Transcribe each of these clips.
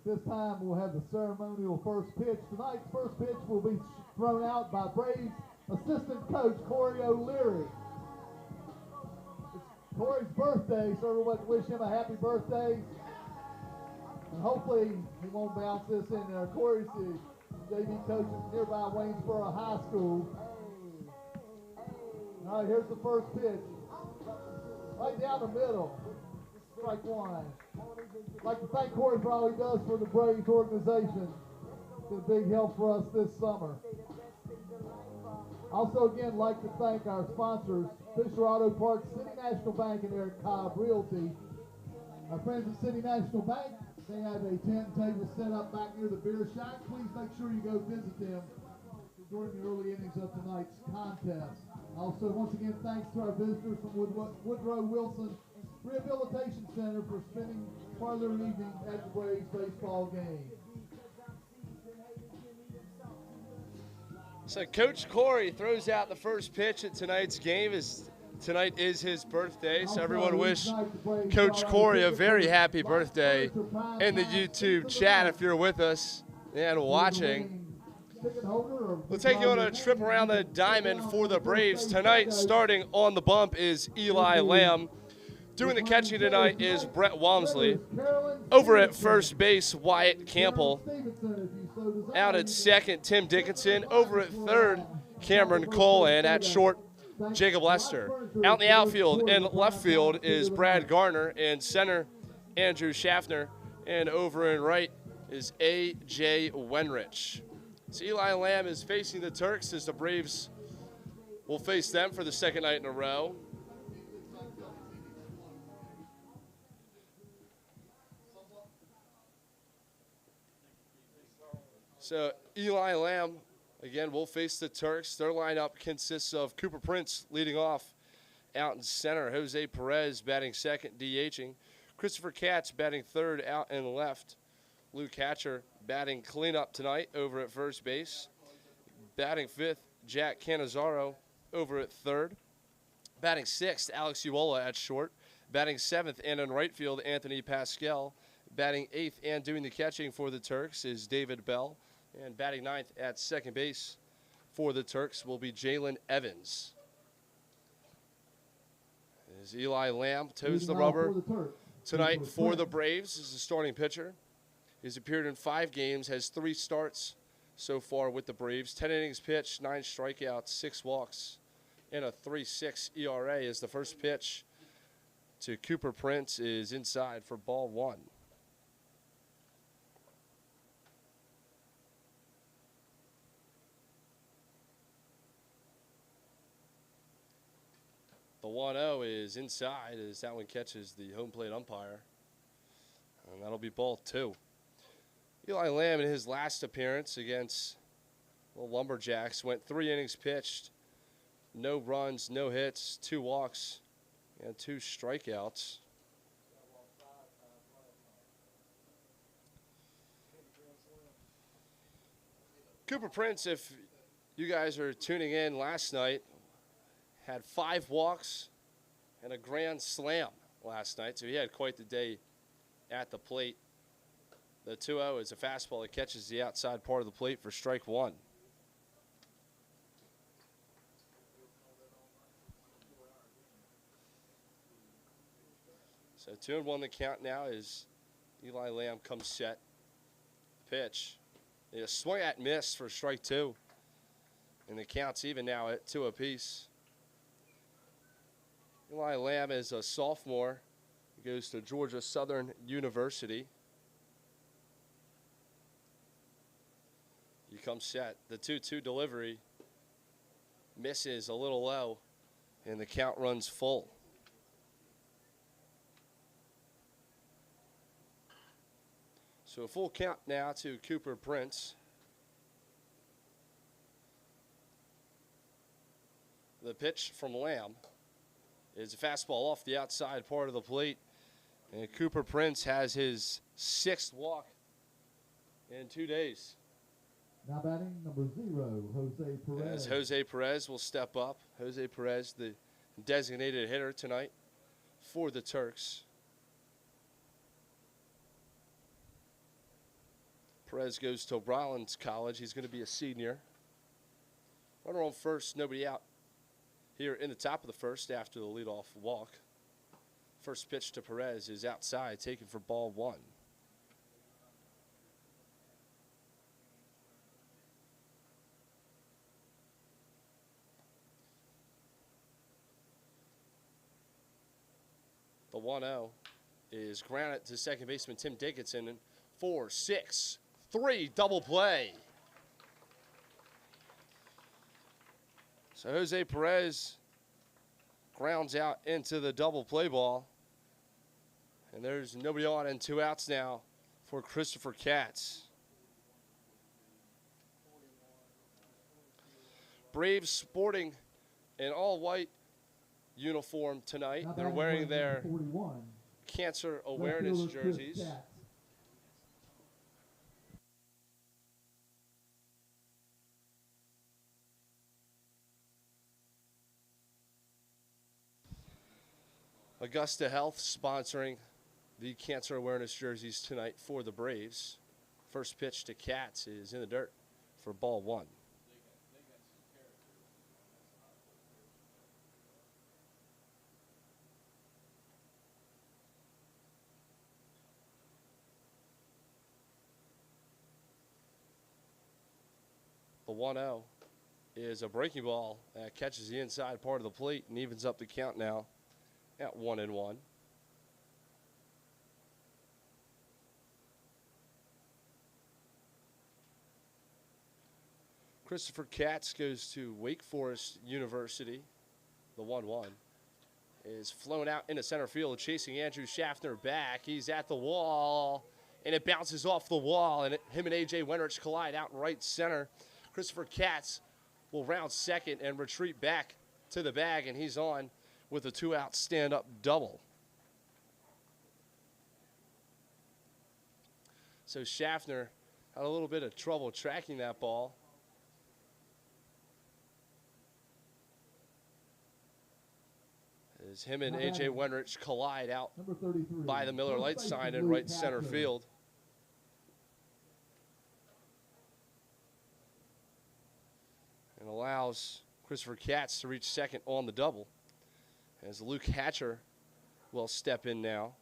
At this time, we'll have the ceremonial first pitch. Tonight's first pitch will be thrown out by Braves assistant coach Corey O'Leary. It's Corey's birthday, so everyone wish him a happy birthday. And hopefully he won't bounce this in there. Corey's the JV coach at nearby Waynesboro High School. All right, here's the first pitch. Right down the middle. Strike one. I'd like to thank Corey for all he does for the Braves organization. It's been a big help for us this summer. Also, again, like to thank our sponsors, Fisher Auto Parts, City National Bank, and Eric Cobb Realty. Our friends at City National Bank, they have a tent and table set up back near the beer shack. Please make sure you go visit them during the early innings of tonight's contest. Also, once again, thanks to our visitors from Woodrow Wilson Rehabilitation Center for spending part of their evening at the Braves baseball game. So Coach Corey throws out the first pitch at tonight's game. Tonight is his birthday, so everyone wish Coach Corey a very happy birthday in the YouTube chat if you're with us and watching. We'll take you on a trip around the diamond for the Braves. Tonight, starting on the bump, is Eli Lamb. Doing the catching tonight is Brett Walmsley. Over at first base, Wyatt Campbell. Out at second, Tim Dickinson. Over at third, Cameron Cole. And at short, Jacob Lester. Out in the outfield and left field is Brad Garner. And center, Andrew Schaffner. And over in right is A.J. Wenrich. So Eli Lamb is facing the Turks as the Braves will face them for the second night in a row. So Eli Lamb, again, will face the Turks. Their lineup consists of Cooper Prince leading off out in center. Jose Perez batting second, DHing. Christopher Katz batting third out and left. Luke Hatcher batting cleanup tonight over at first base. Batting fifth, Jack Canizaro over at third. Batting sixth, Alex Uola at short. Batting seventh and in right field, Anthony Pascal. Batting eighth and doing the catching for the Turks is David Bell. And batting ninth at second base for the Turks will be Jalen Evans. As Eli Lamb toes the rubber tonight for the Braves as the starting pitcher. He's appeared in 5 games, has 3 starts so far with the Braves. 10 innings pitched, 9 strikeouts, 6 walks, and a 3.6 ERA as the first pitch to Cooper Prince is inside for ball 1. The 1-0 is inside as that one catches the home plate umpire. And that'll be ball 2. Eli Lamb in his last appearance against the Lumberjacks went 3 innings pitched, no runs, no hits, 2 walks, and 2 strikeouts. Cooper Prince, if you guys are tuning in last night, had 5 walks and a grand slam last night, so he had quite the day at the plate. The 2-0 is a fastball that catches the outside part of the plate for strike 1. So 2-1 the count now as Eli Lamb comes set. Pitch. A swing at miss for strike 2. And the count's even now at 2 apiece. Eli Lamb is a sophomore. He goes to Georgia Southern University. He comes set. The 2-2 delivery misses a little low, and the count runs full. So a full count now to Cooper Prince. The pitch from Lamb is a fastball off the outside part of the plate. And Cooper Prince has his 6th walk in 2 days. Now batting number 0, Jose Perez. As Jose Perez will step up. Jose Perez, the designated hitter tonight for the Turks. Perez goes to Rollins College. He's going to be a senior. Runner on first, nobody out here in the top of the first after the leadoff walk. First pitch to Perez is outside, taken for ball one. The 1-0 is grounded to second baseman Tim Dickinson. 4-6-3 double play. So Jose Perez grounds out into the double play ball. And there's nobody on and 2 outs now for Christopher Katz. Braves sporting an all-white uniform tonight. They're wearing their cancer awareness jerseys. Augusta Health sponsoring the cancer awareness jerseys tonight for the Braves. First pitch to Katz is in the dirt for ball one. The 1-0 is a breaking ball that catches the inside part of the plate and evens up the count now at 1-1. Christopher Katz goes to Wake Forest University. The 1-1 is flown out into center field, chasing Andrew Schaffner back. He's at the wall, and it bounces off the wall, and him and A.J. Wenrich collide out in right center. Christopher Katz will round second and retreat back to the bag, and he's on with a 2-out stand-up double. So Schaffner had a little bit of trouble tracking that ball. As him and A.J. Wenrich collide out by the Miller Lite sign in right center field. And allows Christopher Katz to reach second on the double. As Luke Hatcher will step in now.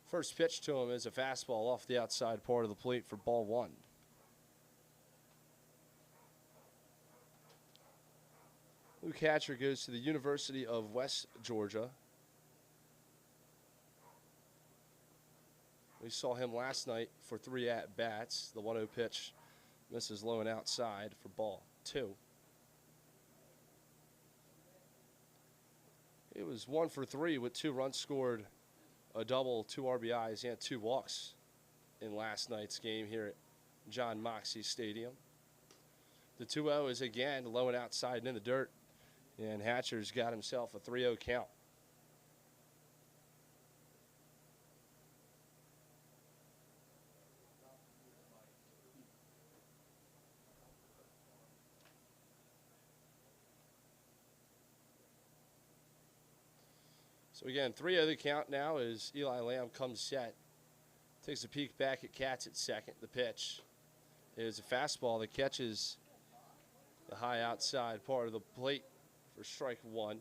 First pitch to him is a fastball off the outside part of the plate for ball one. Luke Hatcher goes to the University of West Georgia. We saw him last night for 3 at-bats. The 1-0 pitch misses low and outside for ball two. It was 1 for 3 with 2 runs scored, a double, 2 RBIs, and 2 walks in last night's game here at John Moxey Stadium. The 2-0 is again low and outside and in the dirt, and Hatcher's got himself a 3-0 count. So again, 3-0 the count now as Eli Lamb comes set. Takes a peek back at Katz at second. The pitch is a fastball that catches the high outside part of the plate for strike one.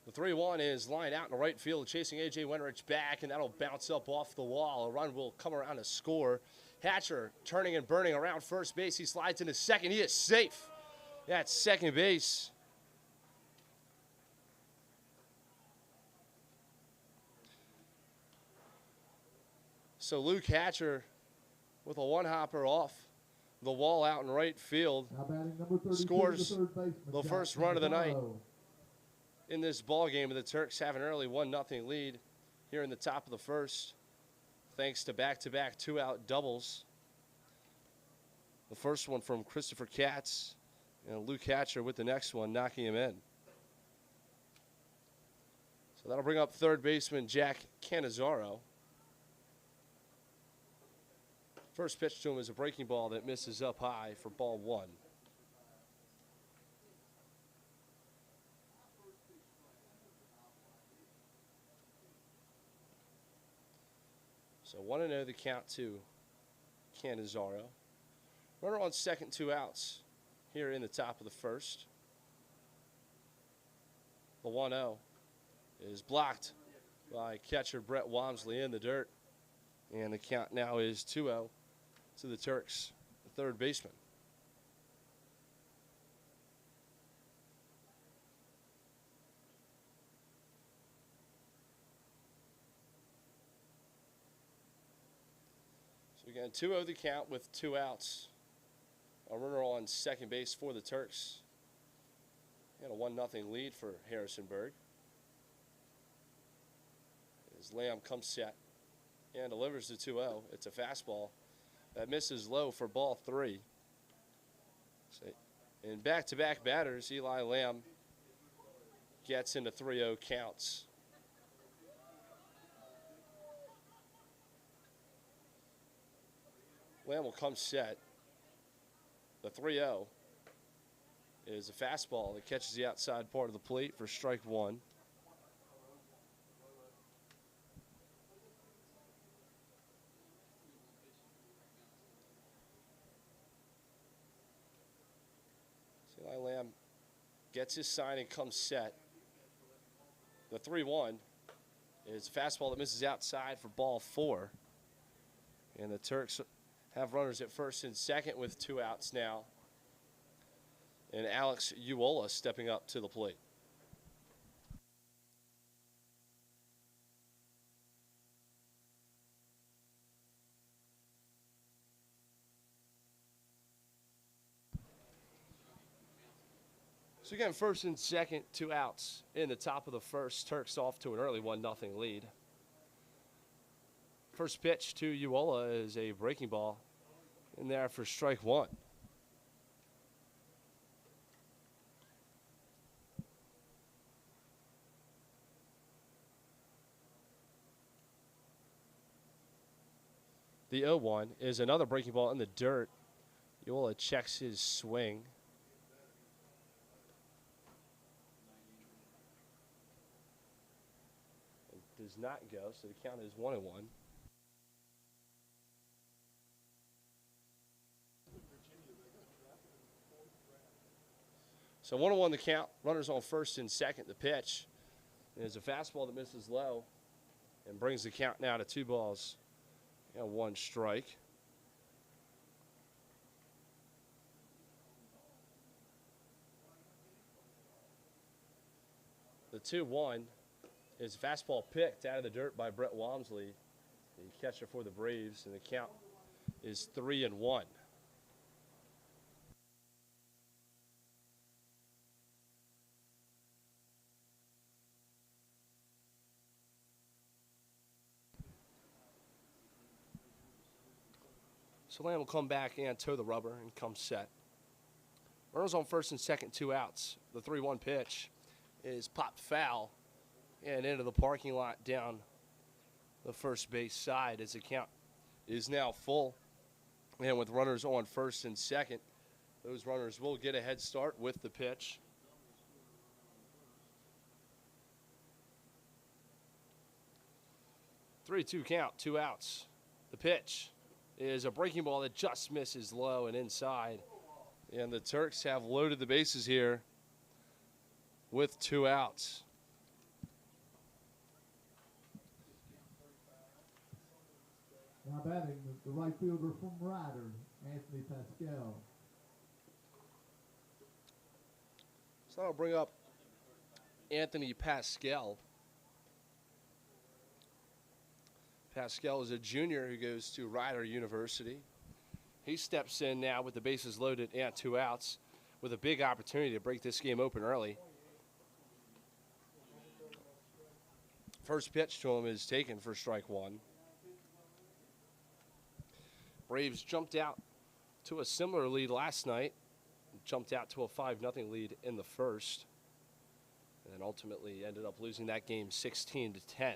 The 3-1 is lined out in the right field, chasing A.J. Wenrich back, and that'll bounce up off the wall. A run will come around to score. Hatcher turning and burning around first base. He slides into second. He is safe at second base. So Luke Hatcher with a one-hopper off the wall out in right field scores the first run of the night in this ball game. And the Turks have an early 1-0 lead here in the top of the first, thanks to back-to-back 2-out doubles. The first one from Christopher Katz, and Luke Hatcher with the next one, knocking him in. So that'll bring up third baseman Jack Cannizzaro. First pitch to him is a breaking ball that misses up high for ball one. So 1-0 the count to Canizaro. Runner on second, 2 outs here in the top of the first. The 1-0 is blocked by catcher Brett Walmsley in the dirt. And the count now is 2-0 to the Turks, the third baseman. So again, 2-0 the count with 2 outs. A runner on second base for the Turks. And a 1-0 lead for Harrisonburg. As Lamb comes set and delivers the 2-0. It's a fastball that misses low for ball 3. So in back-to-back batters, Eli Lamb gets into 3-0 counts. Lamb will come set. The 3-0 is a fastball that catches the outside part of the plate for strike 1. So Eli Lamb gets his sign and comes set. The 3-1 is a fastball that misses outside for ball 4. And the Turks have runners at first and second with 2 outs now. And Alex Uola stepping up to the plate. So again, first and second, 2 outs in the top of the first. Turks off to an early 1-0 lead. First pitch to Uola is a breaking ball in there for strike 1. The 0-1 is another breaking ball in the dirt. Uola checks his swing. It does not go, so the count is 1-1. So 1-1 the count. Runners on first and second. The pitch is a fastball that misses low and brings the count now to 2 balls and 1 strike. The 2-1 is a fastball picked out of the dirt by Brett Walmsley, the catcher for the Braves, and the count is 3-1. So Lamb will come back and toe the rubber and come set. Runners on first and second, 2 outs. The 3-1 pitch is popped foul and into the parking lot down the first base side as the count is now full. And with runners on first and second, those runners will get a head start with the pitch. Three-two count, 2 outs. The pitch is a breaking ball that just misses low and inside. And the Turks have loaded the bases here with 2 outs. Now batting, the right fielder from Ryder, Anthony Pascal. So I'll bring up Anthony Pascal. Pascal is a junior who goes to Rider University. He steps in now with the bases loaded and 2 outs with a big opportunity to break this game open early. First pitch to him is taken for strike 1. Braves jumped out to a similar lead last night, jumped out to a 5-0 lead in the first, and then ultimately ended up losing that game 16-10.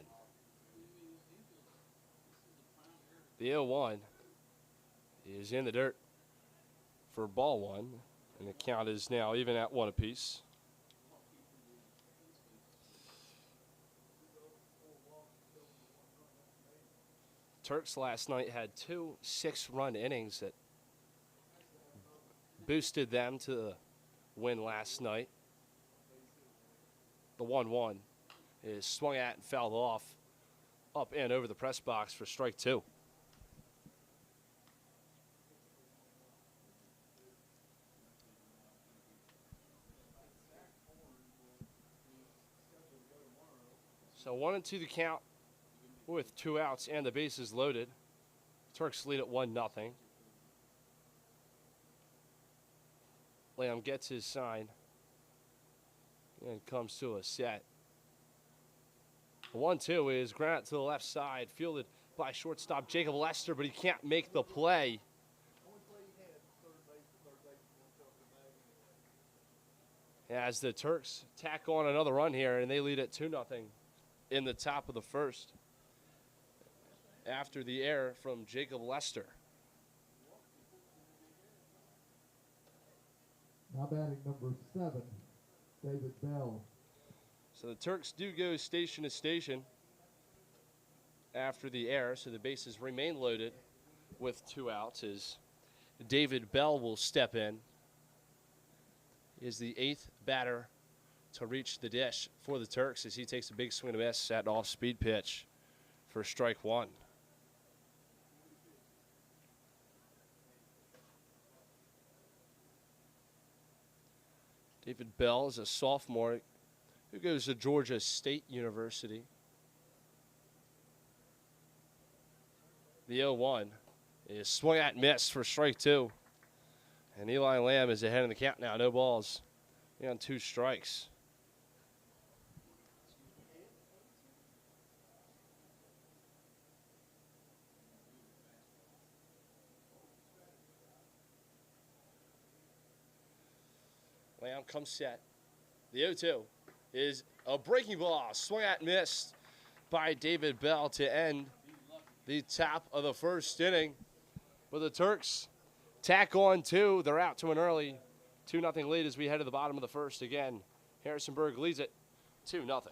The 0-1 is in the dirt for ball 1, and the count is now even at 1 apiece. Turks last night had 2 6-run innings that boosted them to the win last night. The 1-1 is swung at and fouled off up and over the press box for strike 2. So 1-2 the count with 2 outs and the bases loaded. Turks lead at 1-0. Lamb gets his sign and comes to a set. The 1-2 is grounded to the left side, fielded by shortstop Jacob Lester, but he can't make the play. As the Turks tack on another run here, and they lead at 2-0 in the top of the first after the error from Jacob Lester. Now batting number 7, David Bell. So the Turks do go station to station after the error, so the bases remain loaded with 2 outs as David Bell will step in. He is the 8th batter to reach the dish for the Turks as he takes a big swing and a miss at an off-speed pitch for strike 1. David Bell is a sophomore who goes to Georgia State University. The 0-1 is swung at and missed for strike 2. And Eli Lamb is ahead in the count now. No balls on 2 strikes. Lamb comes set. The 0-2 is a breaking ball, swung at and missed by David Bell to end the top of the first inning. But the Turks tack on 2. They're out to an early 2-0 lead as we head to the bottom of the first again. Harrisonburg leads it 2-0.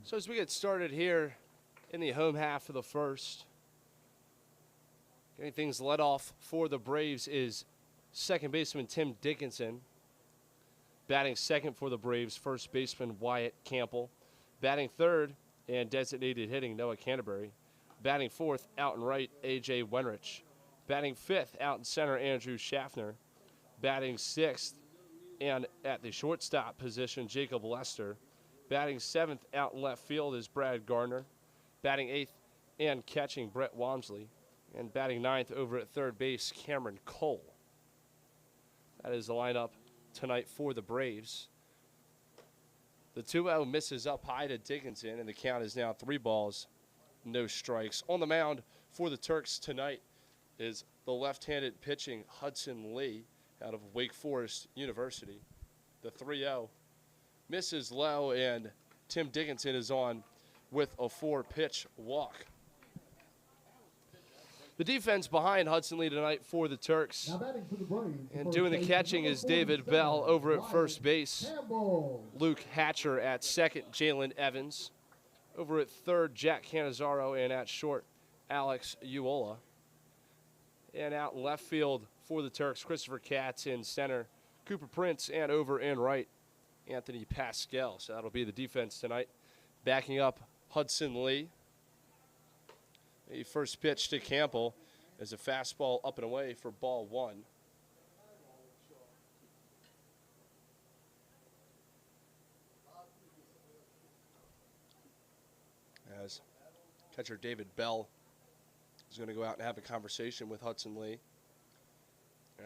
So as we get started here in the home half of the first, getting things led off for the Braves is second baseman Tim Dickinson. Batting second for the Braves, first baseman Wyatt Campbell. Batting third and designated hitting Noah Canterbury. Batting fourth, out and right, A.J. Wenrich. Batting fifth, out in center, Andrew Schaffner. Batting sixth, and at the shortstop position, Jacob Lester. Batting seventh, out in left field, is Brad Gardner. Batting eighth and catching, Brett Walmsley. And batting ninth over at third base, Cameron Cole. That is the lineup tonight for the Braves. The 2-0 misses up high to Dickinson, and the count is now 3 balls, no strikes. On the mound for the Turks tonight is the left-handed pitching Hudson Lee out of Wake Forest University. The 3-0 misses low, and Tim Dickinson is on with a 4-pitch walk. The defense behind Hudson Lee tonight for the Turks. Now batting for the Braves, And doing the catching is David Bell over at first base. Campbell. Luke Hatcher at second, Jalen Evans. Over at third, Jack Cannizzaro, and at short, Alex Uola. And out in left field for the Turks, Christopher Katz in center, Cooper Prince, and over in right, Anthony Pascal. So that'll be the defense tonight. Backing up Hudson Lee. The first pitch to Campbell is a fastball up and away for ball 1. As catcher David Bell is going to go out and have a conversation with Hudson Lee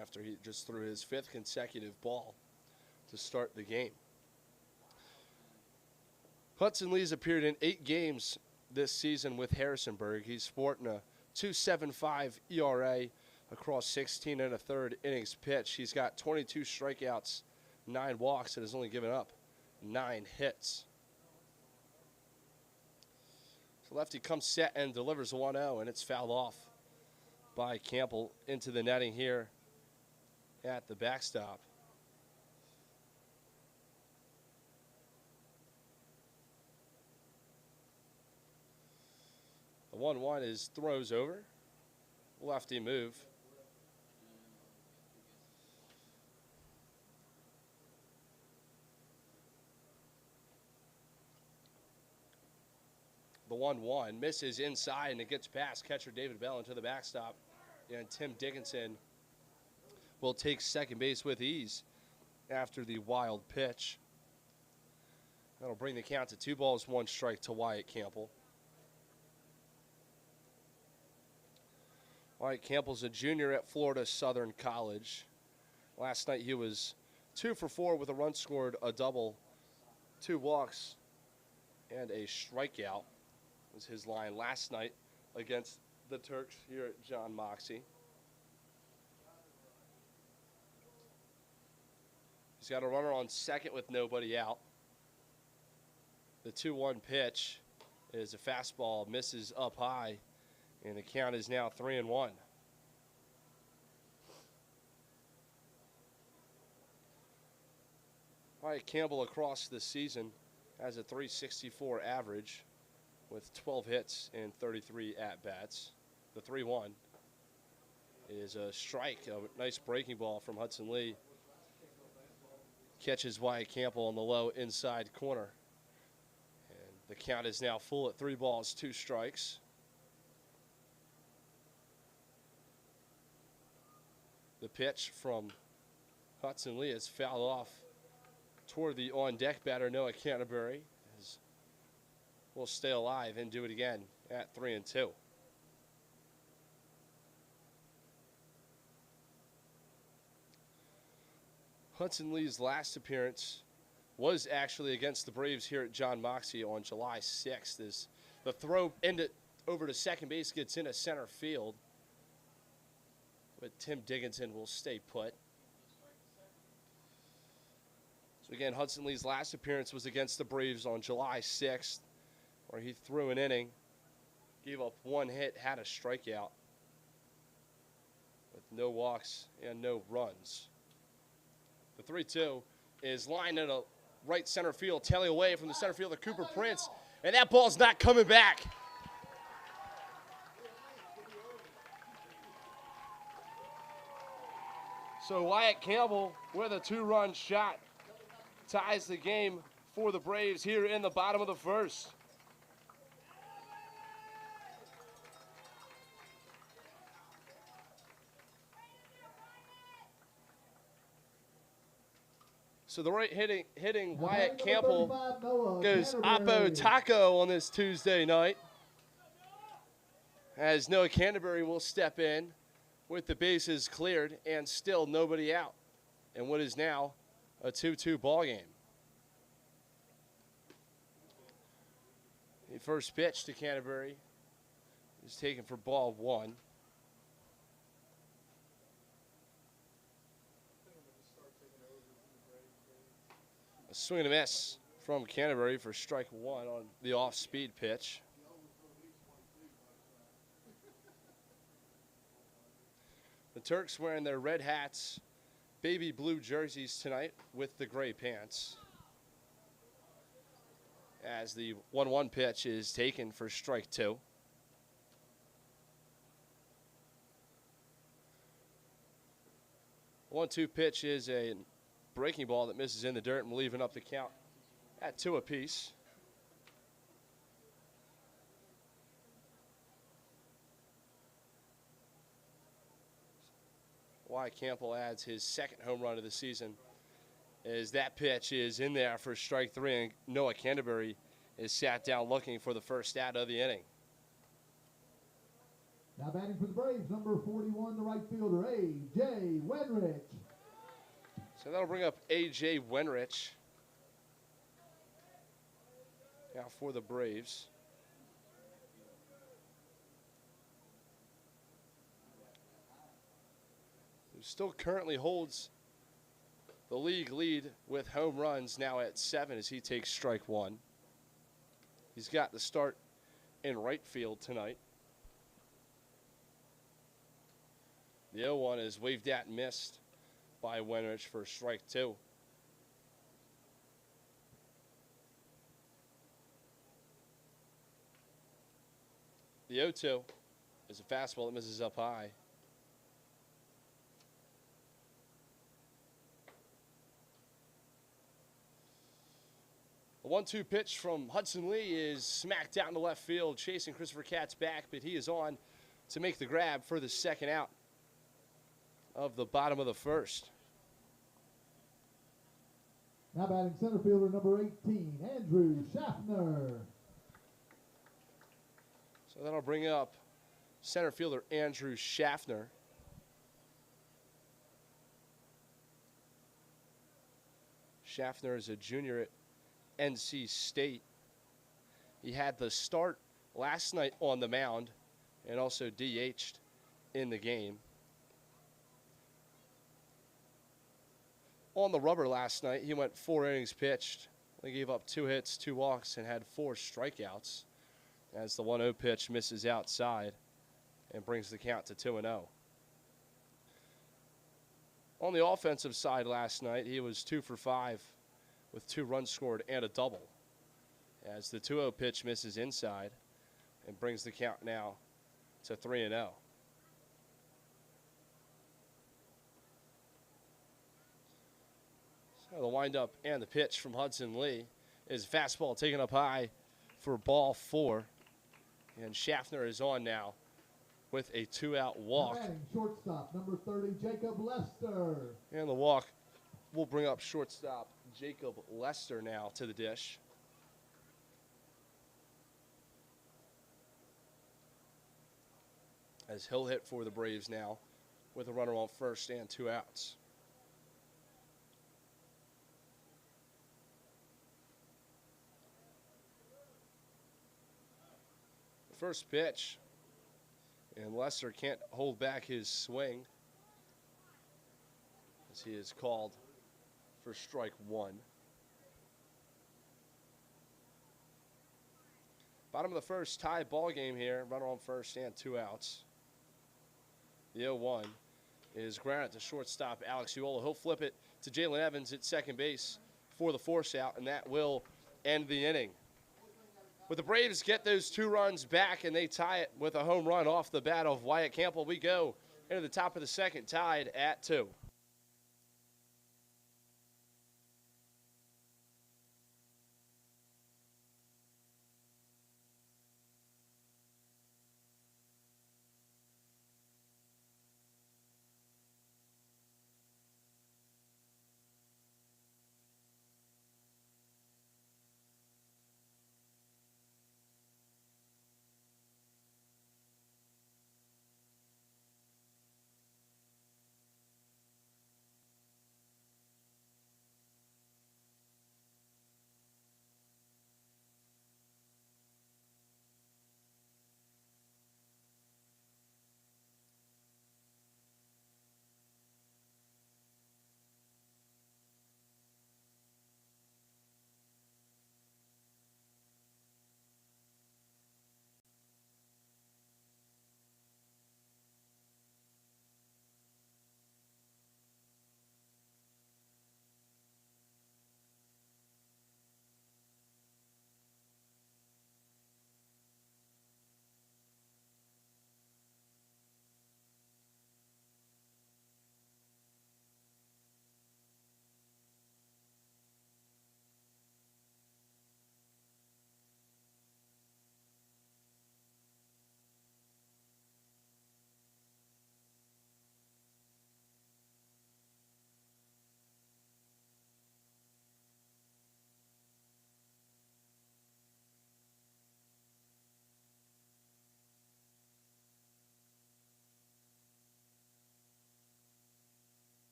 after he just threw his 5th consecutive ball to start the game. Hudson Lee's appeared in 8 games this season with Harrisonburg. He's sporting a 2.75 ERA across 16 and a third innings pitched. He's got 22 strikeouts, 9 walks, and has only given up 9 hits. So lefty comes set and delivers a 1-0, and it's fouled off by Campbell into the netting here at the backstop. The 1-1 is throws over. Lefty move. The 1-1 misses inside, and it gets past catcher David Bell into the backstop. And Tim Dickinson will take second base with ease after the wild pitch. That'll bring the count to 2 balls, 1 strike to Wyatt Campbell. Wyatt Campbell's a junior at Florida Southern College. Last night he was 2 for 4 with a run scored, a double, 2 walks, and a strikeout. Was his line last night against the Turks here at John Moxey. He's got a runner on second with nobody out. The 2-1 pitch is a fastball, misses up high, and the count is now 3-1. Wyatt Campbell across the season has a .364 average with 12 hits and 33 at-bats. The 3-1 is a strike, a nice breaking ball from Hudson Lee. Catches Wyatt Campbell on the low inside corner. And the count is now full at 3 balls, 2 strikes. The pitch from Hudson Lee is fouled off toward the on-deck batter, Noah Canterbury. Will stay alive and do it again at 3-2. Hudson Lee's last appearance was actually against the Braves here at John Moxey on July 6th. As the throw ended over to second base, gets into center field. But Tim Dickinson will stay put. So again, Hudson Lee's last appearance was against the Braves on July 6th. Where he threw an inning, gave up 1 hit, had a strikeout with no walks and no runs. The 3-2 is lined in a right center field, tailing away from the center fielder Cooper Prince, and that ball's not coming back. So Wyatt Campbell with a 2-run shot ties the game for the Braves here in the bottom of the first. So the right hitting Wyatt Campbell goes Oppo Taco on this Tuesday night, as Noah Canterbury will step in with the bases cleared and still nobody out in what is now a 2-2 ball game. The first pitch to Canterbury is taken for ball 1. A swing and a miss from Canterbury for strike 1 on the off-speed pitch. The Turks wearing their red hats, baby blue jerseys tonight with the gray pants, as the 1-1 pitch is taken for strike 2. The 1-2 pitch is a breaking ball that misses in the dirt and leaving up the count at 2 apiece. Wyatt Campbell adds his second home run of the season, as that pitch is in there for strike 3, and Noah Canterbury is sat down looking for the first out of the inning. Now batting for the Braves, number 41, the right fielder, A.J. Wenrich. So that'll bring up A.J. Wenrich now for the Braves. Who still currently holds the league lead with home runs, now at 7 as he takes strike 1. He's got the start in right field tonight. The 0-1 is waved at and missed by Wenrich for strike 2. The 0-2 is a fastball that misses up high. The 1-2 pitch from Hudson Lee is smacked out into left field, chasing Christopher Katz back, but he is on to make the grab for the second out of the bottom of the first. Now batting center fielder number 18, Andrew Schaffner. So that'll bring up center fielder Andrew Schaffner. Schaffner is a junior at NC State. He had the start last night on the mound and also DH'd in the game. On the rubber last night, he went 4 innings pitched. They gave up 2 hits, 2 walks, and had 4 strikeouts, as the 1-0 pitch misses outside and brings the count to 2-0. On the offensive side last night, he was 2 for 5 with 2 runs scored and a double, as the 2-0 pitch misses inside and brings the count now to 3-0. So the windup and the pitch from Hudson Lee is fastball taken up high for ball 4, and Schaffner is on now with a 2-out walk. Shortstop number 30, Jacob Lester. And the walk will bring up shortstop Jacob Lester now to the dish. As he'll hit for the Braves now with a runner on first and 2 outs. The first pitch, and Lester can't hold back his swing as he is called for strike 1. Bottom of the first, tie ball game here. Runner on first and 2 outs. The 0-1 is grounded to shortstop Alex Uola. He'll flip it to Jalen Evans at second base for the force out, and that will end the inning. But the Braves get those 2 runs back, and they tie it with a home run off the bat of Wyatt Campbell. We go into the top of the second, tied at 2.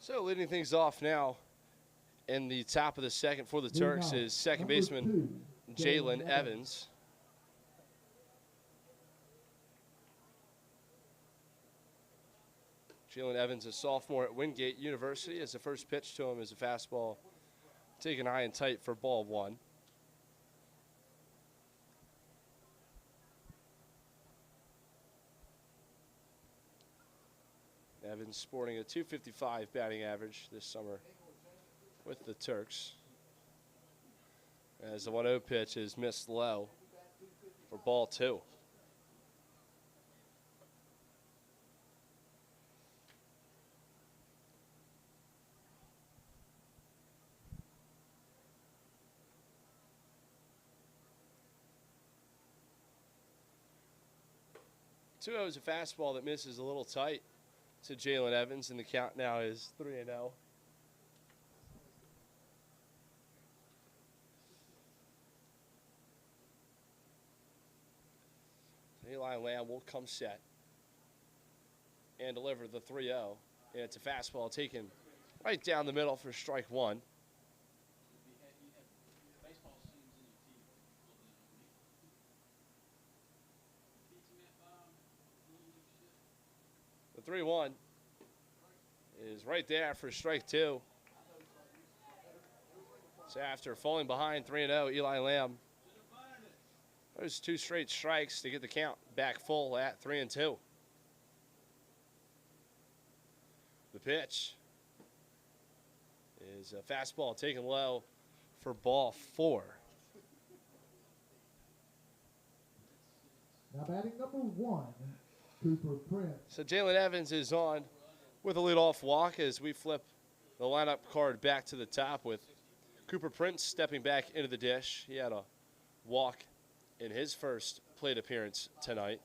So leading things off now in the top of the second for the Turks is second baseman Jalen Evans. Jalen Evans, a sophomore at Wingate University, as the first pitch to him is a fastball taken high and tight for ball one. Evans sporting a .255 batting average this summer with the Turks, as the 1-0 pitch is missed low for ball two. Two 2-0 is a fastball that misses a little tight to Jalen Evans, and the count now is 3-0. Eli Lamb will come set and deliver the 3-0. And it's a fastball taken right down the middle for strike one. The 3-1 is right there for strike two. So after falling behind 3-0, Eli Lamb, those two straight strikes to get the count back full at 3-2. The pitch is a fastball taken low for ball four. Now batting number one, Cooper Prince. So Jalen Evans is on with a leadoff walk as we flip the lineup card back to the top with Cooper Prince stepping back into the dish. He had a walk in his first plate appearance tonight.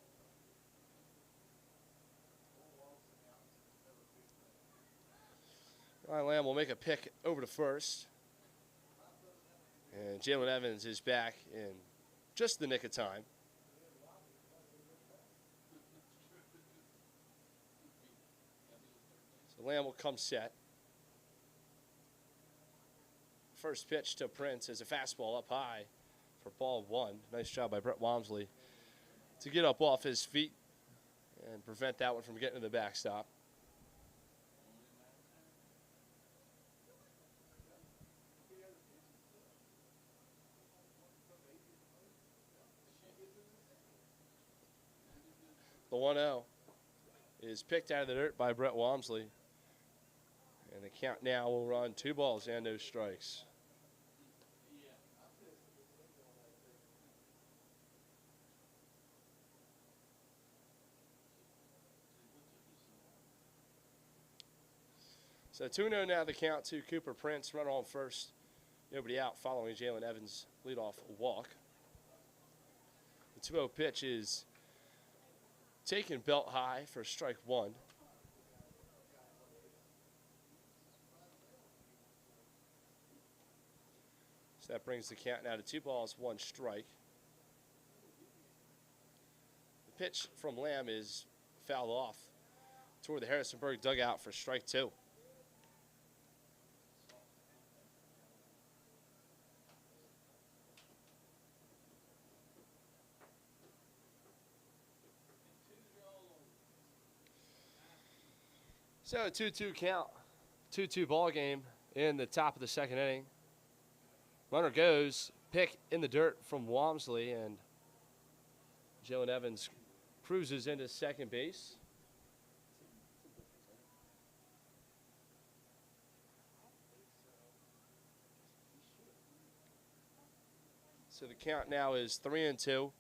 Ryan Lamb will make a pick over to first. And Jalen Evans is back in just the nick of time. So Lamb will come set. First pitch to Prince is a fastball up high for ball one. Nice job by Brett Walmsley to get up off his feet and prevent that one from getting to the backstop. The 1-0 is picked out of the dirt by Brett Walmsley. And the count now will run 2 balls and no strikes. So 2-0 now the count to Cooper Prince. Runner on first, nobody out following Jalen Evans' leadoff walk. The 2-0 pitch is taken belt high for strike one. So that brings the count now to 2 balls, 1 strike. The pitch from Lamb is fouled off toward the Harrisonburg dugout for strike two. So a 2-2 count, 2-2 ball game in the top of the second inning. Runner goes, pick in the dirt from Walmsley, and Jalen Evans cruises into second base. So the count now is 3-2 to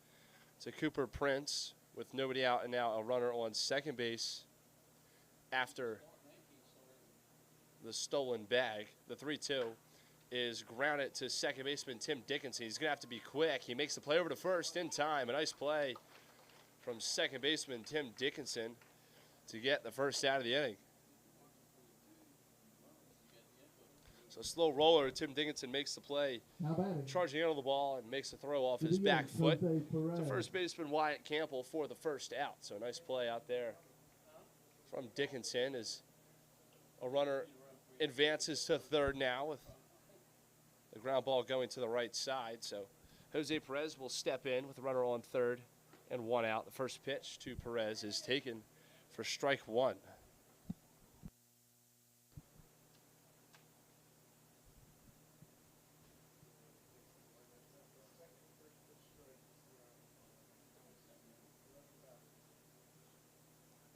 Cooper Prince with nobody out and now a runner on second base after the stolen bag. The 3-2 is grounded to second baseman Tim Dickinson. He's going to have to be quick. He makes the play over to first in time. A nice play from second baseman Tim Dickinson to get the first out of the inning. So slow roller, Tim Dickinson makes the play, charging into the ball and makes a throw off his back foot to first baseman Wyatt Campbell for the first out. So a nice play out there from Dickinson as a runner advances to third now with the ground ball going to the right side. So Jose Perez will step in with a runner on third and one out. The first pitch to Perez is taken for strike one.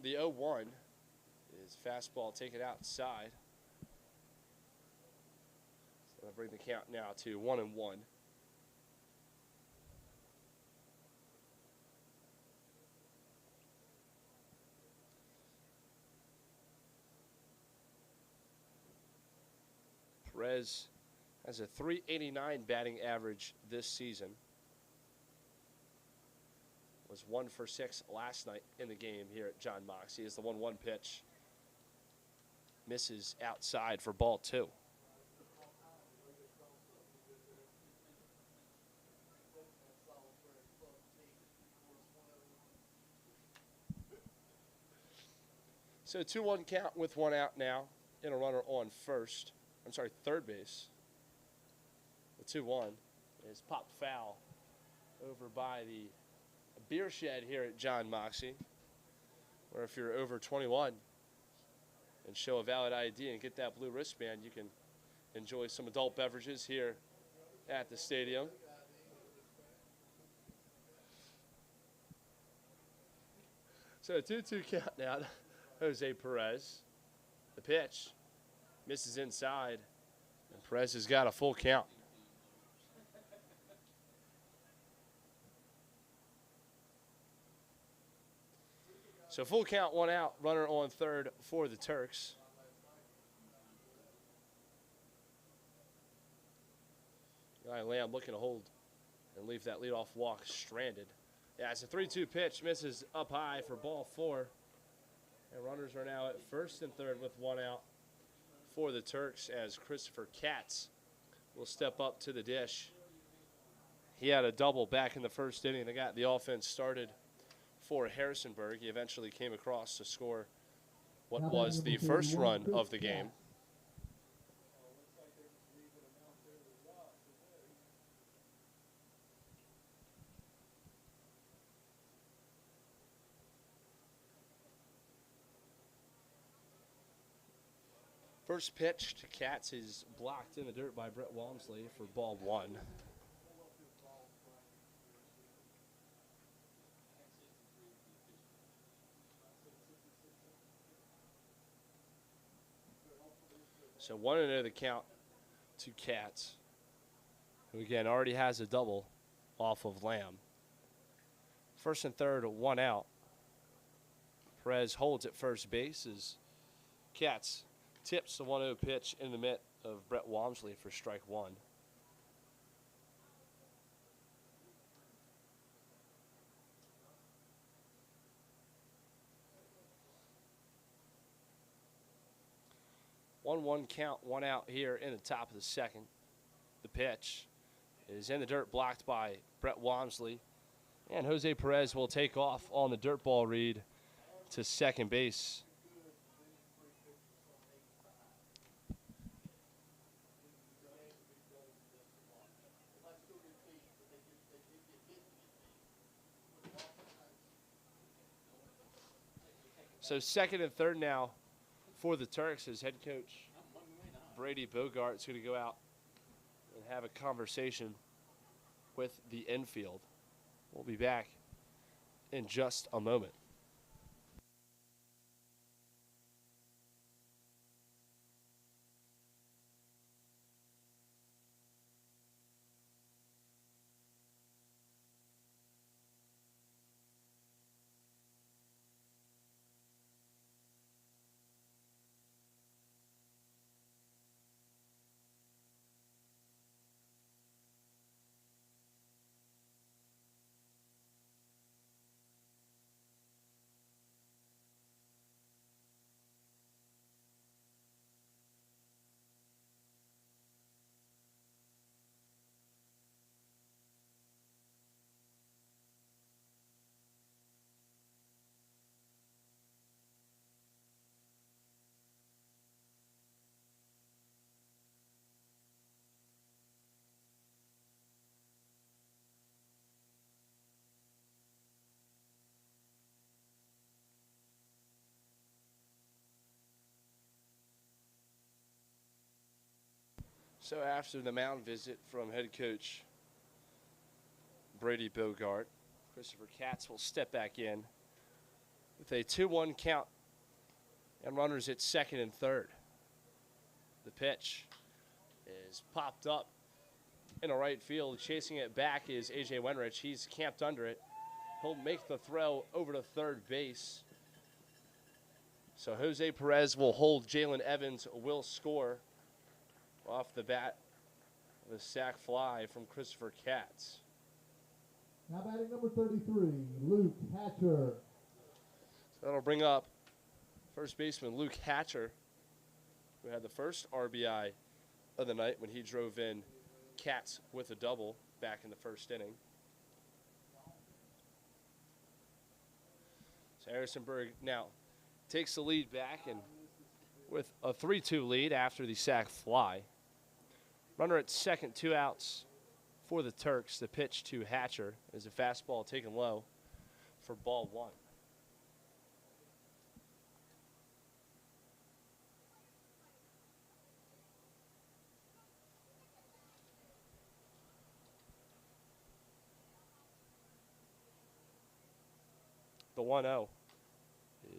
The 0-1 is fastball taken outside. So that'll bring the count now to 1-1. Perez has a .389 batting average this season. Was 1 for 6 last night in the game here at John Moxley as the 1-1 pitch misses outside for ball 2. So 2-1 count with one out now and a runner on third base. The 2-1 is popped foul over by the beer shed here at John Moxley, where if you're over 21 and show a valid ID and get that blue wristband, you can enjoy some adult beverages here at the stadium. So a 2-2 count now. Jose Perez. The pitch misses inside, and Perez has got a full count. So full count, one out, runner on third for the Turks. Eli Lamb looking to hold and leave that leadoff walk stranded. Yeah, it's a 3-2 pitch, misses up high for ball 4. And runners are now at first and third with one out for the Turks as Christopher Katz will step up to the dish. He had a double back in the first inning that got the offense started for Harrisonburg. He eventually came across to score what was the first run of the game. First pitch to Katz is blocked in the dirt by Brett Walmsley for ball 1. So 1-0 the count to Katz, who again already has a double off of Lamb. First and third, one out. Perez holds at first base as Katz tips the 1-0 pitch in the mitt of Brett Walmsley for strike 1. One count, one out here in the top of the second. The pitch is in the dirt, blocked by Brett Walmsley. And Jose Perez will take off on the dirt ball read to second base. So second and third now for the Turks as head coach Brady Bogart's going to go out and have a conversation with the infield. We'll be back in just a moment. So after the mound visit from head coach Brady Bogart, Christopher Katz will step back in with a 2-1 count and runners at second and third. The pitch is popped up in the right field. Chasing it back is A.J. Wenrich. He's camped under it. He'll make the throw over to third base. So Jose Perez will hold. Jalen Evans will score off the bat with a sac fly from Christopher Katz. Now batting number 33, Luke Hatcher. So that'll bring up first baseman Luke Hatcher, who had the first RBI of the night when he drove in Katz with a double back in the first inning. So Harrisonburg now takes the lead back and with a 3-2 lead after the sac fly. Runner at second, 2 outs for the Turks. The pitch to Hatcher is a fastball taken low for ball 1. The 1-0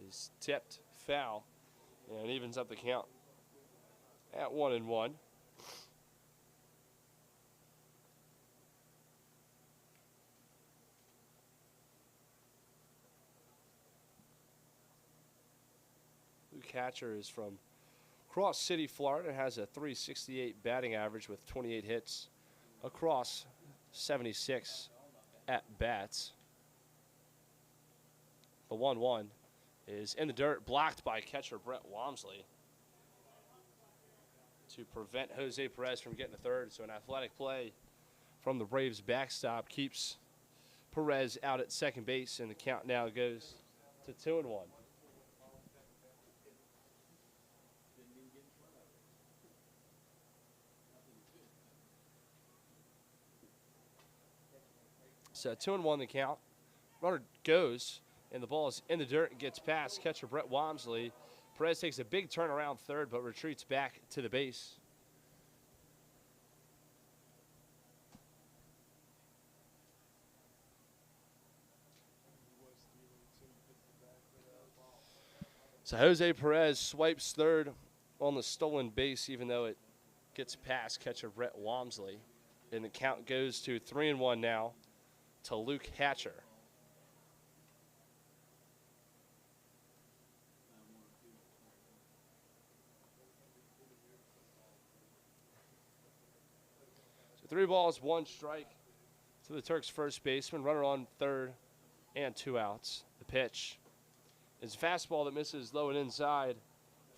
is tipped foul and evens up the count at 1-1. Luke Hatcher is from Cross City, Florida, has a .368 batting average with 28 hits across 76 at bats. The 1-1 is in the dirt, blocked by catcher Brett Wamsley to prevent Jose Perez from getting the third. So an athletic play from the Braves backstop keeps Perez out at second base, and the count now goes to 2-1. So 2-1 the count. Runner goes, and the ball is in the dirt and gets past catcher Brett Wamsley. Perez takes a big turn around third, but retreats back to the base. So Jose Perez swipes third on the stolen base, even though it gets past catcher Brett Wamsley. And the count goes to 3-1 now to Luke Hatcher. So 3 balls, 1 strike to the Turks' first baseman. Runner on third and 2 outs. The pitch is a fastball that misses low and inside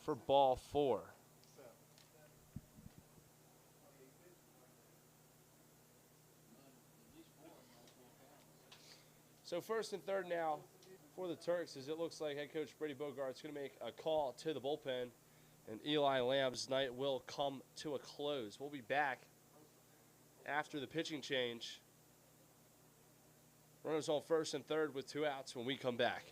for ball 4. So first and third now for the Turks, as it looks like head coach Brady Bogart's going to make a call to the bullpen, and Eli Lamb's night will come to a close. We'll be back after the pitching change. Runners on first and third with 2 outs when we come back.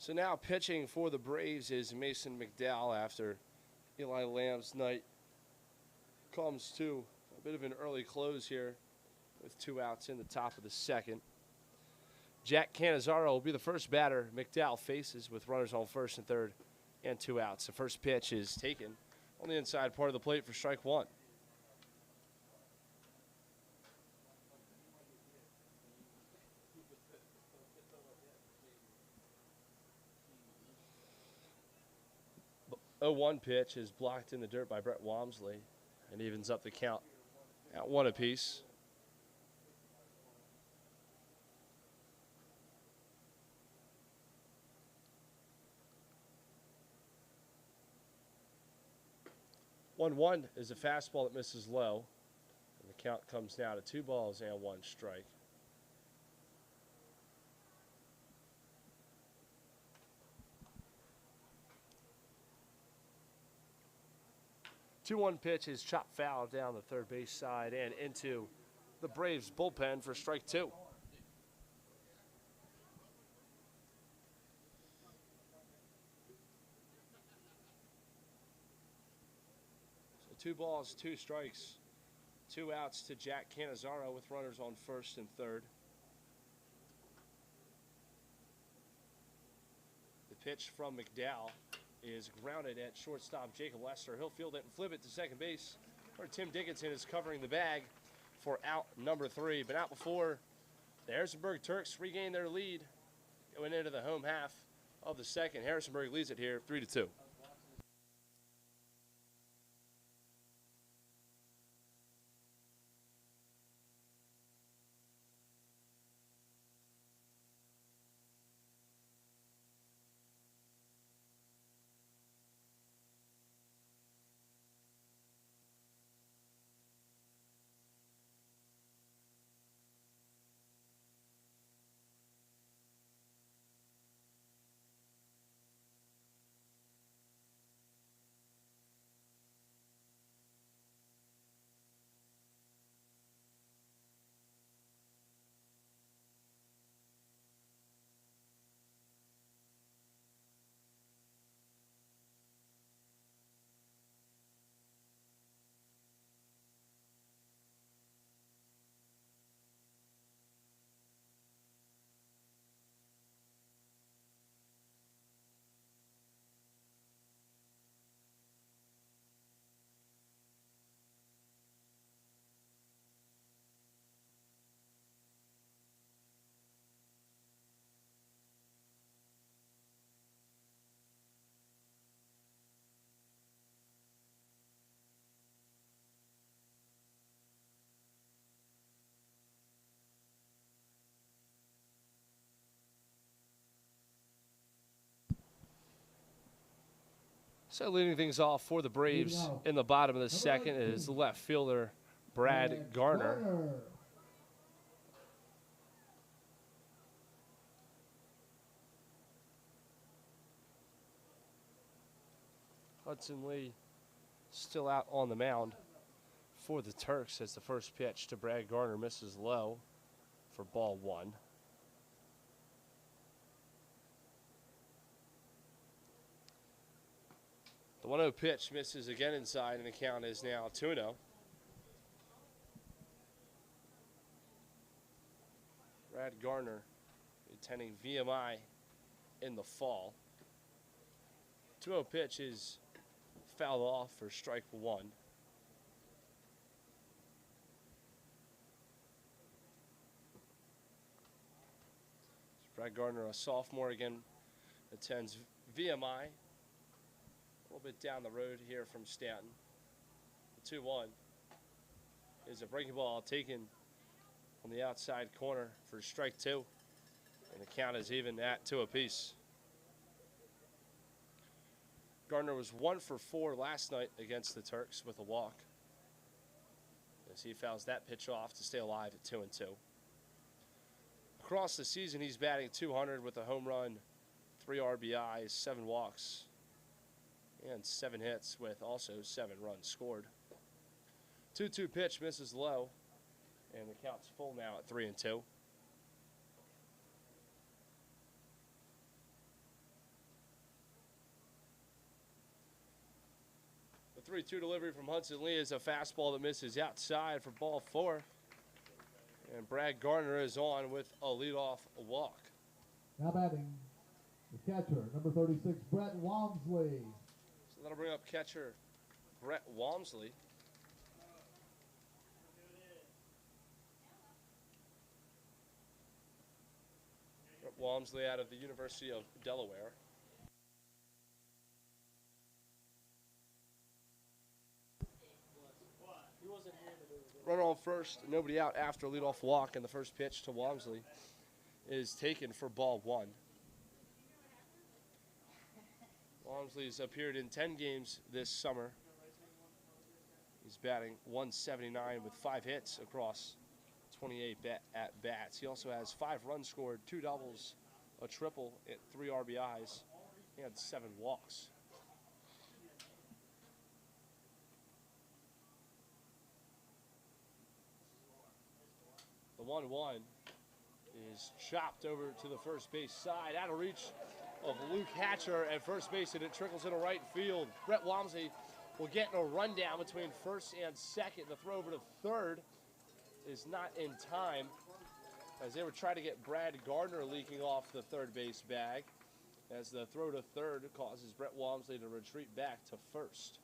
So now pitching for the Braves is Mason McDowell after Eli Lamb's night comes to a bit of an early close here with 2 outs in the top of the second. Jack Cannizzaro will be the first batter McDowell faces with runners on first and third and 2 outs. The first pitch is taken on the inside part of the plate for strike 1. The 0-1 pitch is blocked in the dirt by Brett Walmsley and evens up the count at 1 apiece. One is a fastball that misses low, and the count comes now to 2 balls and 1 strike. The 2-1 pitch is chopped foul down the third base side and into the Braves bullpen for strike 2. So 2 balls, 2 strikes, 2 outs to Jack Cannizzaro with runners on first and third. The pitch from McDowell is grounded at shortstop Jacob Lester. He'll field it and flip it to second base, where Tim Dickinson is covering the bag for out number 3. But out before the Harrisonburg Turks regain their lead going into the home half of the second. Harrisonburg leads it here 3-2. So leading things off for the Braves in the bottom of the second is the left fielder Brad Garner. Hudson Lee still out on the mound for the Turks as the first pitch to Brad Garner misses low for ball 1. The 1-0 pitch misses again inside, and the count is now 2-0. Brad Garner attending VMI in the fall. 2-0 pitch is fouled off for strike 1. Brad Garner, a sophomore, again attends VMI. A little bit down the road here from Staunton. The 2-1 is a breaking ball taken on the outside corner for strike 2. And the count is even at 2 apiece. Gardner was 1 for 4 last night against the Turks with a walk, as he fouls that pitch off to stay alive at 2-2. Across the season, he's batting .200 with a home run, 3 RBIs, 7 walks, and 7 hits with also 7 runs scored. 2-2 pitch misses low, and the count's full now at 3-2. The 3-2 delivery from Hudson Lee is a fastball that misses outside for ball 4. And Brad Gardner is on with a leadoff walk. Now batting, the catcher, number 36, Brett Walmsley. So that'll bring up catcher Brett Walmsley. Brett Walmsley out of the University of Delaware. Runner on first, nobody out after a leadoff walk, and the first pitch to Walmsley is taken for ball 1. Walmsley's appeared in 10 games this summer. He's batting .179 with 5 hits across 28 at-bats. He also has 5 runs scored, 2 doubles, a triple, 3 RBIs, and 7 walks. The 1-1 is chopped over to the first base side, out of reach of Luke Hatcher at first base, and it trickles into right field. Brett Walmsley will get in a rundown between first and second. The throw over to third is not in time, as they were trying to get Brad Gardner leaking off the third base bag, as the throw to third causes Brett Walmsley to retreat back to first.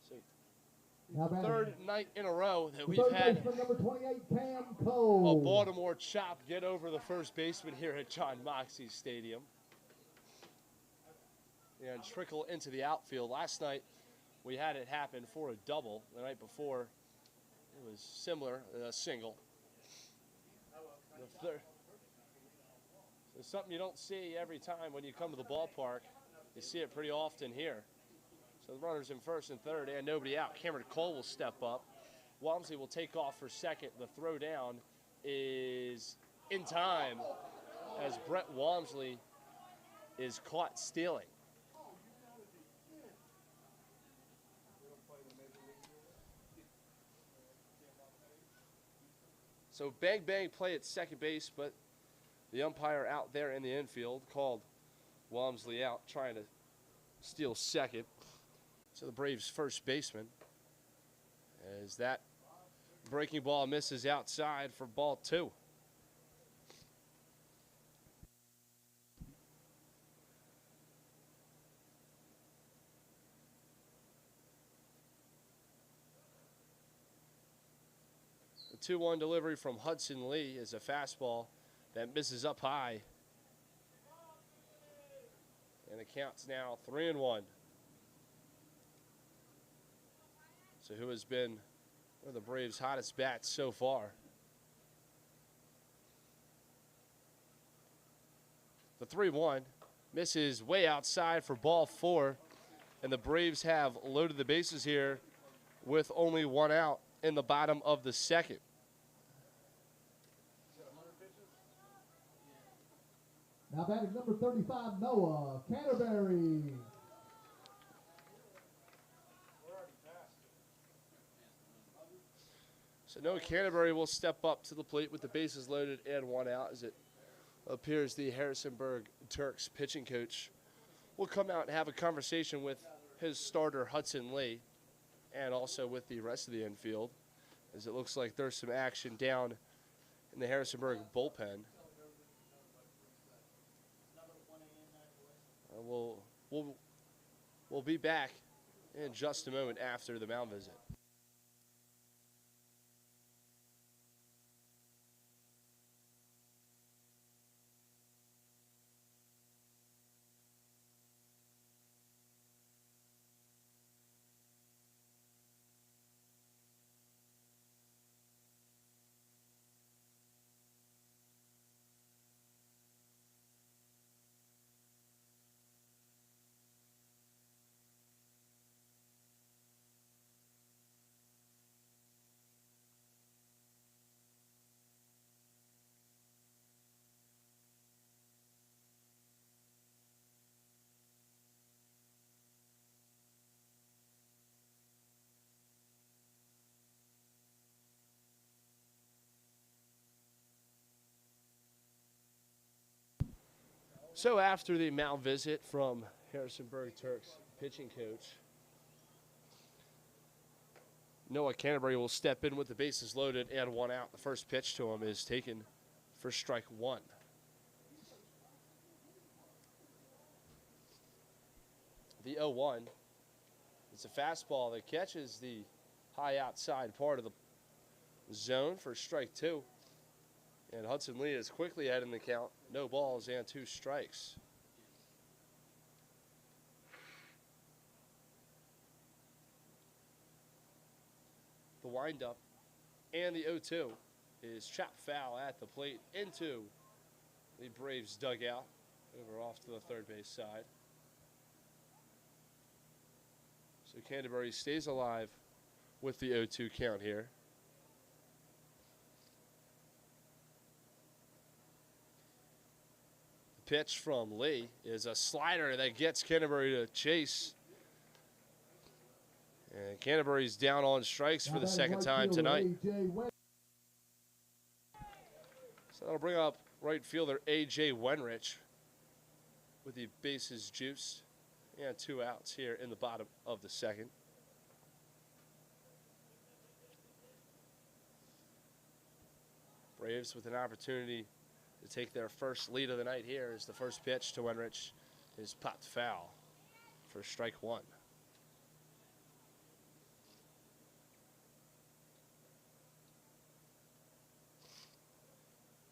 So, third night in a row that we've had number 28, Cam a Cole. Baltimore chop get over the first baseman here at John Moxley Stadium and trickle into the outfield. Last night we had it happen for a double. The night before it was similar, a single. The third, it's something you don't see every time when you come to the ballpark. You see it pretty often here. So the runners in first and third and nobody out. Cameron Cole will step up. Walmsley will take off for second. The throw down is in time as Brett Walmsley is caught stealing. So bang bang play at second base, but the umpire out there in the infield called Walmsley out, trying to steal second. So the Braves' first baseman, as that breaking ball misses outside for ball 2. The 2-1 delivery from Hudson Lee is a fastball that misses up high. And the count's now 3-1. So who has been one of the Braves' hottest bats so far? The 3-1 misses way outside for ball 4, and the Braves have loaded the bases here with only 1 out in the bottom of the second. Now batting number 35, Noah Canterbury. So Noah Canterbury will step up to the plate with the bases loaded and 1 out, as it appears the Harrisonburg Turks pitching coach will come out and have a conversation with his starter Hudson Lee and also with the rest of the infield, as it looks like there's some action down in the Harrisonburg bullpen. We'll be back in just a moment after the mound visit. So after the mound visit from Harrisonburg Turks pitching coach. Noah Canterbury will step in with the bases loaded and 1 out. The first pitch to him is taken for strike 1. The 0-1 is a fastball that catches the high outside part of the zone for strike 2. And Hudson Lee is quickly ahead in the count. No balls and 2 strikes. The windup and the 0-2 is chopped foul at the plate into the Braves dugout over off to the third base side. So Canterbury stays alive with the 0-2 count here. The pitch from Lee is a slider that gets Canterbury to chase. And Canterbury's down on strikes for the second time tonight. So that'll bring up right fielder A.J. Wenrich with the bases juiced and 2 outs here in the bottom of the second. Braves with an opportunity to take their first lead of the night here as the first pitch to Wenrich is popped foul for strike 1.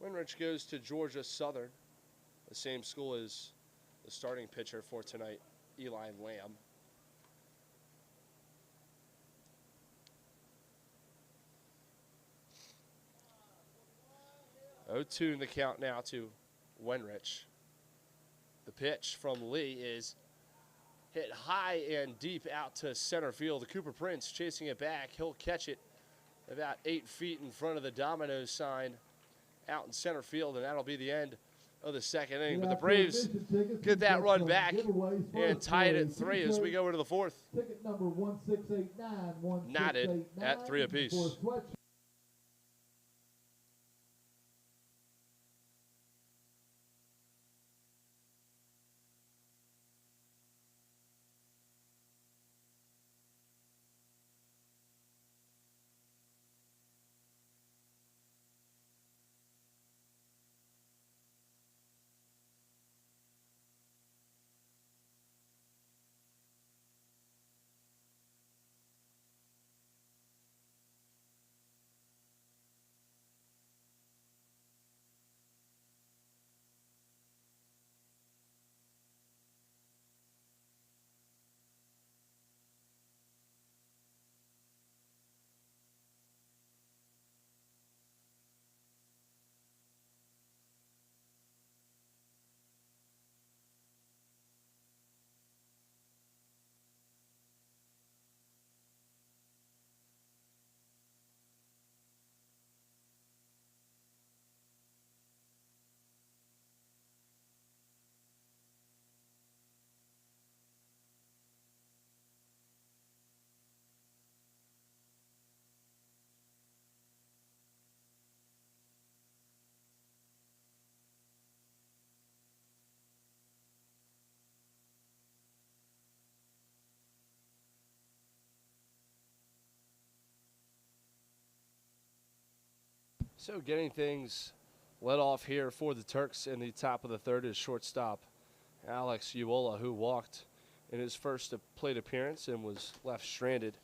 Wenrich goes to Georgia Southern, the same school as the starting pitcher for tonight, Eli Lamb. Oh-2 in the count now to Wenrich. The pitch from Lee is hit high and deep out to center field. Cooper Prince chasing it back. He'll catch it about 8 feet in front of the domino sign out in center field, and that'll be the end of the second inning. But the Braves get that run back and tie it at 3 as we go into the fourth. Ticket number 1689, Knotted at 3 apiece. So getting things led off here for the Turks in the top of the third is shortstop Alex Uola, who walked in his first plate appearance and was left stranded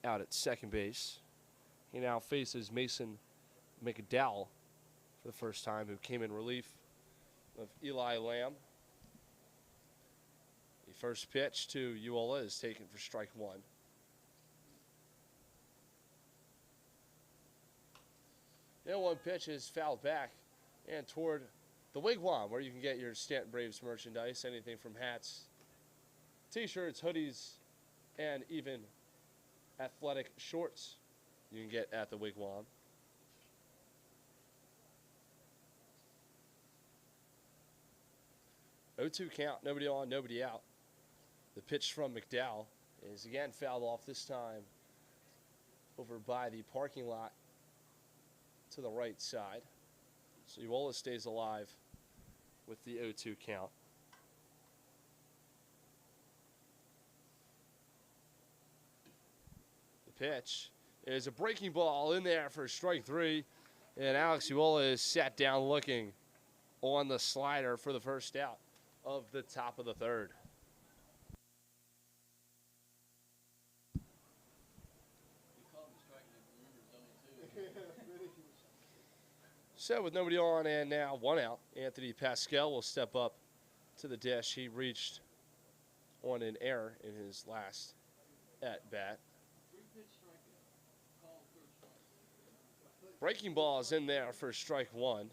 out at second base. He now faces Mason McDowell for the first time, who came in relief of Eli Lamb. The first pitch to Uola is taken for strike 1. The 1 pitch is fouled back and toward the Wigwam, where you can get your Staunton Braves merchandise, anything from hats, t-shirts, hoodies, and even athletic shorts you can get at the Wigwam. Oh-2 count, nobody on, nobody out. The pitch from McDowell is again fouled off, this time over by the parking lot to the right side. So Uola stays alive with the 0-2 count. pitch is a breaking ball in there for strike 3. And Alex Uola is sat down looking on the slider for the first out of the top of the 3rd. So with nobody on and now 1 out, Anthony Pascal will step up to the dish. He reached on an error in his last at-bat. Breaking ball is in there for strike 1.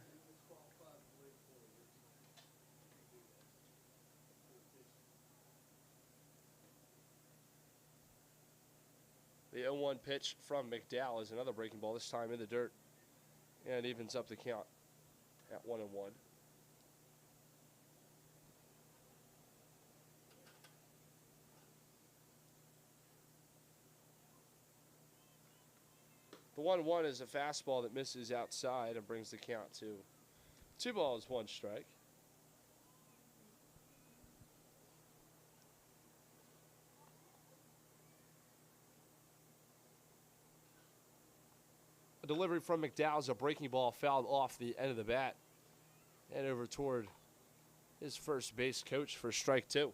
The 0-1 pitch from McDowell is another breaking ball, this time in the dirt, and evens up the count at 1-1. The 1-1 is a fastball that misses outside and brings the count to 2 balls, 1 strike. A delivery from McDowell is a breaking ball fouled off the end of the bat and over toward his first base coach for strike 2.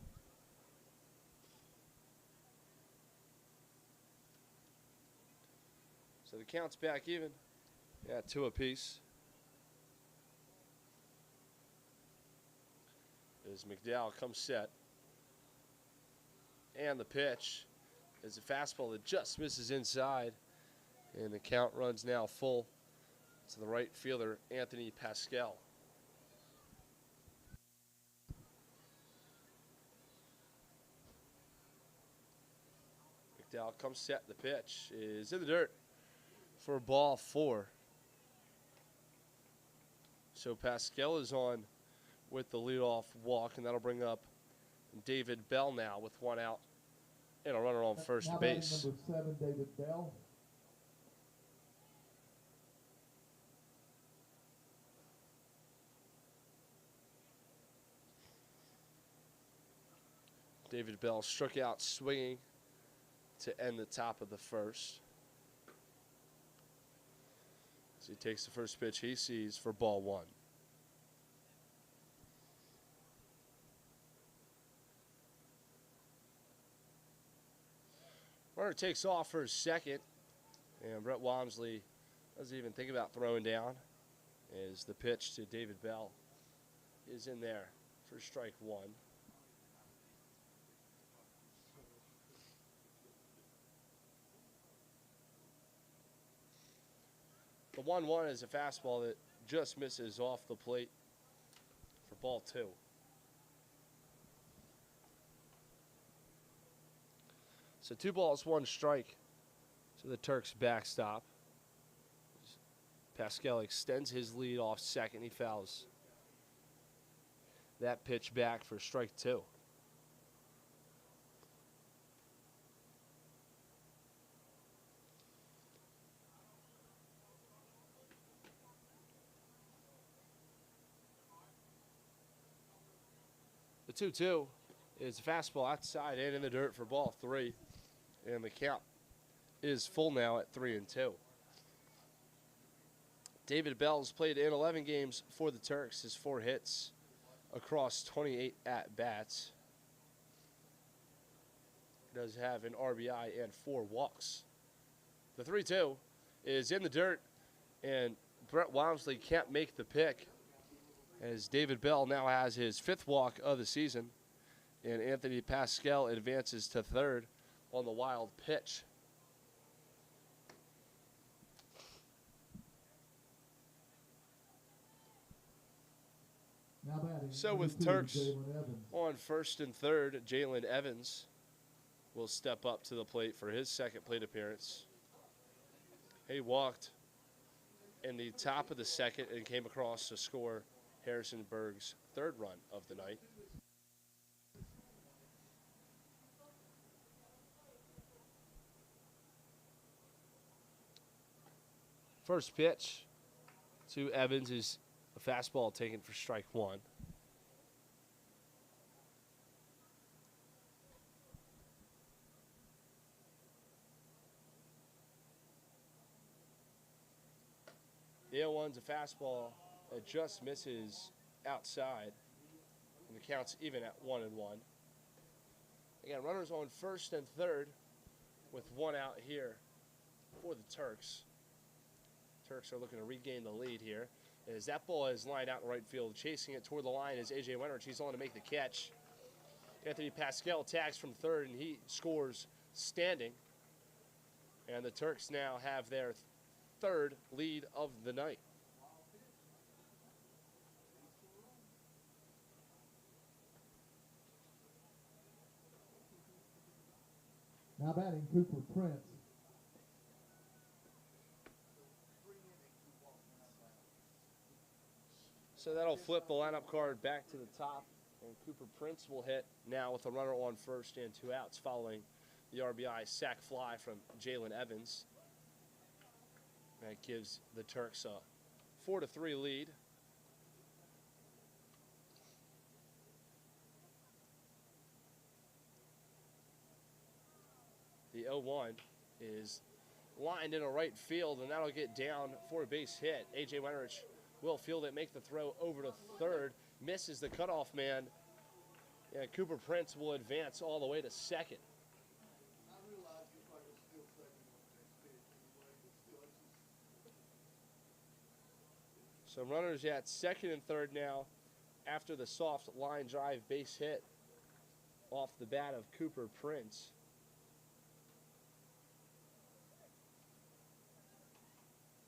So the count's back even at 2 apiece. As McDowell comes set. And the pitch is a fastball that just misses inside. And the count runs now full to the right fielder, Anthony Pascal. McDowell comes set. The pitch is in the dirt for ball 4. So Pascal is on with the leadoff walk, and that'll bring up David Bell now with 1 out and a runner on first base. Number 7, David Bell. David Bell struck out swinging to end the top of the 1st. As he takes the first pitch he sees for ball 1. Runner takes off for his second, and Brett Walmsley doesn't even think about throwing down as the pitch to David Bell is in there for strike 1. The 1-1 is a fastball that just misses off the plate for ball 2. So 2 balls, 1 strike to the Turks backstop. Pascal extends his lead off second. He fouls that pitch back for strike 2. The 2-2 is a fastball outside and in the dirt for ball 3. And the count is full now at 3-2. David Bell's played in 11 games for the Turks. His 4 hits across 28 at-bats. He does have an RBI and 4 walks. The 3-2 is in the dirt, and Brett Walmsley can't make the pick, as David Bell now has his 5th walk of the season, and Anthony Pascal advances to 3rd on the wild pitch. So with Turks on 1st and 3rd, Jalen Evans will step up to the plate for his 2nd plate appearance. He walked in the top of the 2nd and came across to score Harrisonburg's 3rd run of the night. First pitch to Evans is a fastball taken for strike 1. The 0-1's a fastball that just misses outside, and the count's even at 1-1. Again, runners on first and third with one out here for the Turks. Turks are looking to regain the lead here. As that ball is lined out in right field, chasing it toward the line is A.J. Wenrich. He's on to make the catch. Anthony Pascal tags from third, and he scores standing. And the Turks now have their third lead of the night. Now batting Cooper Prince. So that'll flip the lineup card back to the top, and Cooper Prince will hit now with a runner on first and 2 outs following the RBI sac fly from Jalen Evans. That gives the Turks a 4-3 lead. The 0-1 is lined into right field, and that'll get down for a base hit. A.J. Wenrich will field it, make the throw over to third, misses the cutoff man, and Cooper Prince will advance all the way to second. So runners at second and third now after the soft line drive base hit off the bat of Cooper Prince.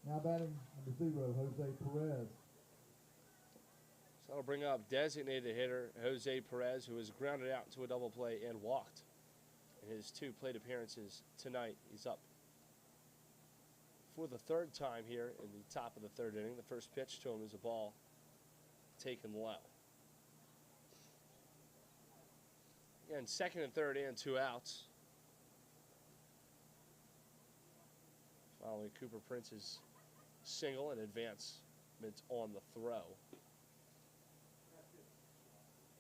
Now batting number 0, Jose Perez. So that'll bring up designated hitter Jose Perez, who was grounded out into a double play and walked in his 2 plate appearances tonight. He's up for the third time here in the top of the third inning. The first pitch to him is a ball taken low. Again, second and third and 2 outs. Following Cooper Prince's single and advancement on the throw.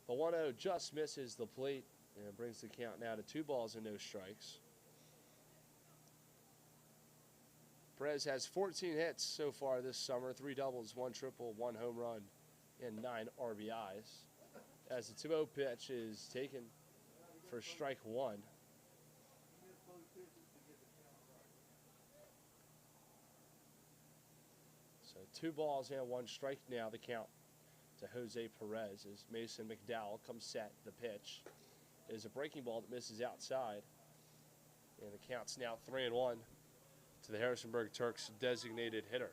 The 1-0 just misses the plate and brings the count now to 2 balls and no strikes. Perez has 14 hits so far this summer, 3 doubles, 1 triple, 1 home run, and 9 RBIs. As the 2-0 pitch is taken for strike 1. So 2 balls and 1 strike now, the count to Jose Perez as Mason McDowell comes set. The pitch is a breaking ball that misses outside, and the count's now 3-1 to the Harrisonburg Turks designated hitter.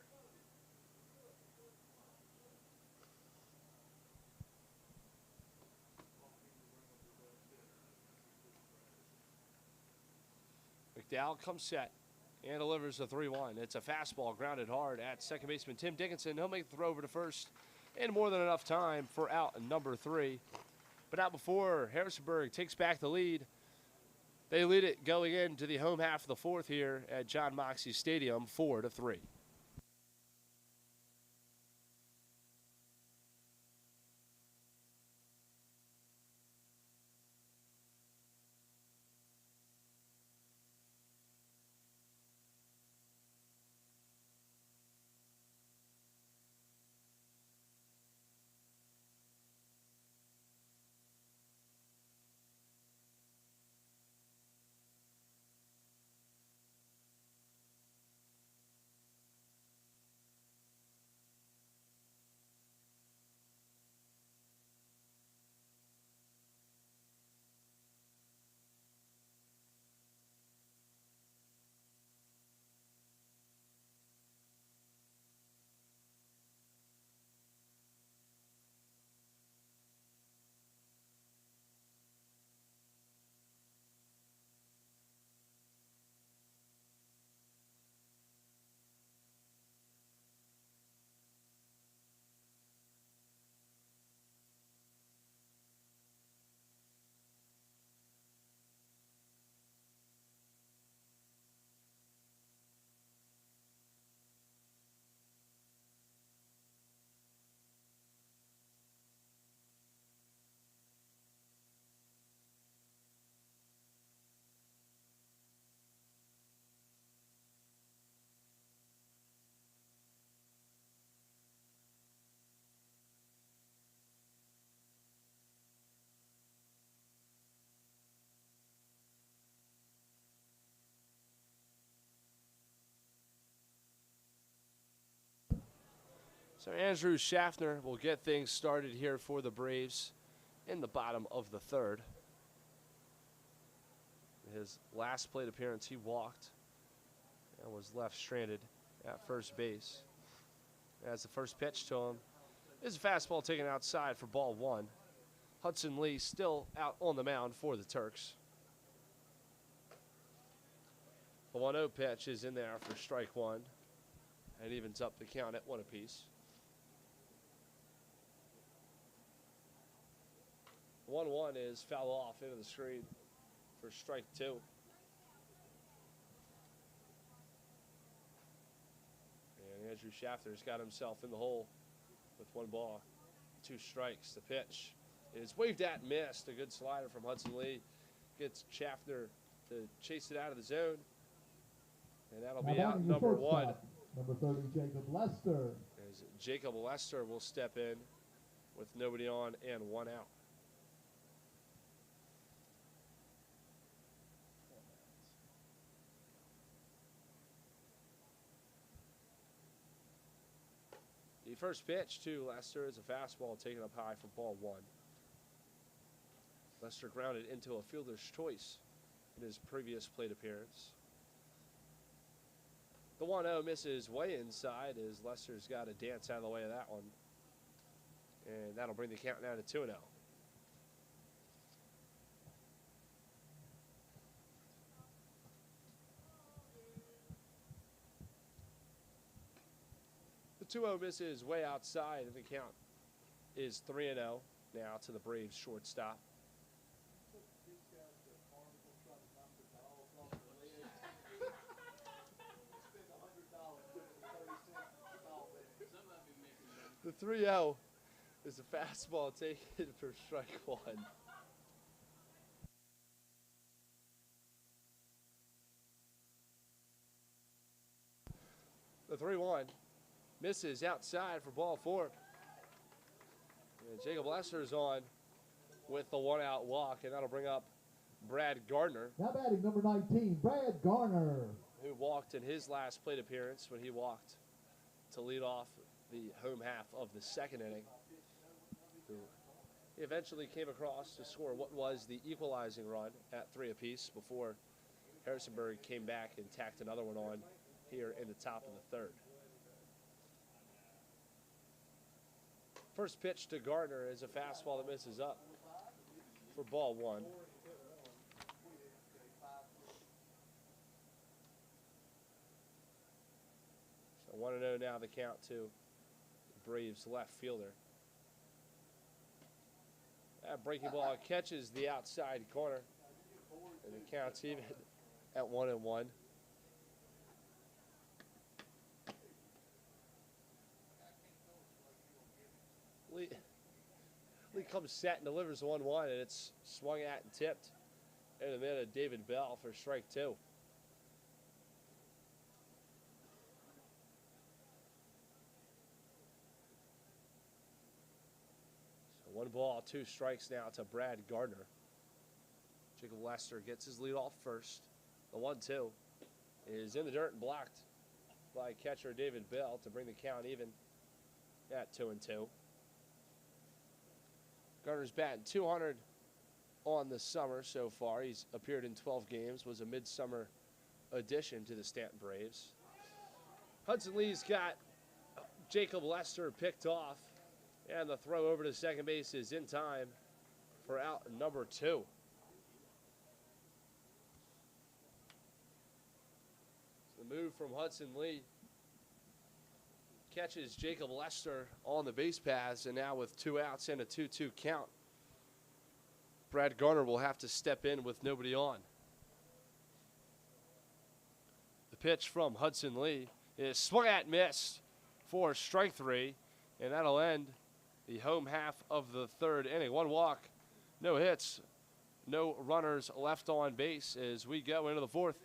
McDowell comes set and delivers a 3-1. It's a fastball grounded hard at second baseman Tim Dickinson. He'll make the throw over to first in more than enough time for out number 3. But not before Harrisonburg takes back the lead. They lead it going into the home half of the 4th here at John Moxey Stadium, 4-3. So Andrew Schaffner will get things started here for the Braves in the bottom of the third. His last plate appearance, he walked and was left stranded at first base. As the first pitch to him is a fastball taken outside for ball one. Hudson Lee still out on the mound for the Turks. The 1-0 pitch is in there for strike one and evens up the count at 1 apiece. 1-1 is foul off into the screen for strike two. And Andrew Schaffner's got himself in the hole with 1 ball, 2 strikes. The pitch is waved at and missed. A good slider from Hudson Lee gets Schaffner to chase it out of the zone. And that'll be out number 1. Number 30, Jacob Lester. As Jacob Lester will step in with nobody on and 1 out. The first pitch to Lester is a fastball taken up high for ball 1. Lester grounded into a fielder's choice in his previous plate appearance. The 1-0 misses way inside as Lester's got to dance out of the way of that one. And that'll bring the count down to 2-0. The 2-0 misses way outside, and the count is 3-0 now to the Braves shortstop. The 3-0 is a fastball taken for strike one. The 3-1 misses outside for ball 4. And Jacob Lester's on with the 1-out walk, and that'll bring up Brad Gardner. Now batting number 19, Brad Garner. Who walked in his last plate appearance when he walked to lead off the home half of the second inning. He eventually came across to score what was the equalizing run at 3 apiece before Harrisonburg came back and tacked another one on here in the top of the third. First pitch to Gardner is a fastball that misses up for ball 1. So 1-0 now the count to Braves left fielder. That breaking ball catches the outside corner, and the count's even at 1-1. Lee comes set and delivers 1-1, and it's swung at and tipped in the middle of David Bell for strike 2. So 1 ball, 2 strikes now to Brad Gardner. Jacob Lester gets his lead off first. The 1-2 is in the dirt and blocked by catcher David Bell to bring the count even at 2-2. Gardner's batting .200 on the summer so far. He's appeared in 12 games, was a midsummer addition to the Staunton Braves. Hudson Lee's got Jacob Lester picked off, and the throw over to second base is in time for out number 2. The move from Hudson Lee catches Jacob Lester on the base paths, and now with 2 outs and a 2-2 count, Brad Garner will have to step in with nobody on. The pitch from Hudson Lee is swung at, missed for strike 3, and that'll end the home half of the third inning. 1 walk, no hits, no runners left on base as we go into the fourth.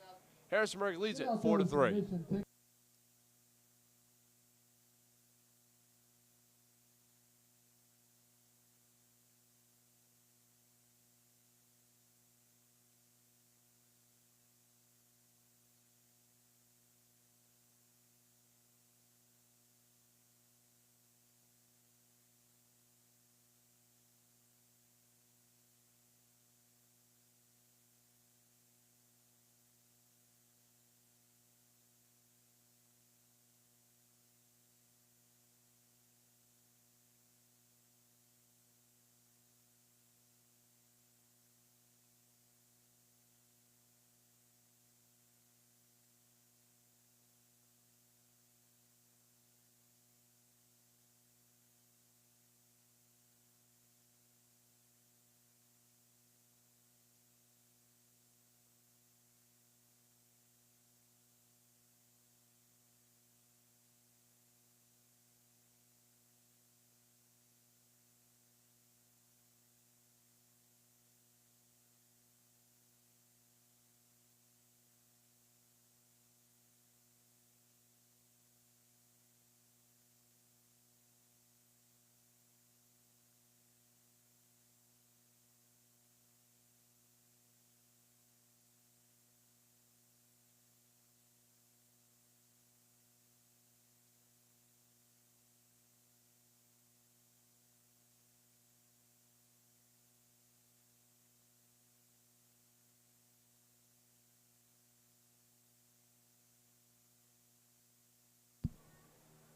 Harrisonburg leads it 4-3.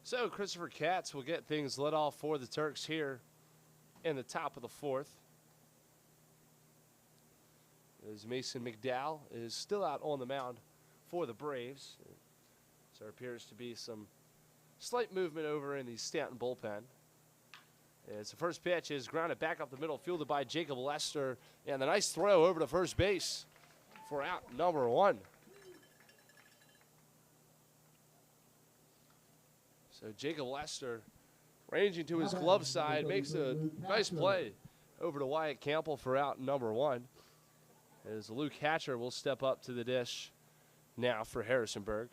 So Christopher Katz will get things let off for the Turks here in the top of the fourth. As Mason McDowell is still out on the mound for the Braves. So there appears to be some slight movement over in the Staunton bullpen. As the first pitch is grounded back up the middle, fielded by Jacob Lester. And the nice throw over to first base for out number 1. So Jacob Lester ranging to his glove side, makes a nice play over to Wyatt Campbell for out number 1. As Luke Hatcher will step up to the dish now for Harrisonburg.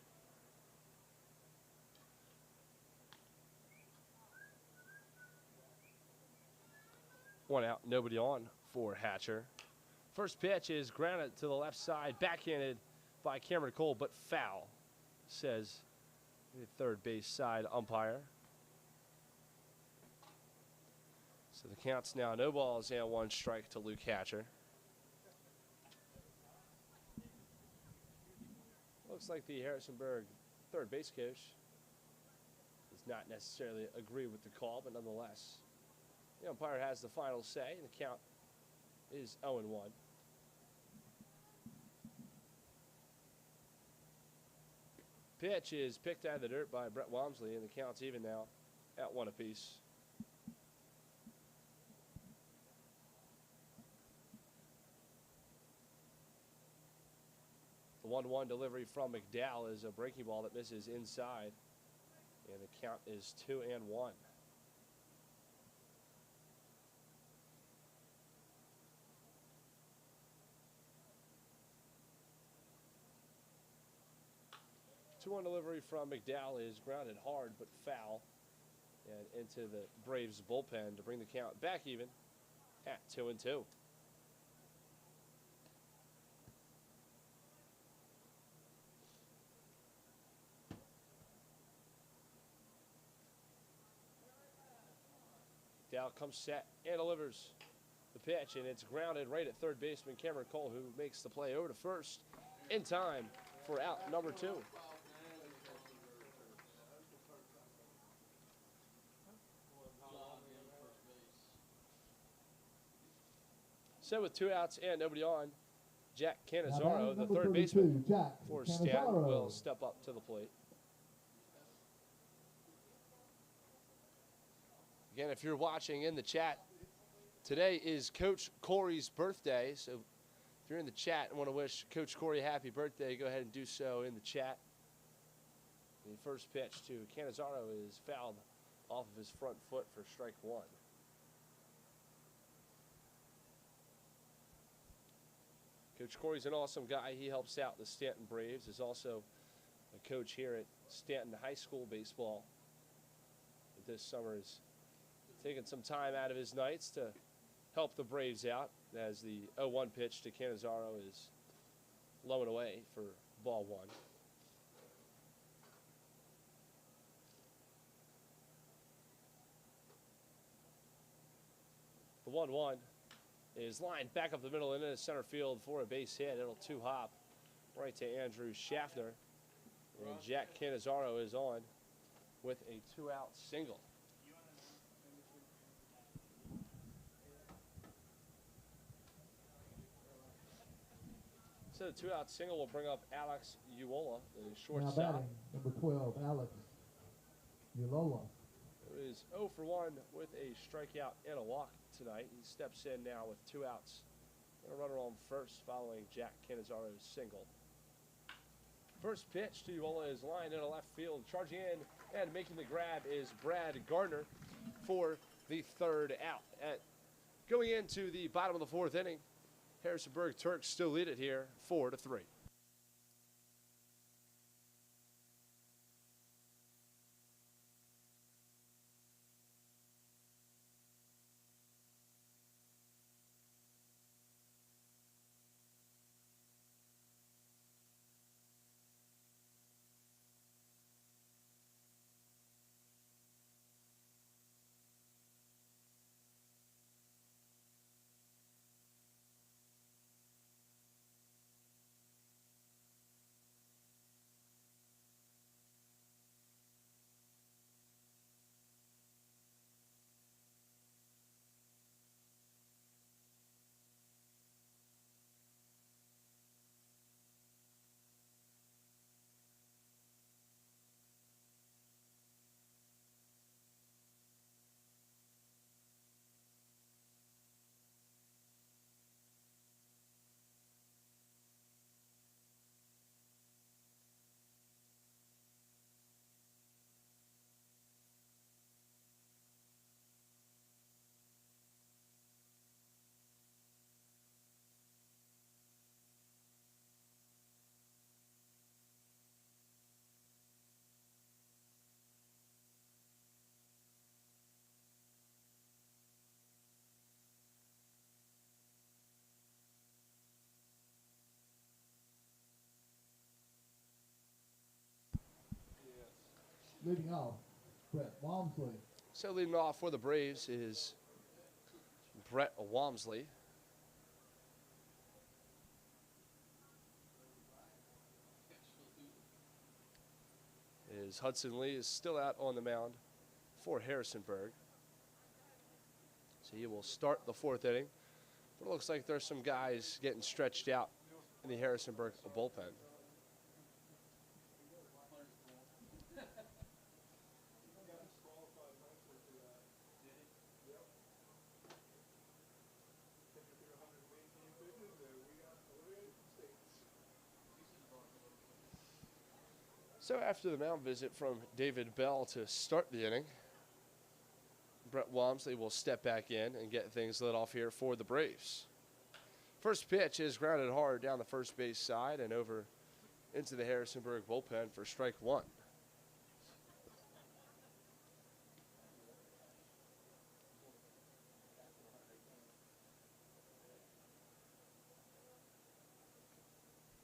One out, nobody on for Hatcher. First pitch is grounded to the left side, backhanded by Cameron Cole, but foul, says the third base side umpire. So the count's now no balls and 1 strike to Luke Hatcher. Looks like the Harrisonburg third base coach does not necessarily agree with the call, but nonetheless, the umpire has the final say, and the count is 0-1. Pitch is picked out of the dirt by Brett Walmsley, and the count's even now at 1 apiece. The 1-1 delivery from McDowell is a breaking ball that misses inside, and the count is 2-1. Two-one delivery from McDowell is grounded hard but foul and into the Braves bullpen to bring the count back even at 2-2. Dow comes set and delivers the pitch, and it's grounded right at third baseman Cameron Cole, who makes the play over to first in time for out number 2. So with 2 outs and nobody on, Jack Canizaro, the third baseman for Staunton, will step up to the plate. Again, if you're watching in the chat, today is Coach Corey's birthday. So if you're in the chat and want to wish Coach Corey a happy birthday, go ahead and do so in the chat. The first pitch to Canizaro is fouled off of his front foot for strike 1. Coach Corey's an awesome guy. He helps out the Staunton Braves. Is also a coach here at Staunton High School baseball. This summer is taking some time out of his nights to help the Braves out, as the 0-1 pitch to Canizaro is low and away for ball 1. The 1-1 is lined back up the middle and into center field for a base hit. It'll 2-hop right to Andrew Schaffner. And Jack Canizaro is on with a 2-out single. So the 2-out single will bring up Alex Uola, the shortstop. Now batting, number 12, Alex Uola. Who is 0 for 1 with a strikeout and a walk tonight. He steps in now with 2 outs and a runner on first following Jack Canizaro's single. First pitch to Uola is lined into left field. Charging in and making the grab is Brad Gardner for the 3rd out. Going into the bottom of the 4th inning, Harrisonburg Turks still lead it here 4-3. Leading off, Brett Walmsley. So leading off for the Braves is Brett Walmsley. As Hudson Lee is still out on the mound for Harrisonburg. So he will start the fourth inning. But it looks like there's some guys getting stretched out in the Harrisonburg bullpen. So after the mound visit from David Bell to start the inning, Brett Walmsley will step back in and get things lit off here for the Braves. First pitch is grounded hard down the first base side and over into the Harrisonburg bullpen for strike one.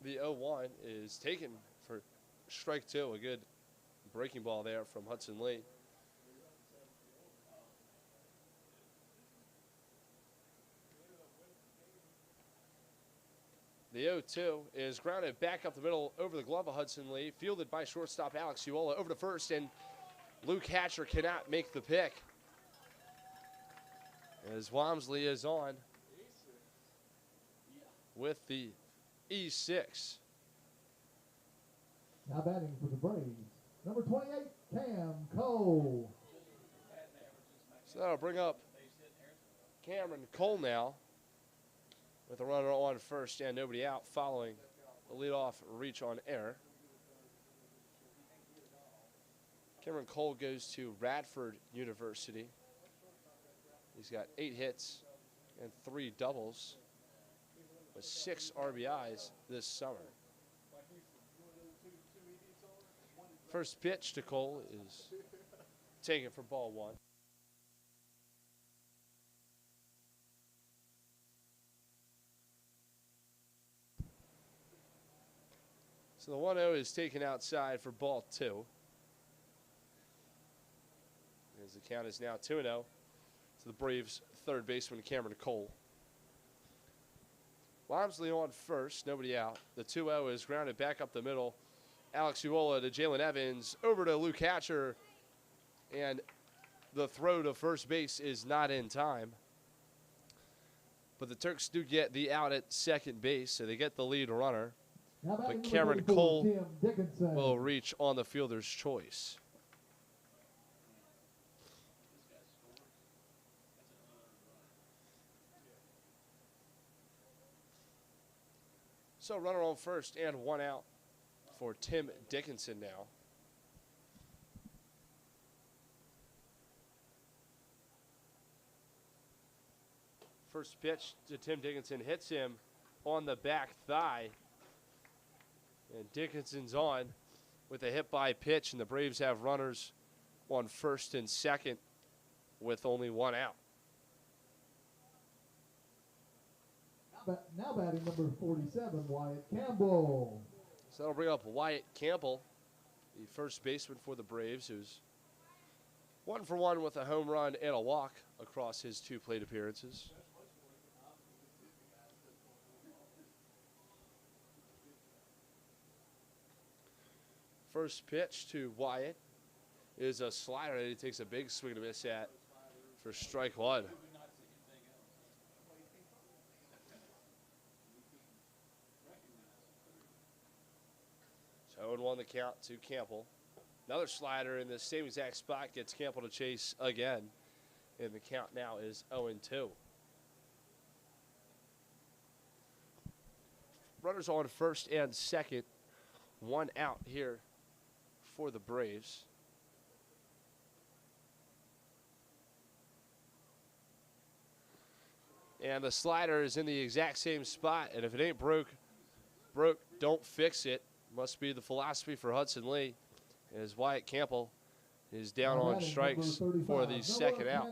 The 0-1 is taken for strike two, a good breaking ball there from Hudson Lee. The 0-2 is grounded back up the middle over the glove of Hudson Lee, fielded by shortstop Alex Uola over to first, and Luke Hatcher cannot make the pick. As Walmsley is on with the E6. Now batting for the Braves, number 28, Cam Cole. So that'll bring up Cameron Cole now with a runner on first and nobody out following the leadoff reach on air. Cameron Cole goes to Radford University. He's got 8 hits and 3 doubles with 6 RBIs this summer. First pitch to Cole is taken for ball one. So the 1-0 is taken outside for ball two. As the count is now 2-0 to the Braves' third baseman Cameron Cole. Walmsley on first, nobody out. The 2-0 is grounded back up the middle. Alex Uola to Jalen Evans, over to Luke Hatcher, and the throw to first base is not in time. But the Turks do get the out at second base, so they get the lead runner. But Cameron Cole will reach on the fielder's choice. So runner on first and 1 out for Tim Dickinson now. First pitch to Tim Dickinson hits him on the back thigh. And Dickinson's on with a hit by pitch, and the Braves have runners on first and second with only 1 out. Now batting number 47, Wyatt Campbell. So that'll bring up Wyatt Campbell, the first baseman for the Braves, who's 1 for 1 with a home run and a walk across his 2 plate appearances. First pitch to Wyatt is a slider that he takes a big swing and a miss at for strike one. So 0-1 the count to Campbell. Another slider in the same exact spot gets Campbell to chase again. And the count now is 0-2. Runners on first and second. 1 out here for the Braves. And the slider is in the exact same spot. And if it ain't broke, don't fix it. Must be the philosophy for Hudson Lee. As Wyatt Campbell is down on strikes for the second out.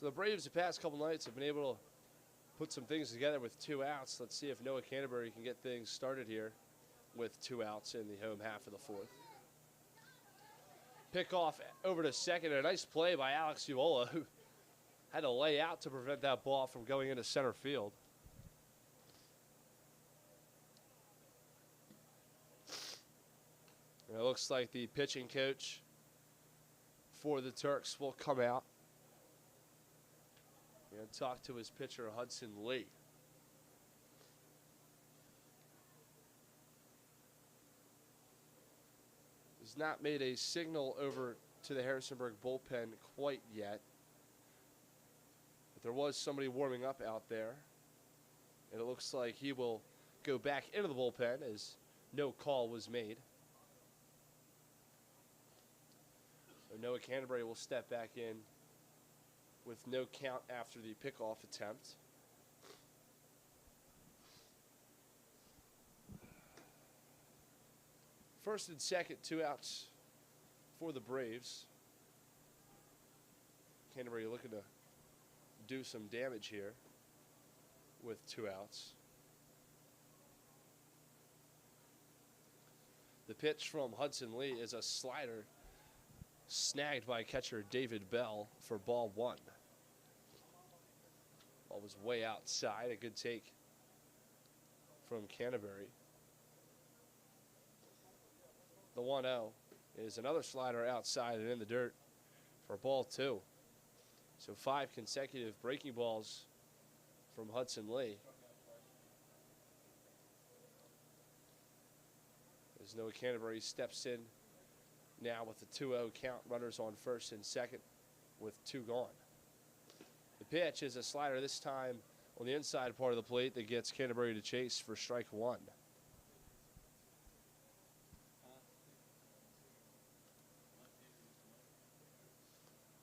So the Braves the past couple nights have been able to put some things together with 2 outs. Let's see if Noah Canterbury can get things started here with 2 outs in the home half of the 4th. Pick off over to second. A nice play by Alex Uola, who had to lay out to prevent that ball from going into center field. And it looks like the pitching coach for the Turks will come out and talk to his pitcher, Hudson Lee. He's not made a signal over to the Harrisonburg bullpen quite yet. But there was somebody warming up out there. And it looks like he will go back into the bullpen as no call was made. So Noah Canterbury will step back in with no count after the pickoff attempt. First and second, 2 outs for the Braves. Canterbury looking to do some damage here with 2 outs. The pitch from Hudson Lee is a slider snagged by catcher David Bell for ball 1. Ball was way outside. A good take from Canterbury. The 1-0 is another slider outside and in the dirt for ball 2. So 5 consecutive breaking balls from Hudson Lee. As Noah Canterbury steps in now with the 2-0 count, runners on first and second with 2 gone. The pitch is a slider this time on the inside part of the plate that gets Canterbury to chase for strike 1.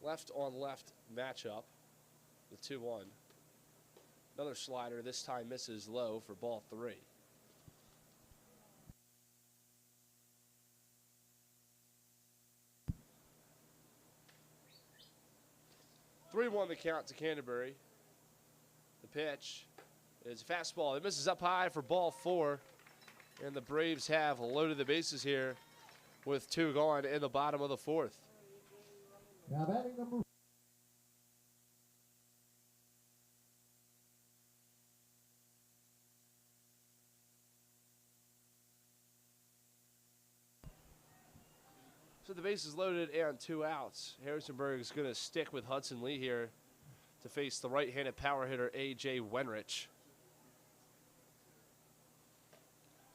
Left on left matchup, the 2-1. Another slider, this time misses low for ball 3. Three-1 the count to Canterbury. The pitch is a fastball. It misses up high for ball 4. And the Braves have loaded the bases here with 2 gone in the bottom of the 4th. Now batting number. So the base is loaded and 2 outs. Harrisonburg is going to stick with Hudson Lee here to face the right-handed power hitter A.J. Wenrich.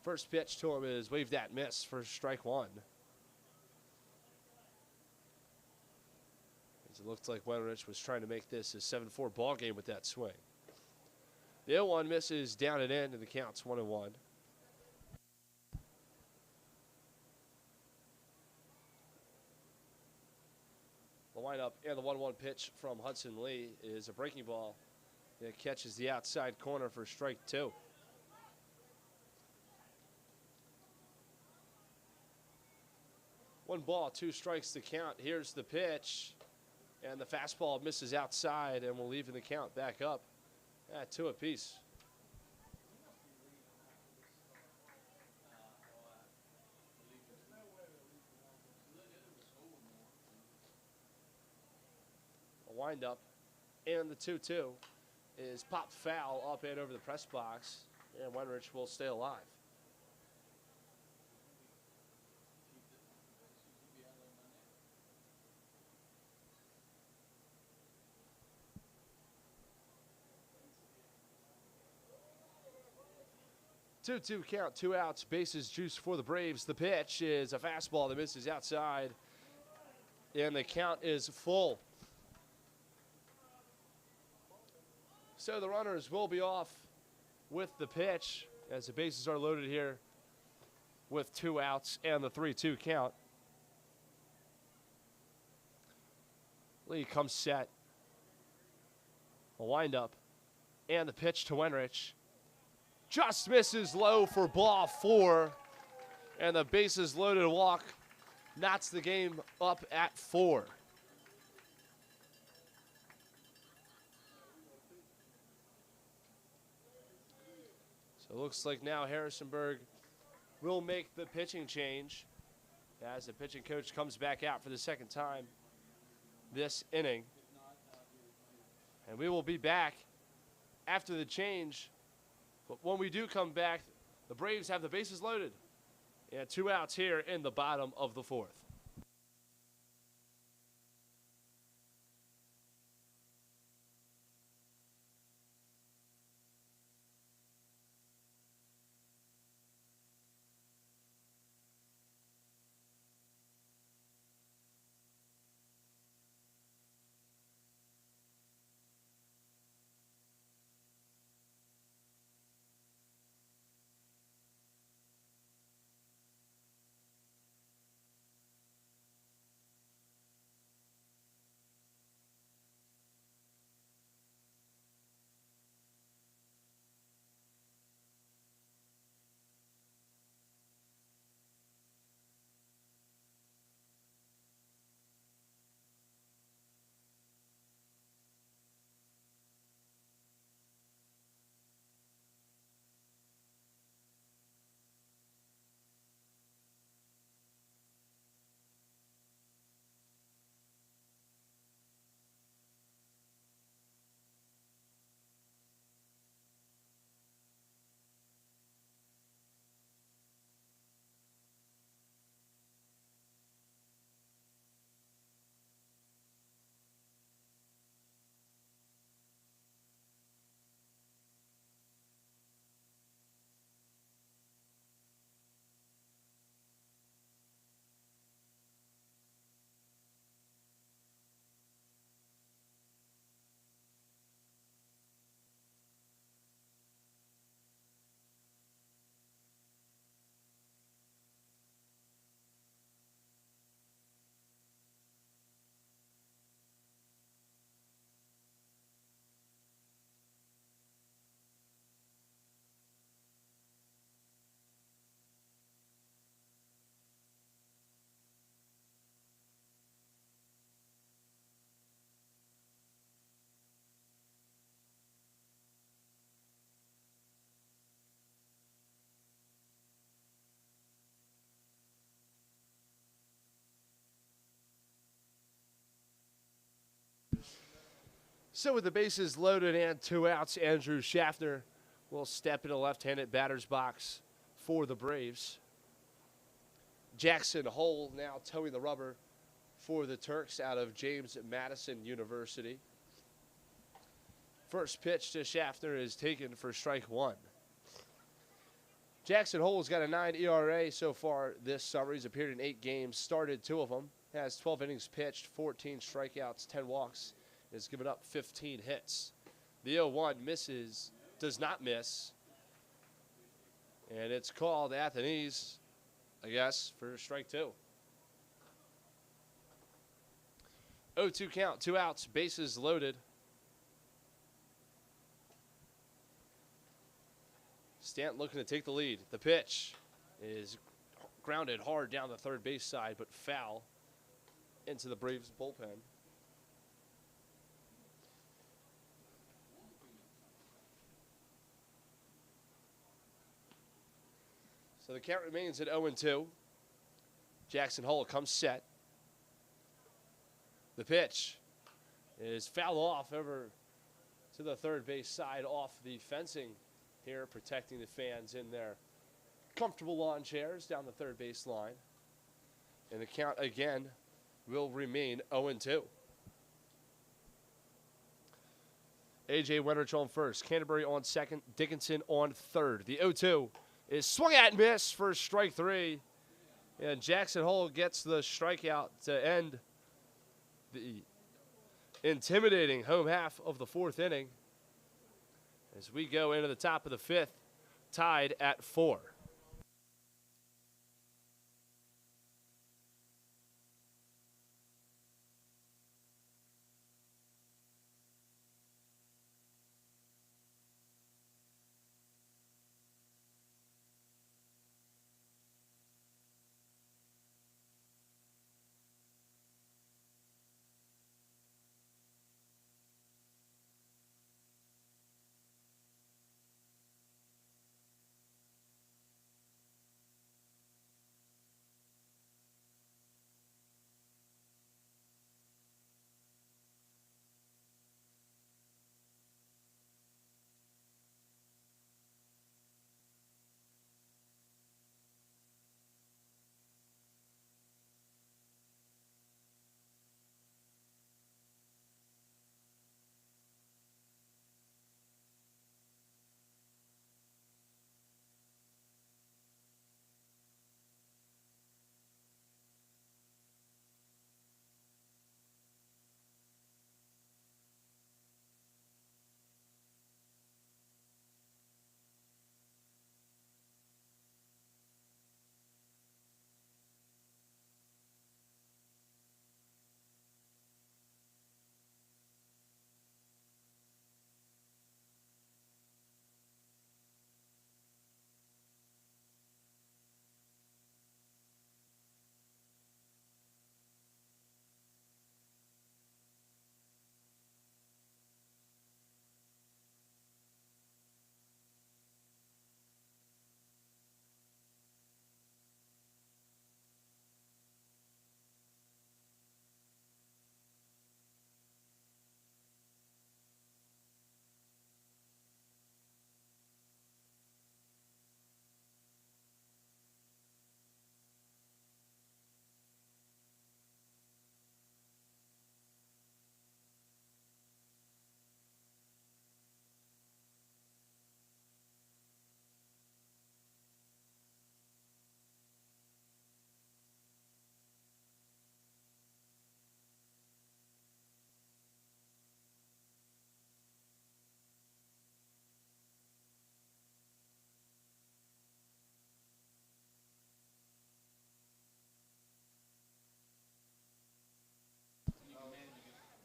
First pitch to him is waved at miss for strike 1. As it looked like Wenrich was trying to make this a 7-4 ball game with that swing. The 0-1 misses down and in, and the count's 1-1. The windup and the 1-1 pitch from Hudson Lee is a breaking ball that catches the outside corner for strike 2. One ball, 2 strikes to count. Here's the pitch, and the fastball misses outside and will leave in the count back up at 2 apiece. Windup and the 2-2 is popped foul up and over the press box, and Wenrich will stay alive. Two count, 2 outs, bases juice for the Braves. The pitch is a fastball that misses outside, and the count is full. So the runners will be off with the pitch as the bases are loaded here with 2 outs and the 3-2 count. Lee comes set. A windup and the pitch to Wenrich. Just misses low for ball 4. And the bases loaded walk knots the game up at 4. So it looks like now Harrisonburg will make the pitching change as the pitching coach comes back out for the second time this inning. And we will be back after the change. But when we do come back, the Braves have the bases loaded. And 2 outs here in the bottom of the 4th. So with the bases loaded and 2 outs, Andrew Schaffner will step in a left-handed batter's box for the Braves. Jackson Hole now towing the rubber for the Turks out of James Madison University. First pitch to Schaffner is taken for strike 1. Jackson Hole's got a 9 ERA so far this summer. He's appeared in 8 games, started 2 of them, has 12 innings pitched, 14 strikeouts, 10 walks. Has given up 15 hits. The 0-1 misses, does not miss. And it's called Athens, I guess, for strike 2. 0-2 count, 2 outs, bases loaded. Staunton looking to take the lead. The pitch is grounded hard down the third base side, but foul into the Braves bullpen. So the count remains at 0-2. Jackson Hole comes set. The pitch is fouled off over to the third base side off the fencing here, protecting the fans in their comfortable lawn chairs down the third base line. And the count again will remain 0-2. A.J. Wenrich on first. Canterbury on second. Dickinson on third. The 0-2 is swung at and miss for strike 3. And Jackson Hole gets the strikeout to end the intimidating home half of the 4th inning as we go into the top of the 5th, tied at 4.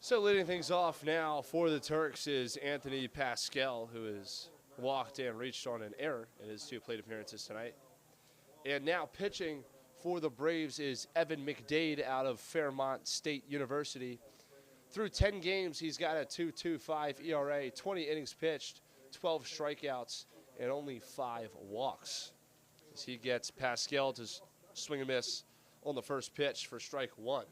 So leading things off now for the Turks is Anthony Pascal, who has walked and reached on an error in his 2 plate appearances tonight. And now pitching for the Braves is Evan McDade out of Fairmont State University. Through 10 games, he's got a 2.25 ERA, 20 innings pitched, 12 strikeouts, and only 5 walks. As he gets Pascal to swing and miss on the first pitch for strike 1.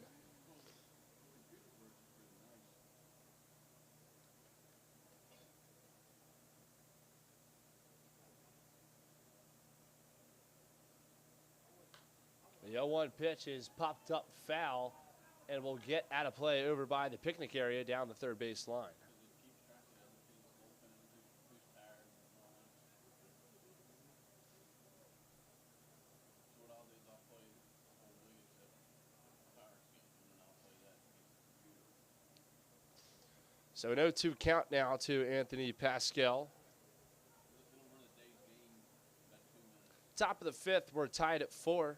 The 0-1 pitch is popped up foul and will get out of play over by the picnic area down the third base line. So an 0-2 count now to Anthony Pascal. Top of the 5th, we're tied at 4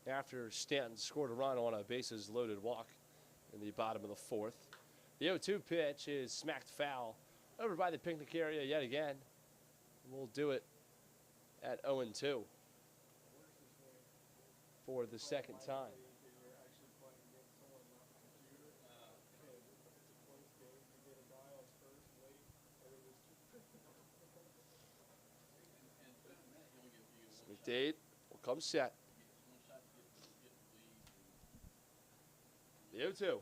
after Staunton scored a run on a bases loaded walk in the bottom of the 4th. The 0-2 pitch is smacked foul over by the picnic area yet again. We'll do it at 0-2 for the second time. McDade will come set. The 0-2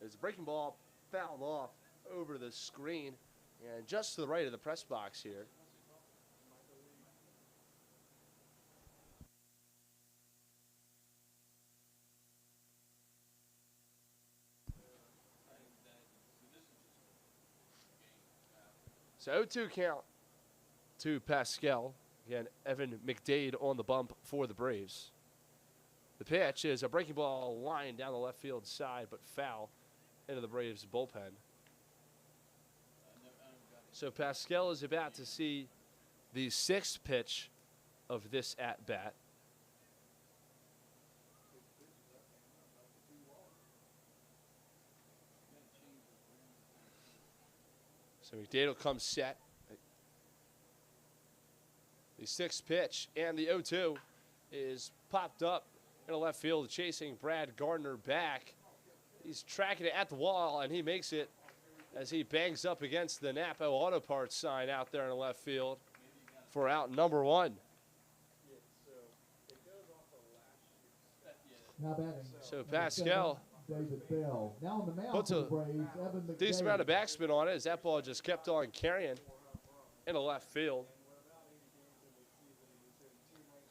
is a breaking ball fouled off over the screen and just to the right of the press box here. So 0-2 count to Pascal. Again, Evan McDade on the bump for the Braves. The pitch is a breaking ball line down the left field side, but foul into the Braves bullpen. So Pascal is about to see the 6th pitch of this at-bat. So McDade will come set. The 6th pitch and the 0-2 is popped up in the left field, chasing Brad Gardner back. He's tracking it at the wall, and he makes it as he bangs up against the Napa Auto Parts sign out there in the left field for out number 1. So Pascal puts a decent amount of backspin on it as that ball just kept on carrying in the left field.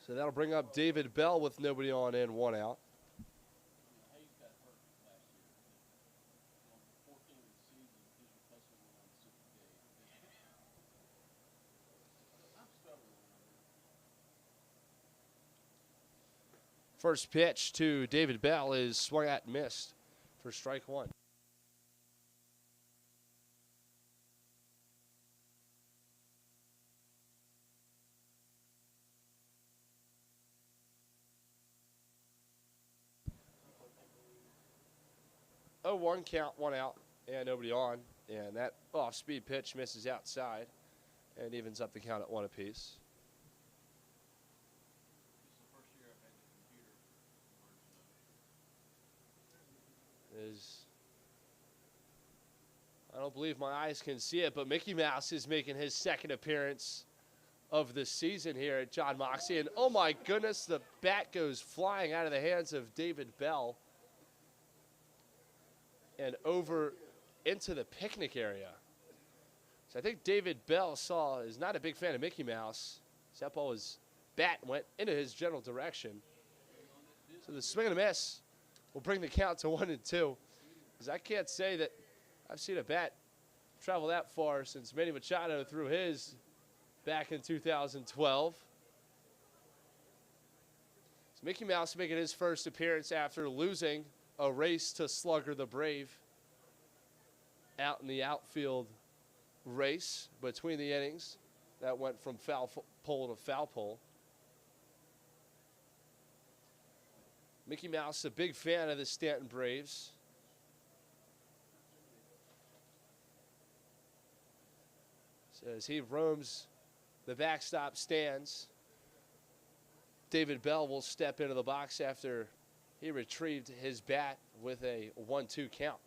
So that'll bring up David Bell with nobody on and 1 out. First pitch to David Bell is swung at and missed for strike 1. Oh, 1 count, 1 out, and nobody on. And that off-speed pitch misses outside and evens up the count at 1 apiece. I don't believe my eyes can see it, but Mickey Mouse is making his 2nd appearance of the season here at John Moxley. And oh my goodness, the bat goes flying out of the hands of David Bell and over into the picnic area. So I think David Bell is not a big fan of Mickey Mouse. So that ball bat went into his general direction. So the swing and a miss will bring the count to 1-2. Because I can't say that I've seen a bat travel that far since Manny Machado threw his back in 2012. So Mickey Mouse making his first appearance after losing a race to Slugger the Brave out in the outfield race between the innings. That went from foul pole to foul pole. Mickey Mouse, a big fan of the Staunton Braves. So as he roams the backstop stands, David Bell will step into the box after he retrieved his bat with a 1-2 count.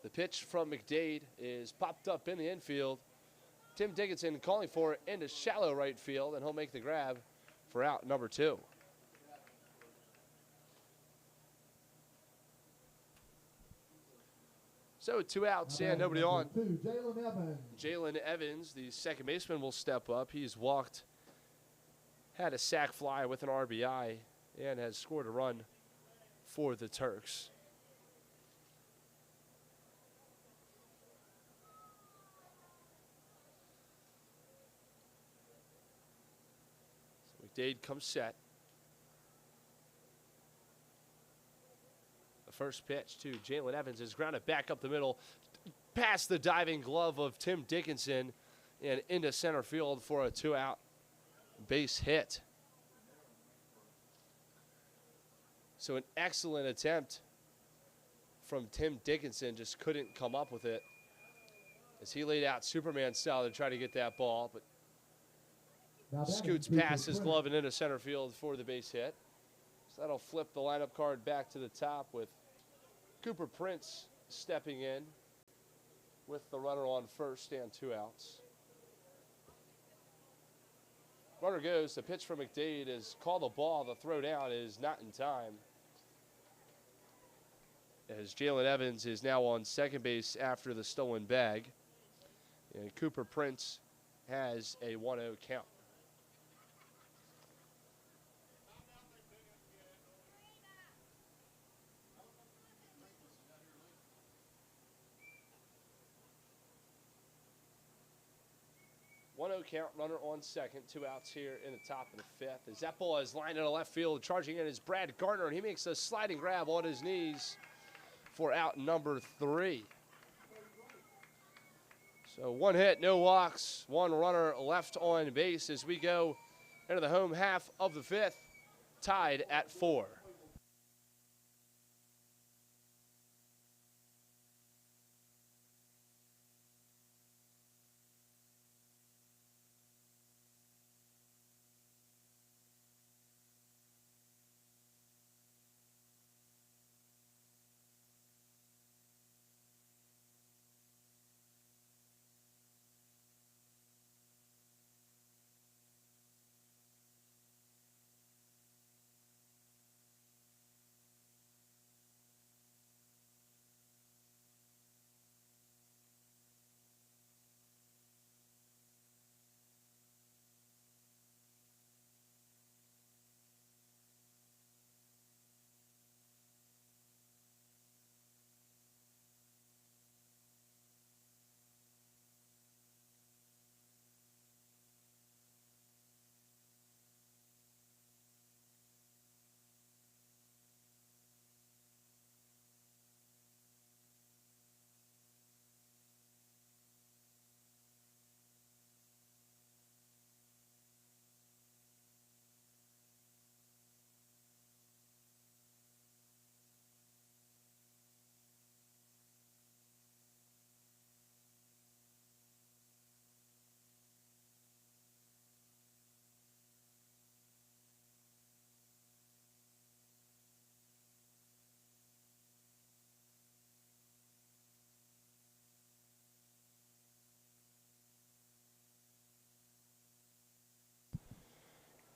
The pitch from McDade is popped up in the infield. Tim Dickinson calling for it into shallow right field, and he'll make the grab for out number 2. So 2 outs and nobody on. Jalen Evans, the second baseman, will step up. He's walked, had a sac fly with an RBI, and has scored a run for the Turks. So McDade comes set. First pitch to Jalen Evans is grounded back up the middle, past the diving glove of Tim Dickinson, and into center field for a 2-out base hit. So an excellent attempt from Tim Dickinson, just couldn't come up with it as he laid out Superman style to try to get that ball, but scoots past his glove and into center field for the base hit. So that'll flip the lineup card back to the top with Cooper Prince stepping in with the runner on first and 2 outs. Runner goes. The pitch from McDade is called a ball. The throw down is not in time, as Jalen Evans is now on second base after the stolen bag. And Cooper Prince has a 1-0 count. Count, runner on second, 2 outs here in the top of the 5th. As that ball is lined in the left field, charging in is Brad Gardner, and he makes a sliding grab on his knees for out number 3. So 1 hit, no walks, 1 runner left on base as we go into the home half of the 5th, tied at 4.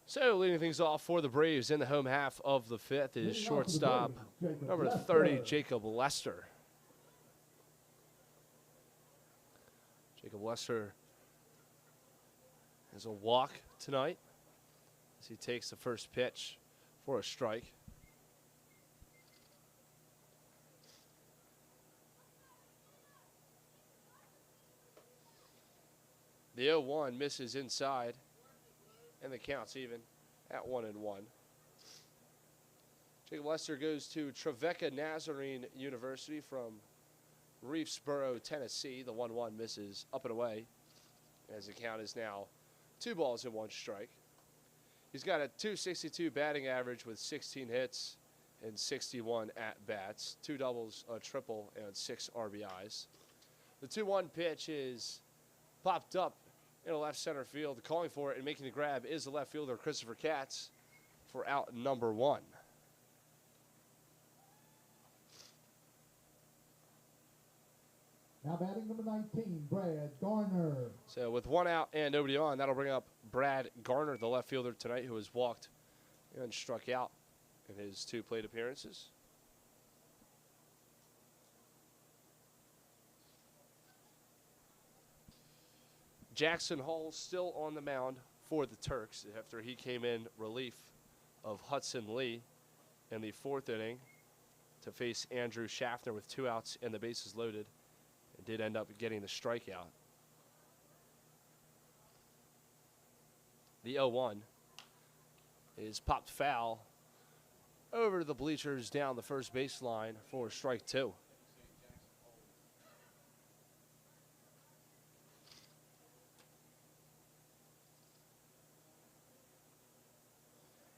So leading things off for the Braves in the home half of the 5th is shortstop number 30, Jacob Lester. Jacob Lester has a walk tonight as he takes the first pitch for a strike. The 0-1 misses inside, and the count's even at 1-1. Jacob Lester goes to Trevecca Nazarene University from Reefsboro, Tennessee. The 1-1 misses up and away, as the count is now 2 balls and 1 strike. He's got a .262 batting average with 16 hits and 61 at-bats, 2 doubles, a triple, and 6 RBIs. The 2-1 pitch is popped up in the left center field. Calling for it and making the grab is the left fielder, Christopher Katz, for out number 1. Now batting number 19, Brad Garner. So with 1 out and nobody on, that'll bring up Brad Garner, the left fielder tonight, who has walked and struck out in his 2 plate appearances. Jackson Hall still on the mound for the Turks after he came in relief of Hudson Lee in the 4th inning to face Andrew Schaffner with 2 outs and the bases loaded, and did end up getting the strikeout. The 0-1 is popped foul over the bleachers down the first baseline for strike 2.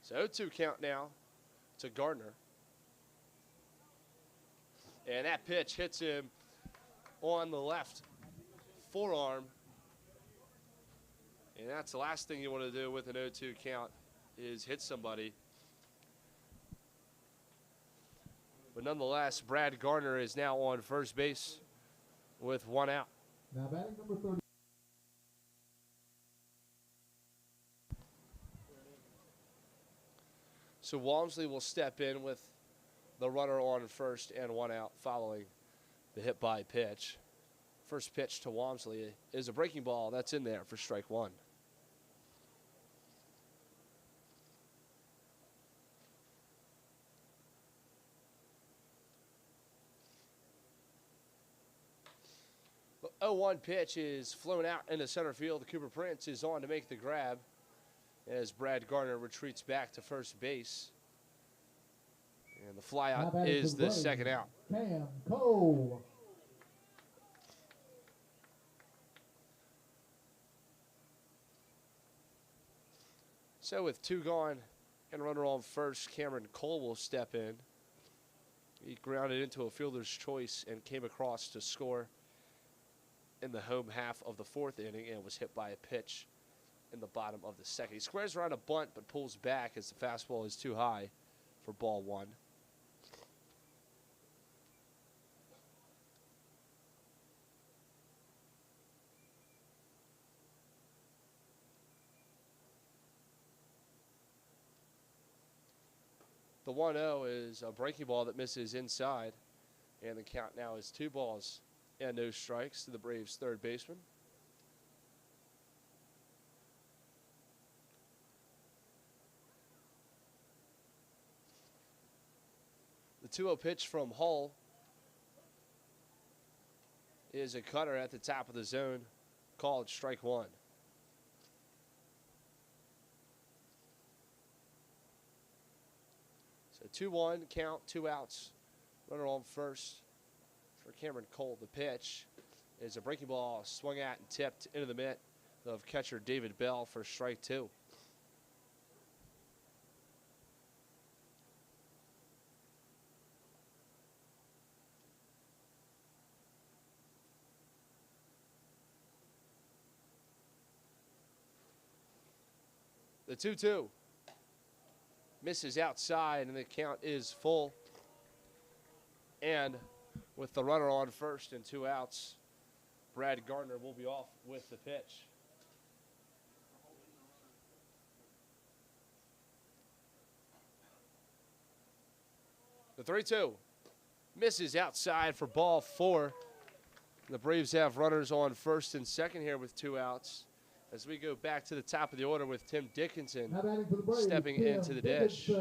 So 0-2 count now to Gardner. And that pitch hits him on the left forearm. And that's the last thing you want to do with an 0-2 count is hit somebody. But nonetheless, Brad Garner is now on first base with 1 out. Now batting number 30. So Walmsley will step in with the runner on first and 1 out following the hit by pitch. First pitch to Walmsley is a breaking ball. That's in there for strike 1. The 0-1 pitch is flown out into center field. Cooper Prince is on to make the grab as Brad Garner retreats back to first base. And the flyout is the second out. Cam Cole. So with 2 gone and runner on first, Cameron Cole will step in. He grounded into a fielder's choice and came across to score in the home half of the 4th inning and was hit by a pitch in the bottom of the 2nd. He squares around a bunt but pulls back as the fastball is too high for ball 1. The 1-0 is a breaking ball that misses inside, and the count now is 2 balls and no strikes to the Braves' third baseman. The 2-0 pitch from Hull is a cutter at the top of the zone, called strike 1. So 2-1 count, 2 outs. Runner on first for Cameron Cole. The pitch is a breaking ball swung at and tipped into the mitt of catcher David Bell for strike 2. The 2-2 misses outside, and the count is full. And with the runner on first and 2 outs, Brad Gardner will be off with the pitch. The 3-2 misses outside for ball 4. The Braves have runners on first and second here with 2 outs. As we go back to the top of the order with Tim Dickinson stepping into the dish.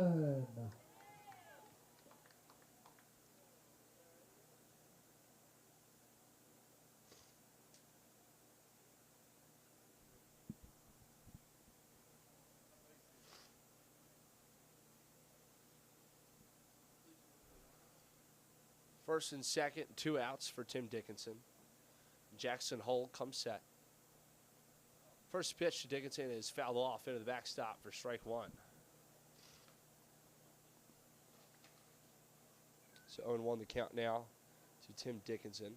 First and second, 2 outs for Tim Dickinson. Jackson Hole comes set. First pitch to Dickinson is fouled off into the backstop for strike 1. So 0-1 the count now to Tim Dickinson.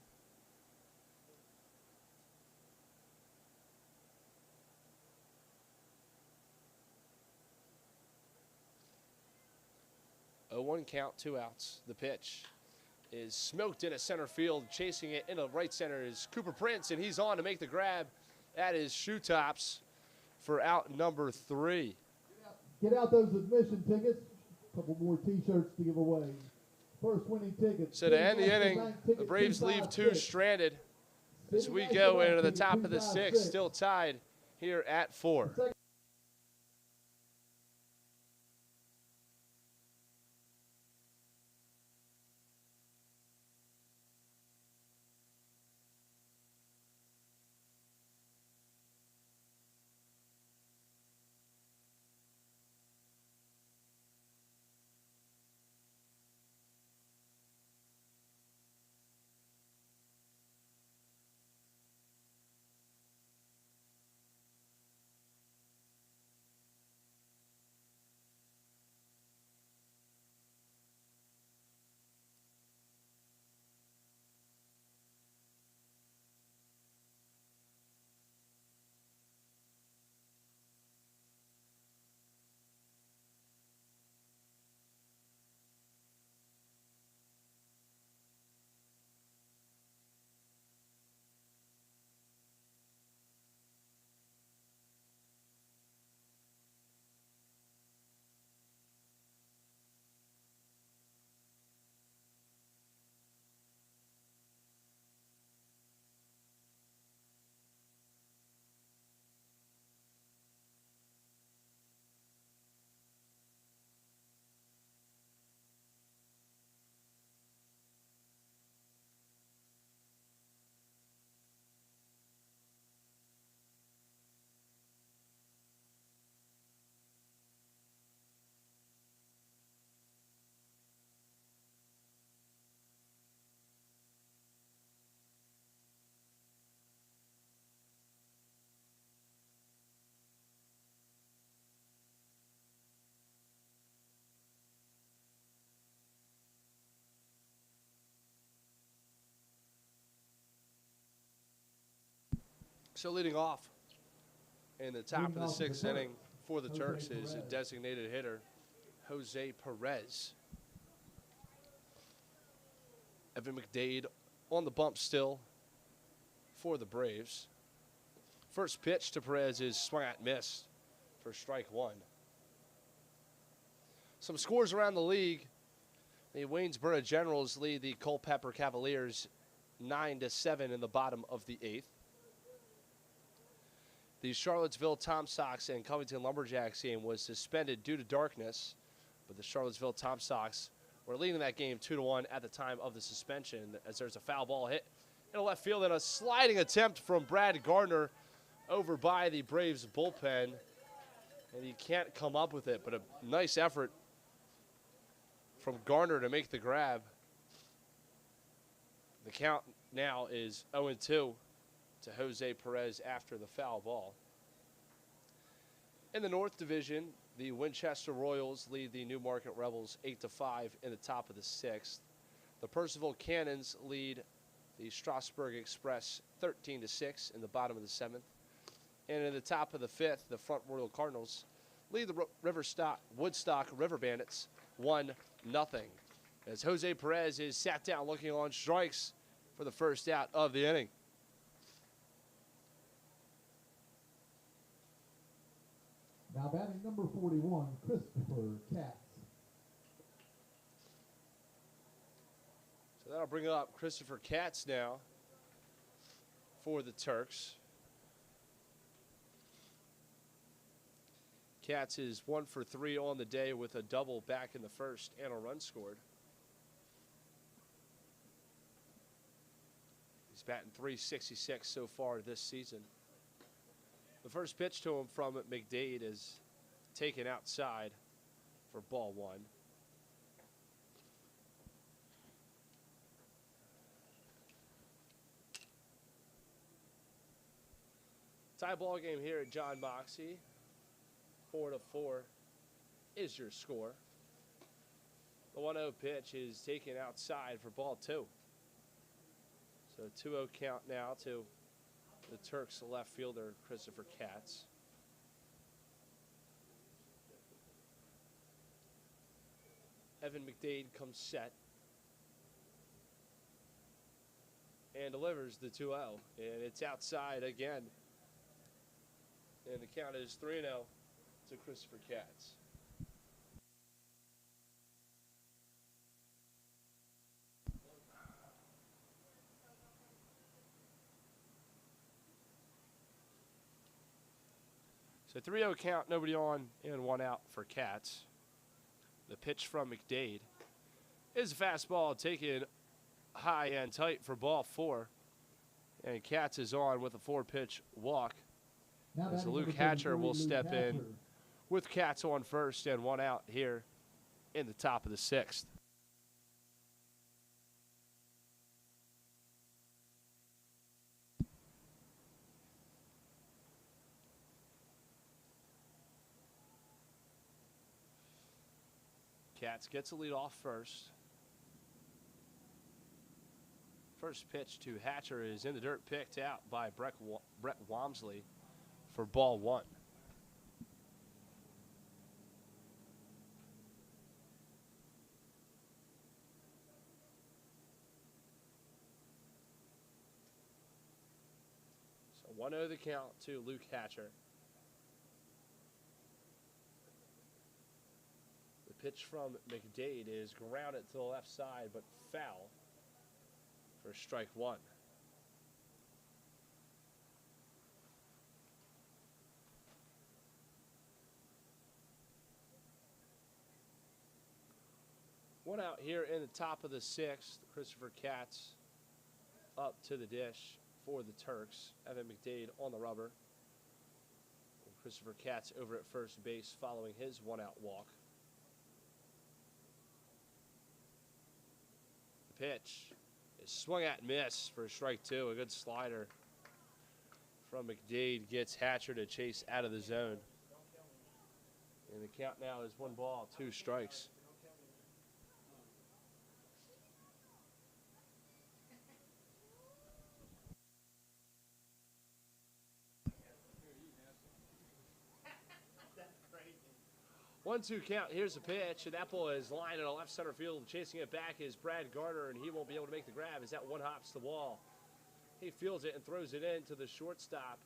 A 1 count, 2 outs. The pitch is smoked into center field. Chasing it into right center is Cooper Prince, and he's on to make the grab at his shoe tops for out number 3. Get out those admission tickets. A couple more T-shirts to give away. First winning tickets. So to end the inning, the Braves leave 2 stranded as we go into the top of the 6th, still tied here at 4. So leading off in the top of the 6th inning for the Turks is a designated hitter, Jose Perez. Evan McDade on the bump still for the Braves. First pitch to Perez is swung at, miss for strike 1. Some scores around the league. The Waynesboro Generals lead the Culpeper Cavaliers 9-7 in the bottom of the 8th. The Charlottesville Tom Sox and Covington Lumberjacks game was suspended due to darkness, but the Charlottesville Tom Sox were leading that game 2-1 at the time of the suspension, as there's a foul ball hit in left field and a sliding attempt from Brad Gardner over by the Braves bullpen, and he can't come up with it, but a nice effort from Gardner to make the grab. The count now is 0-2. To Jose Perez after the foul ball. In the North Division, the Winchester Royals lead the Newmarket Rebels 8-5 in the top of the 6th. The Percival Cannons lead the Strasburg Express 13-6 in the bottom of the 7th. And in the top of the 5th, the Front Royal Cardinals lead the Woodstock River Bandits 1-0. As Jose Perez is sat down looking on strikes for the first out of the inning. Now batting number 41, Christopher Katz. So that'll bring up Christopher Katz now for the Turks. Katz is 1 for 3 on the day with a double back in the first and a run scored. He's batting .366 so far this season. The first pitch to him from McDade is taken outside for ball 1. Tie ball game here at John Moxie. 4-4 is your score. The 1-0 pitch is taken outside for ball 2. So 2-0 count now to the Turks left fielder, Christopher Katz. Evan McDade comes set and delivers the 2-0. And it's outside again. And the count is 3-0 to Christopher Katz. So 3-0 count, nobody on, and 1 out for Katz. The pitch from McDade is a fastball taken high and tight for ball 4. And Katz is on with a 4-pitch walk. As Luke Hatcher will step in with Katz on first and 1 out here in the top of the 6th. Katz gets a lead off first. First pitch to Hatcher is in the dirt, picked out by Brett Wamsley for ball 1. So 1-0 the count to Luke Hatcher. Pitch from McDade is grounded to the left side, but foul for strike 1. One out here in the top of the 6th. Christopher Katz up to the dish for the Turks. Evan McDade on the rubber. And Christopher Katz over at first base following his 1-out walk. Pitch is swung at and miss for strike 2. A good slider from McDade gets Hatcher to chase out of the zone. And the count now is 1 ball, 2 strikes. One-two count. Here's the pitch, and that ball is lined in a left center field. Chasing it back is Brad Garner, and he won't be able to make the grab as that one hops the wall. He fields it and throws it in to the shortstop,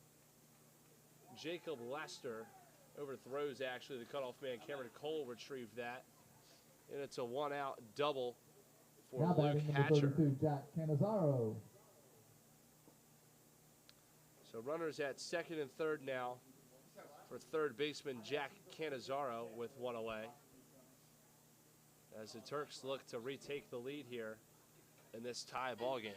Jacob Lester. Overthrows, actually, the cutoff man, Cameron Cole, retrieved that. And it's a 1-out double for now Luke Hatcher. 32, Jack Canizaro. So runners at second and third now for third baseman Jack Canizaro with 1 away. As the Turks look to retake the lead here in this tie ball game.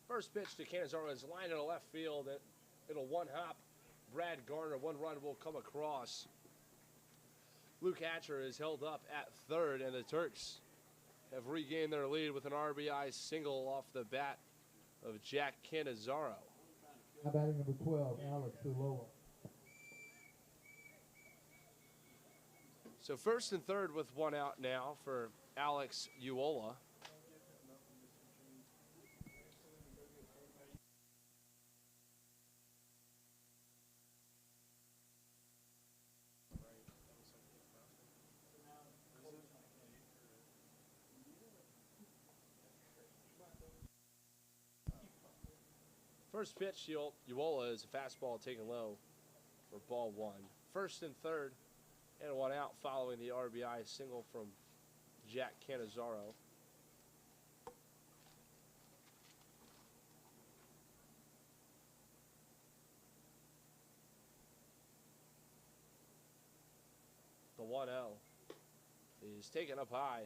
First pitch to Canizaro is lined in the left field. It'll one-hop Brad Garner. 1 run will come across. Luke Hatcher is held up at third, and the Turks have regained their lead with an RBI single off the bat of Jack Canizaro. Now batting number 12, Alex Uloa. So first and third with 1 out now for Alex Uola. First pitch, Uola is a fastball taken low for ball 1. First and third, and 1 out following the RBI single from Jack Canizaro. The 1-0 is taken up high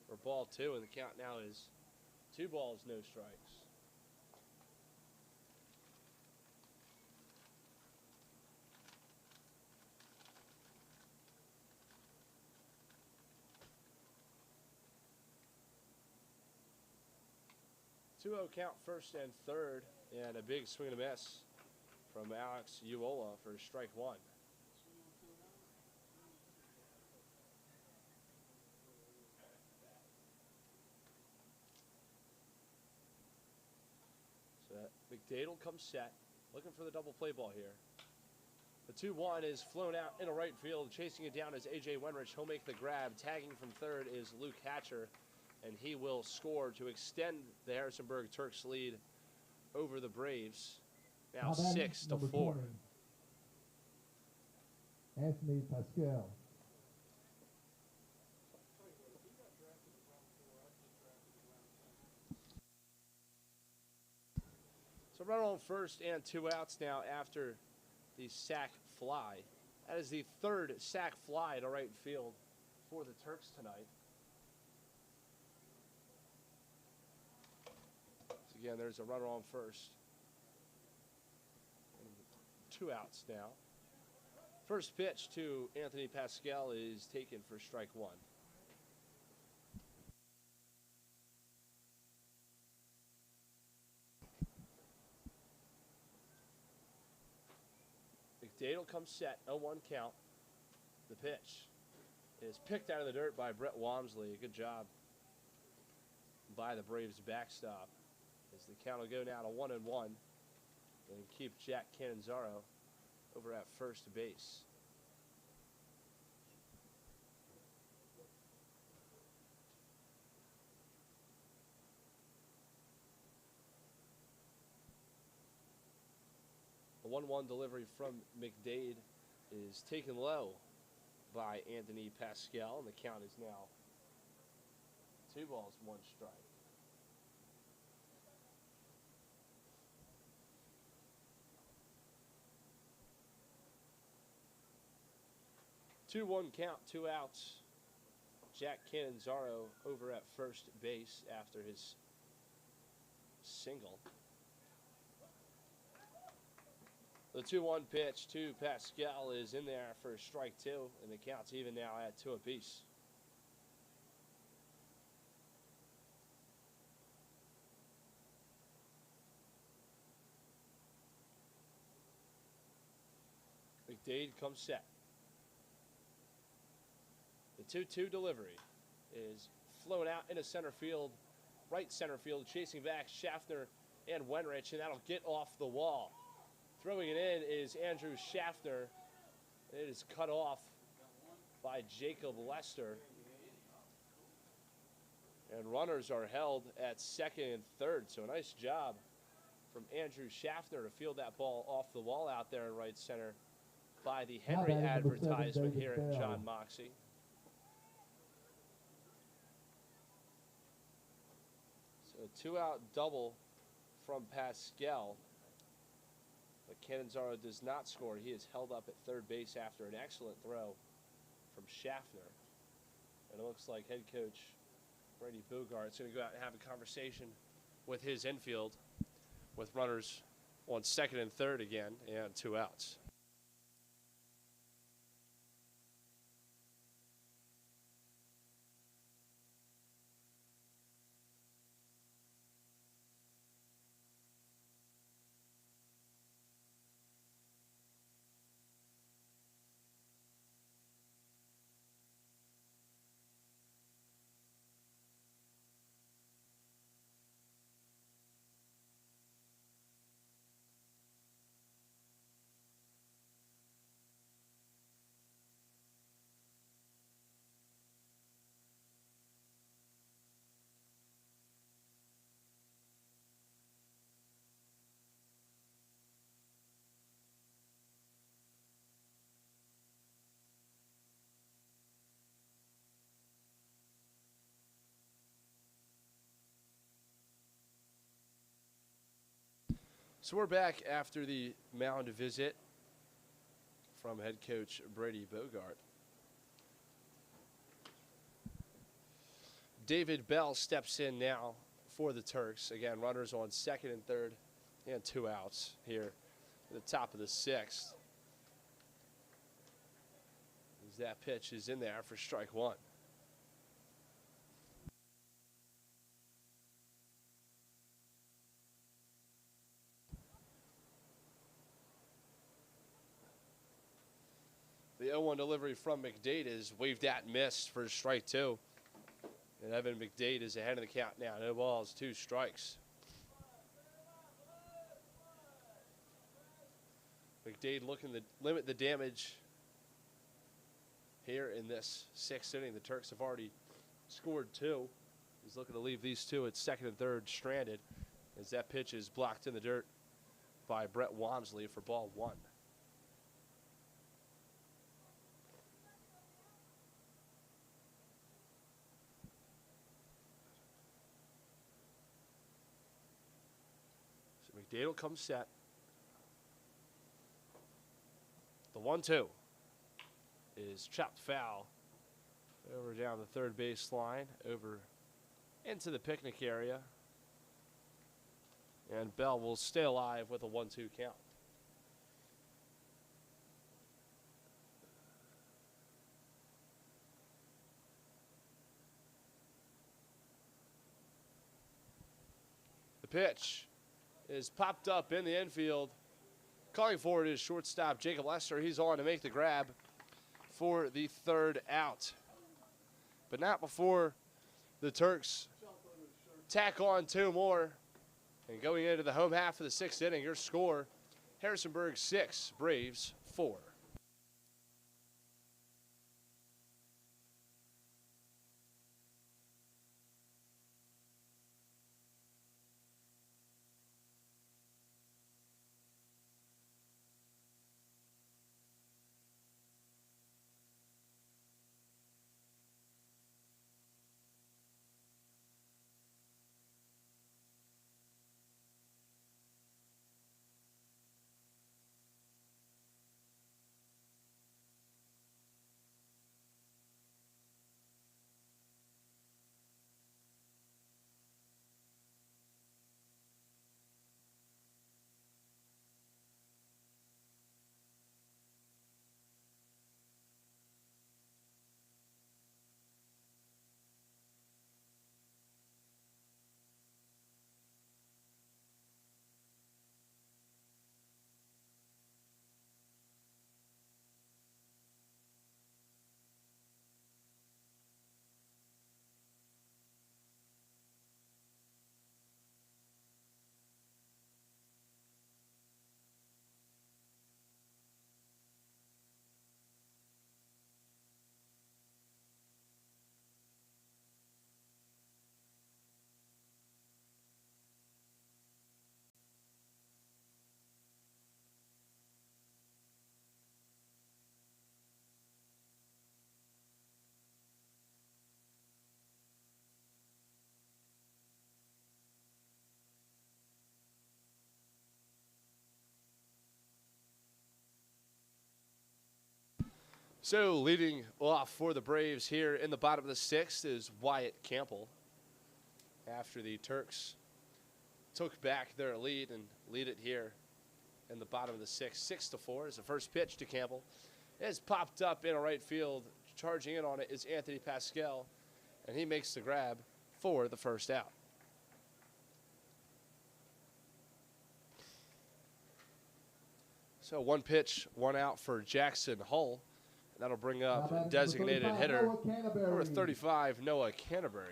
for ball 2, and the count now is 2 balls, no strikes. 2-0 count, first and third, and a big swing and a miss from Alex Uola for strike one. So McDadle comes set, looking for the double play ball here. The 2-1 is flown out into right field. Chasing it down is A.J. Wenrich. He'll make the grab. Tagging from third is Luke Hatcher, and he will score to extend the Harrisonburg Turks lead over the Braves. Now 6-4. 20, Anthony Pascal. So runner on first and 2 outs now after the sac fly. That is the third sac fly to right field for the Turks tonight. So again, there's a runner on first. 2 outs now. First pitch to Anthony Pascal is taken for strike one. McDadle comes set, 0-1 count. The pitch is picked out of the dirt by Brett Walmsley. Good job by the Braves backstop. As the count will go now to 1-1 and keep Jack Cannizzaro over at first base. The 1-1 delivery from McDade is taken low by Anthony Pascal, and the count is now 2 balls, 1 strike. Two-one count, 2 outs. Jack Cannizzaro over at first base after his single. The 2-1 pitch to Pascal is in there for strike 2, and the count's even now at 2 apiece. McDade comes set. The 2-2 delivery is flown out into center field, right center field, chasing back Schaffner and Wenrich, and that'll get off the wall. Throwing it in is Andrew Schaffner. It is cut off by Jacob Lester. And runners are held at second and third. So a nice job from Andrew Schaffner to field that ball off the wall out there in right center by the Henry advertisement here at John Moxie. So a 2-out double from Pascal. But Cannizzaro does not score. He is held up at third base after an excellent throw from Schaffner. And it looks like head coach Brady Bogart's going to go out and have a conversation with his infield with runners on second and third again and 2 outs. So we're back after the mound visit from head coach Brady Bogart. David Bell steps in now for the Turks. Again, runners on second and third and 2 outs here at the top of the 6th. As that pitch is in there for strike 1. 0-1 delivery from McDade is waved at and missed for strike 2. And Evan McDade is ahead of the count now. No balls, 2 strikes. McDade looking to limit the damage here in this 6th inning. The Turks have already scored 2. He's looking to leave these 2 at 2nd and 3rd stranded as that pitch is blocked in the dirt by Brett Wamsley for ball 1. So McDade will come set. The 1-2 is chopped foul over down the third base line, over into the picnic area. And Bell will stay alive with a 1-2 count. The pitch is popped up in the infield. Calling forward is shortstop Jacob Lester. He's on to make the grab for the 3rd out. But not before the Turks tack on 2 more. And going into the home half of the 6th inning, your score, Harrisonburg 6, Braves 4. So leading off for the Braves here in the bottom of the 6th is Wyatt Campbell. After the Turks took back their lead and lead it here in the bottom of the 6th, 6-4 is the first pitch to Campbell. It's popped up in a right field. Charging in on it is Anthony Pascal, and he makes the grab for the 1st out. So 1 pitch, 1 out for Jackson Hull. That'll bring up designated hitter, number 35, Noah Canterbury.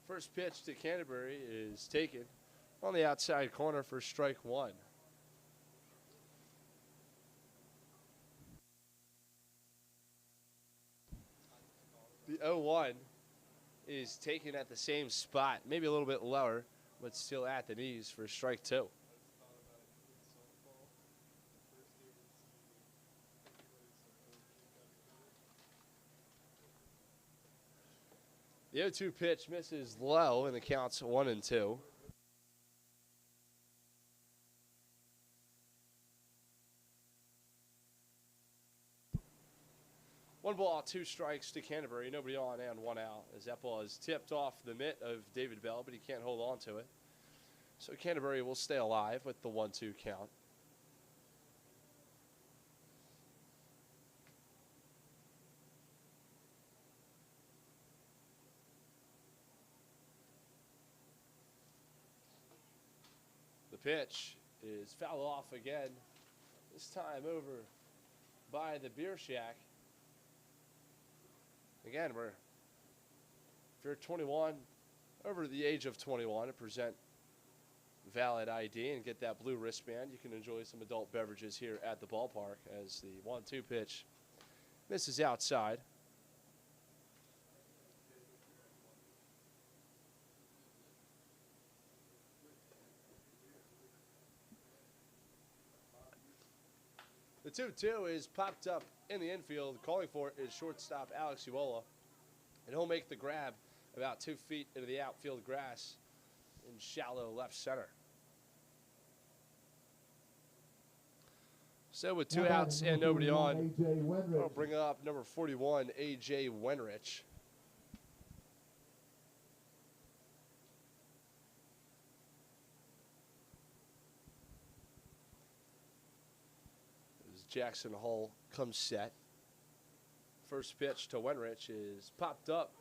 First pitch to Canterbury is taken on the outside corner for strike 1. The 0-1 is taken at the same spot, maybe a little bit lower, but still at the knees for strike 2. The 0-2 pitch misses low, and the count's 1-2. One ball, 2 strikes to Canterbury. Nobody on and 1 out as that ball is tipped off the mitt of David Bell, but he can't hold on to it. So Canterbury will stay alive with the 1-2 count. pitch is fouled off again, this time over by the Beer Shack. Again, if you're 21, over the age of 21, and present valid ID and get that blue wristband, you can enjoy some adult beverages here at the ballpark as the 1-2 pitch misses outside. The 2-2 is popped up in the infield. Calling for it is shortstop Alex Uola, and he'll make the grab about 2 feet into the outfield grass in shallow left center. So with 2 outs and nobody on, I'll bring up number 41, A.J. Wenrich. As Jackson Hull comes set. First pitch to Wenrich is popped up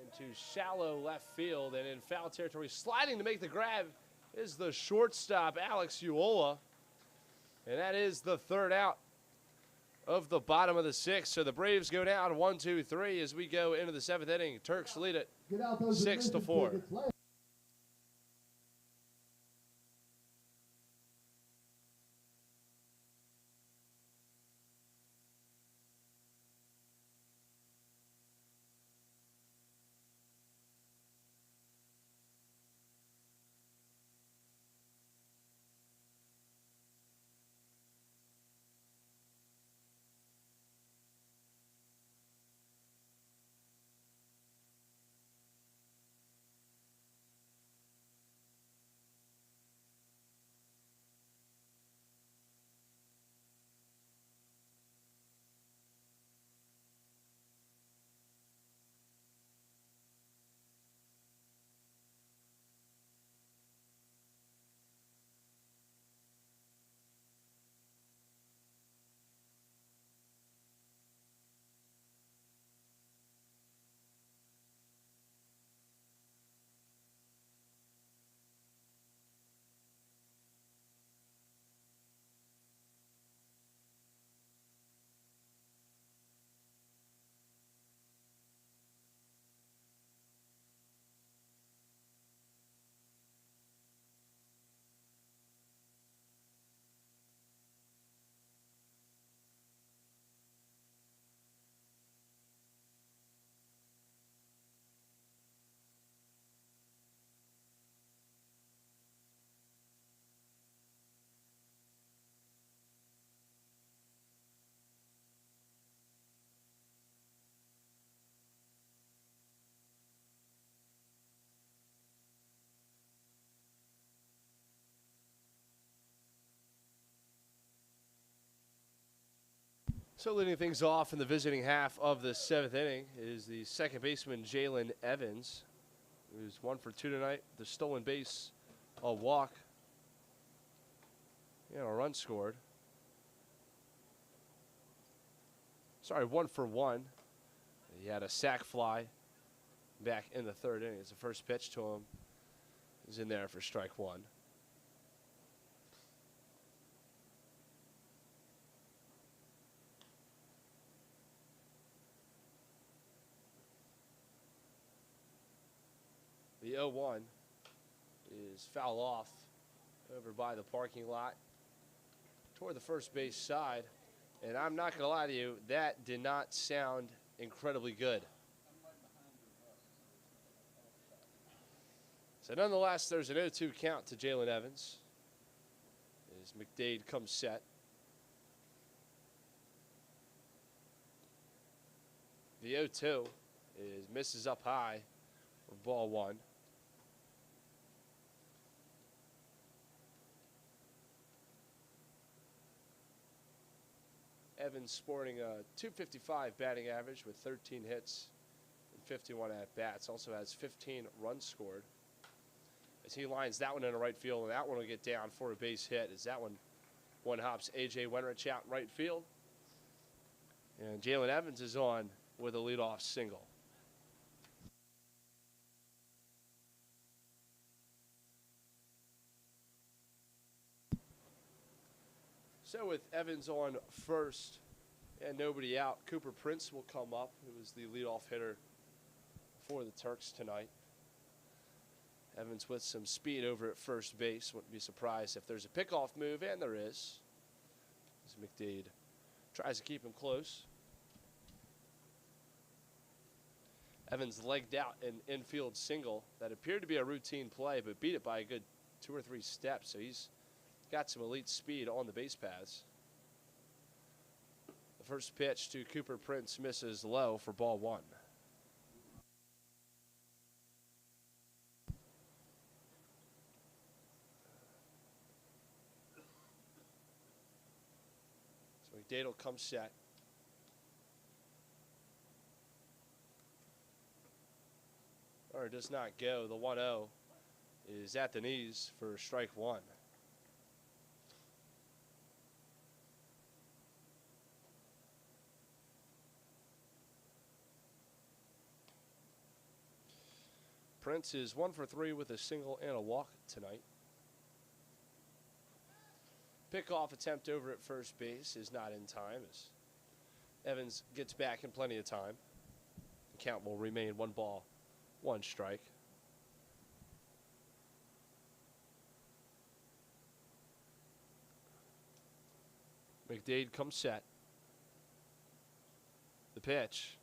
into shallow left field, and in foul territory, sliding to make the grab is the shortstop, Alex Uola. And that is the 3rd out of the bottom of the 6th. So the Braves go down 1-2-3 as we go into the 7th inning. Turks lead it 6-4. So leading things off in the visiting half of the 7th inning is the second baseman, Jalen Evans, who's 1 for 2 tonight. The stolen base, a walk, and a run scored. Sorry, 1 for 1. He had a sac fly back in the 3rd inning. It's the first pitch to him. He's in there for strike 1. The 0-1 is foul off over by the parking lot toward the first base side. And I'm not going to lie to you, that did not sound incredibly good. So nonetheless, there's an 0-2 count to Jalen Evans as McDade comes set. The 0-2 is misses up high for ball 1. Evans sporting a .255 batting average with 13 hits and 51 at-bats. Also has 15 runs scored. As he lines that one into right field, and that one will get down for a base hit as that one hops A.J. Wenrich out in right field. And Jalen Evans is on with a leadoff single. So with Evans on first and nobody out, Cooper Prince will come up, who was the leadoff hitter for the Turks tonight. Evans with some speed over at first base. Wouldn't be surprised if there's a pickoff move, and there is. As McDade tries to keep him close. Evans legged out an infield single that appeared to be a routine play, but beat it by a good 2 or 3 steps. So he's got some elite speed on the base paths. The first pitch to Cooper Prince misses low for ball 1. So McDade will come set. Or does not go. The 1-0 is at the knees for strike 1. Prince is 1 for 3 with a single and a walk tonight. Pickoff attempt over at first base is not in time as Evans gets back in plenty of time. The count will remain 1 ball, 1 strike. McDade comes set. The pitch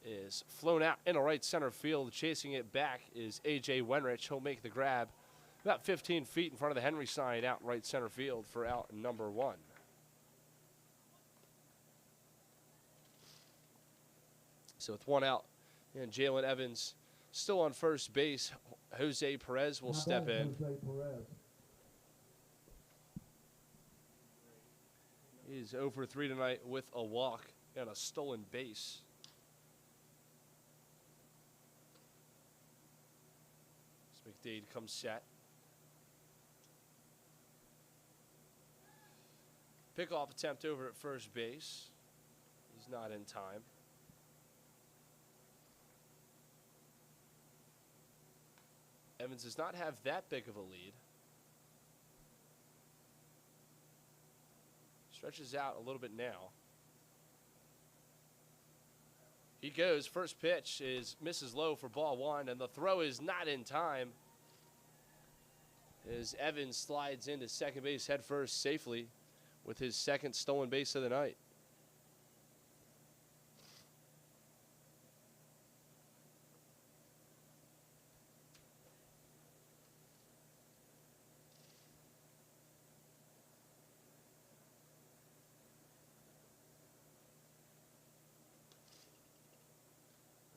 is flown out into right center field. Chasing it back is A.J. Wenrich. He'll make the grab about 15 feet in front of the Henry sign out in right center field for out number 1. So with 1 out and Jalen Evans still on first base, Jose Perez will step in. He's 0 for 3 tonight with a walk and a stolen base. As McDade comes set. Pickoff attempt over at first base. He's not in time. Evans does not have that big of a lead. Stretches out a little bit now. He goes. First pitch misses low for ball 1, and the throw is not in time as Evans slides into second base head first safely with his second stolen base of the night.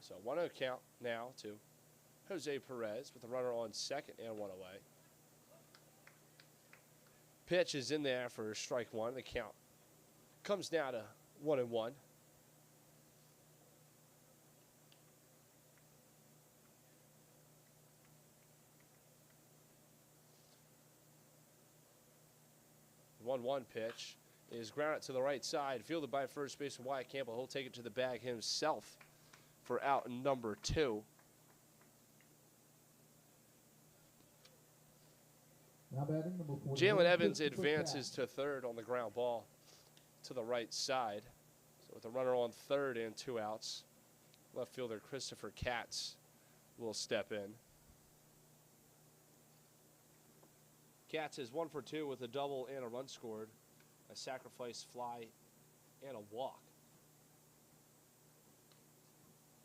So 1-0 count now to Jose Perez with a runner on second and 1 away. Pitch is in there for strike 1. The count comes now to 1-1. The 1-1 pitch is grounded to the right side, fielded by first baseman Wyatt Campbell. He'll take it to the bag himself for out number 2. Jalen Evans advances to third on the ground ball to the right side. So with a runner on third and 2 outs, left fielder Christopher Katz will step in. Katz is 1 for 2 with a double and a run scored, a sacrifice fly, and a walk.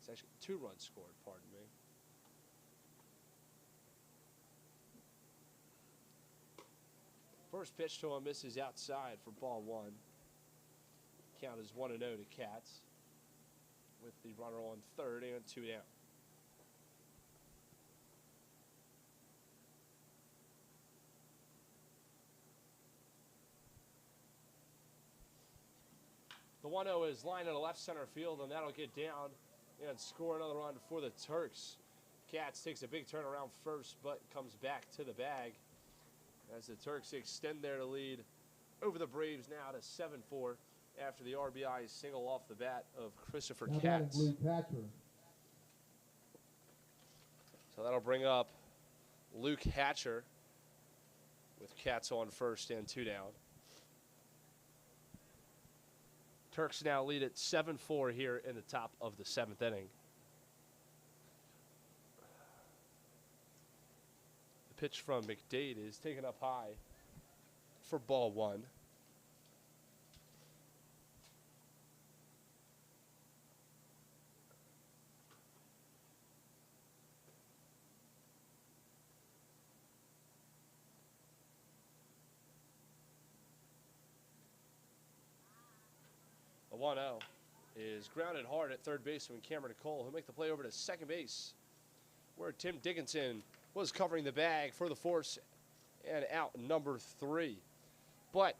It's actually 2 runs scored, pardon me. First pitch to him misses outside for ball 1. Count is 1-0 to Katz with the runner on third and 2 down. The 1-0 is lined in the left center field, and that'll get down and score another run for the Turks. Katz takes a big turn around first, but comes back to the bag as the Turks extend their lead over the Braves now to 7-4 after the RBI single off the bat of Christopher Katz. So that'll bring up Luke Hatcher with Katz on first and 2 down. Turks now lead at 7-4 here in the top of the 7th inning. The pitch from McDade is taken up high for ball 1. The 1-0 is grounded hard at third baseman Cameron Cole, who'll make the play over to second base, where Tim Dickinson was covering the bag for the force and out number 3. But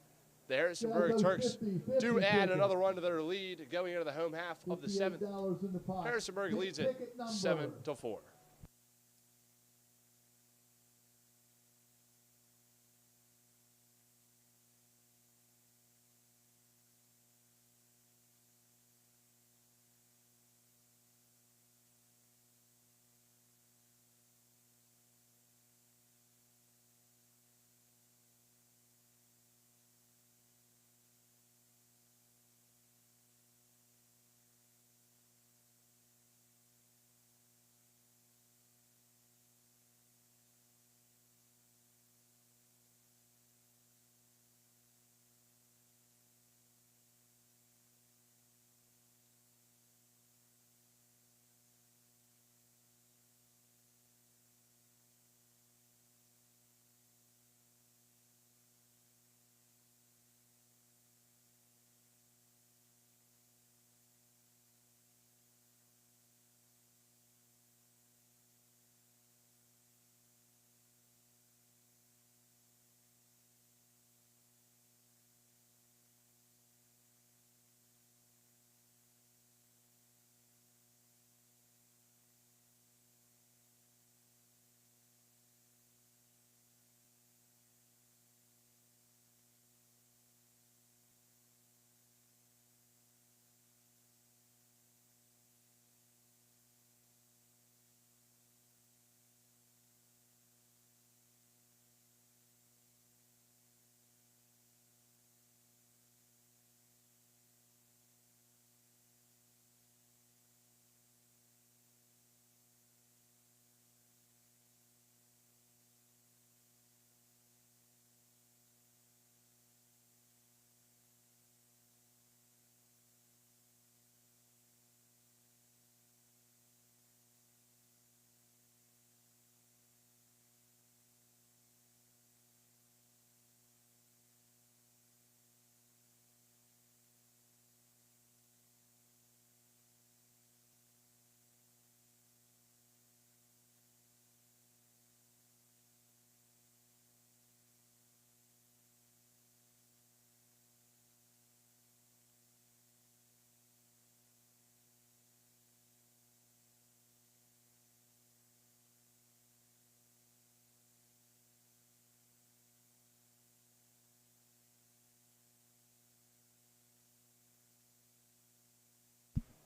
the Harrisonburg Turks do add another run to their lead going into the home half of the 7th. Harrisonburg leads it 7-4.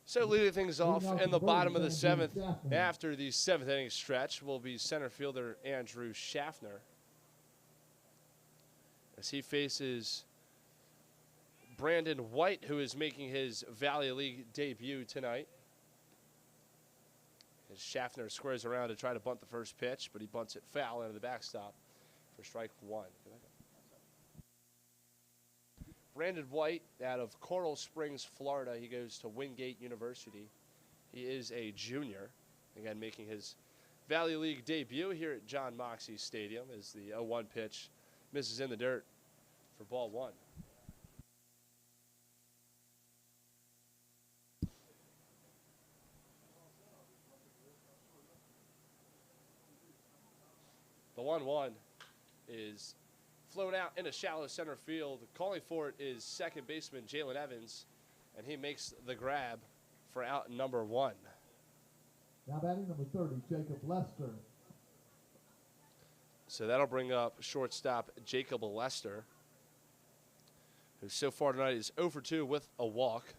So leading things off in the bottom of the 7th after the 7th inning stretch will be center fielder Andrew Schaffner, as he faces Brandon White, who is making his Valley League debut tonight. As Schaffner squares around to try to bunt the first pitch, but he bunts it foul into the backstop for strike 1. Brandon White out of Coral Springs, Florida. He goes to Wingate University. He is a junior, again making his Valley League debut here at John Moxey Stadium as the 0-1 pitch misses in the dirt for ball 1. The 1-1 is flown out into shallow center field. Calling for it is second baseman Jalen Evans, and he makes the grab for out number 1. Now batting number 30, Jacob Lester. So that'll bring up shortstop Jacob Lester, who so far tonight is 0 for 2 with a walk.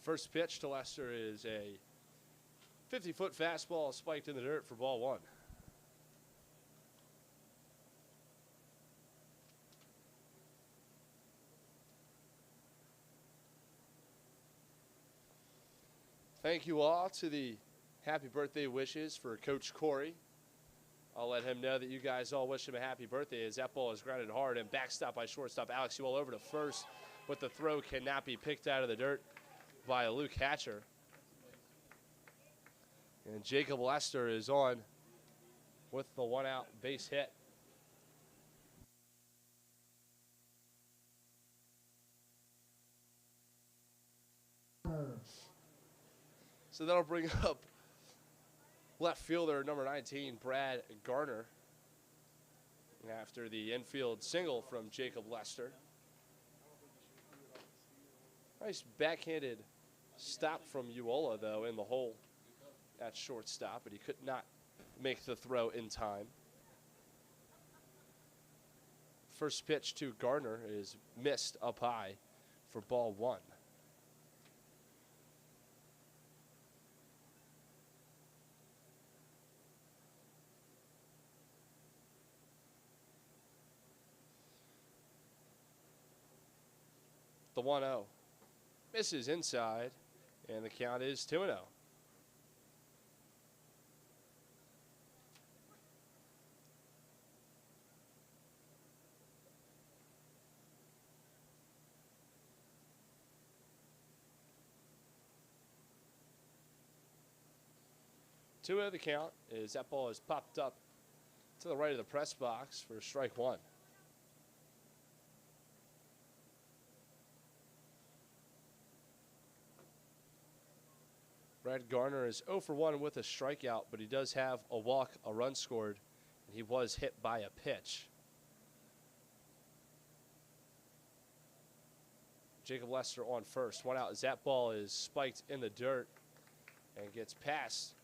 First pitch to Lester is a 50-foot fastball spiked in the dirt for ball one. Thank you all to the happy birthday wishes for Coach Corey. I'll let him know that you guys all wish him a happy birthday as that ball is grounded hard and backstop by shortstop Alex Ewell over to first, but the throw cannot be picked out of the dirt by Luke Hatcher. And Jacob Lester is on with the one-out base hit. So that'll bring up left fielder number 19, Brad Garner, after the infield single from Jacob Lester. Nice backhanded stop from Uola, though, in the hole at shortstop, but he could not make the throw in time. First pitch to Garner is missed up high for ball one. The 1-0 misses inside, and the count is 2-0. Two of the count is that ball is popped up to the right of the press box for strike one. Brad Garner is 0 for 1 with a strikeout, but he does have a walk, a run scored, and he was hit by a pitch. Jacob Lester on first. One out as that ball is spiked in the dirt and gets past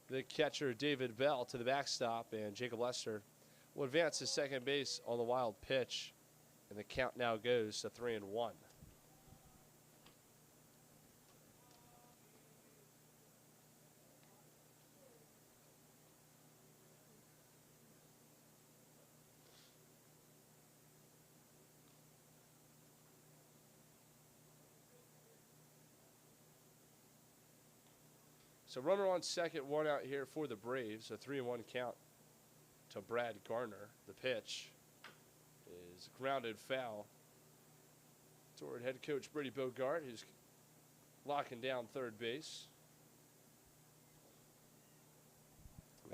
the catcher David Bell to the backstop, and Jacob Lester will advance to second base on the wild pitch, and the count now goes to 3-1. So runner on second, one out here for the Braves. A 3-1 count to Brad Garner. The pitch is grounded foul toward head coach Brady Bogart, who's locking down third base.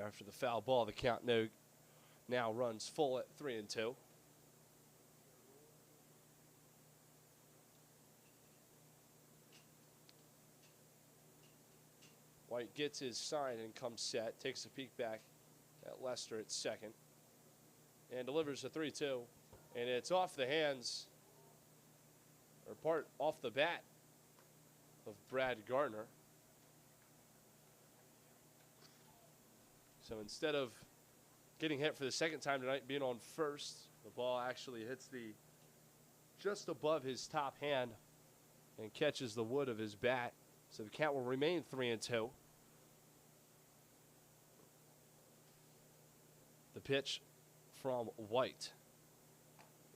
After the foul ball, the count now runs full at 3-2. White gets his sign and comes set, takes a peek back at Lester at second, and delivers a 3-2. And it's off the hands, or part off the bat of Brad Garner. So instead of getting hit for the second time tonight, being on first, the ball actually hits just above his top hand and catches the wood of his bat. So the count will remain 3-2. The pitch from White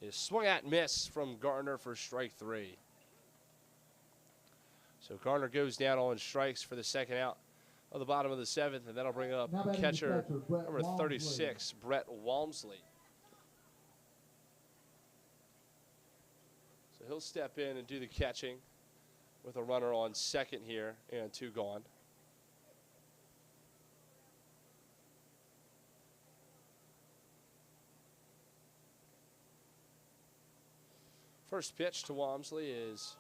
is swung at and miss from Garner for strike three. So Garner goes down on strikes for the second out of the bottom of the seventh, and that'll bring up catcher number 36, Brett Walmsley. So he'll step in and do the catching with a runner on second here and two gone. First pitch to Walmsley is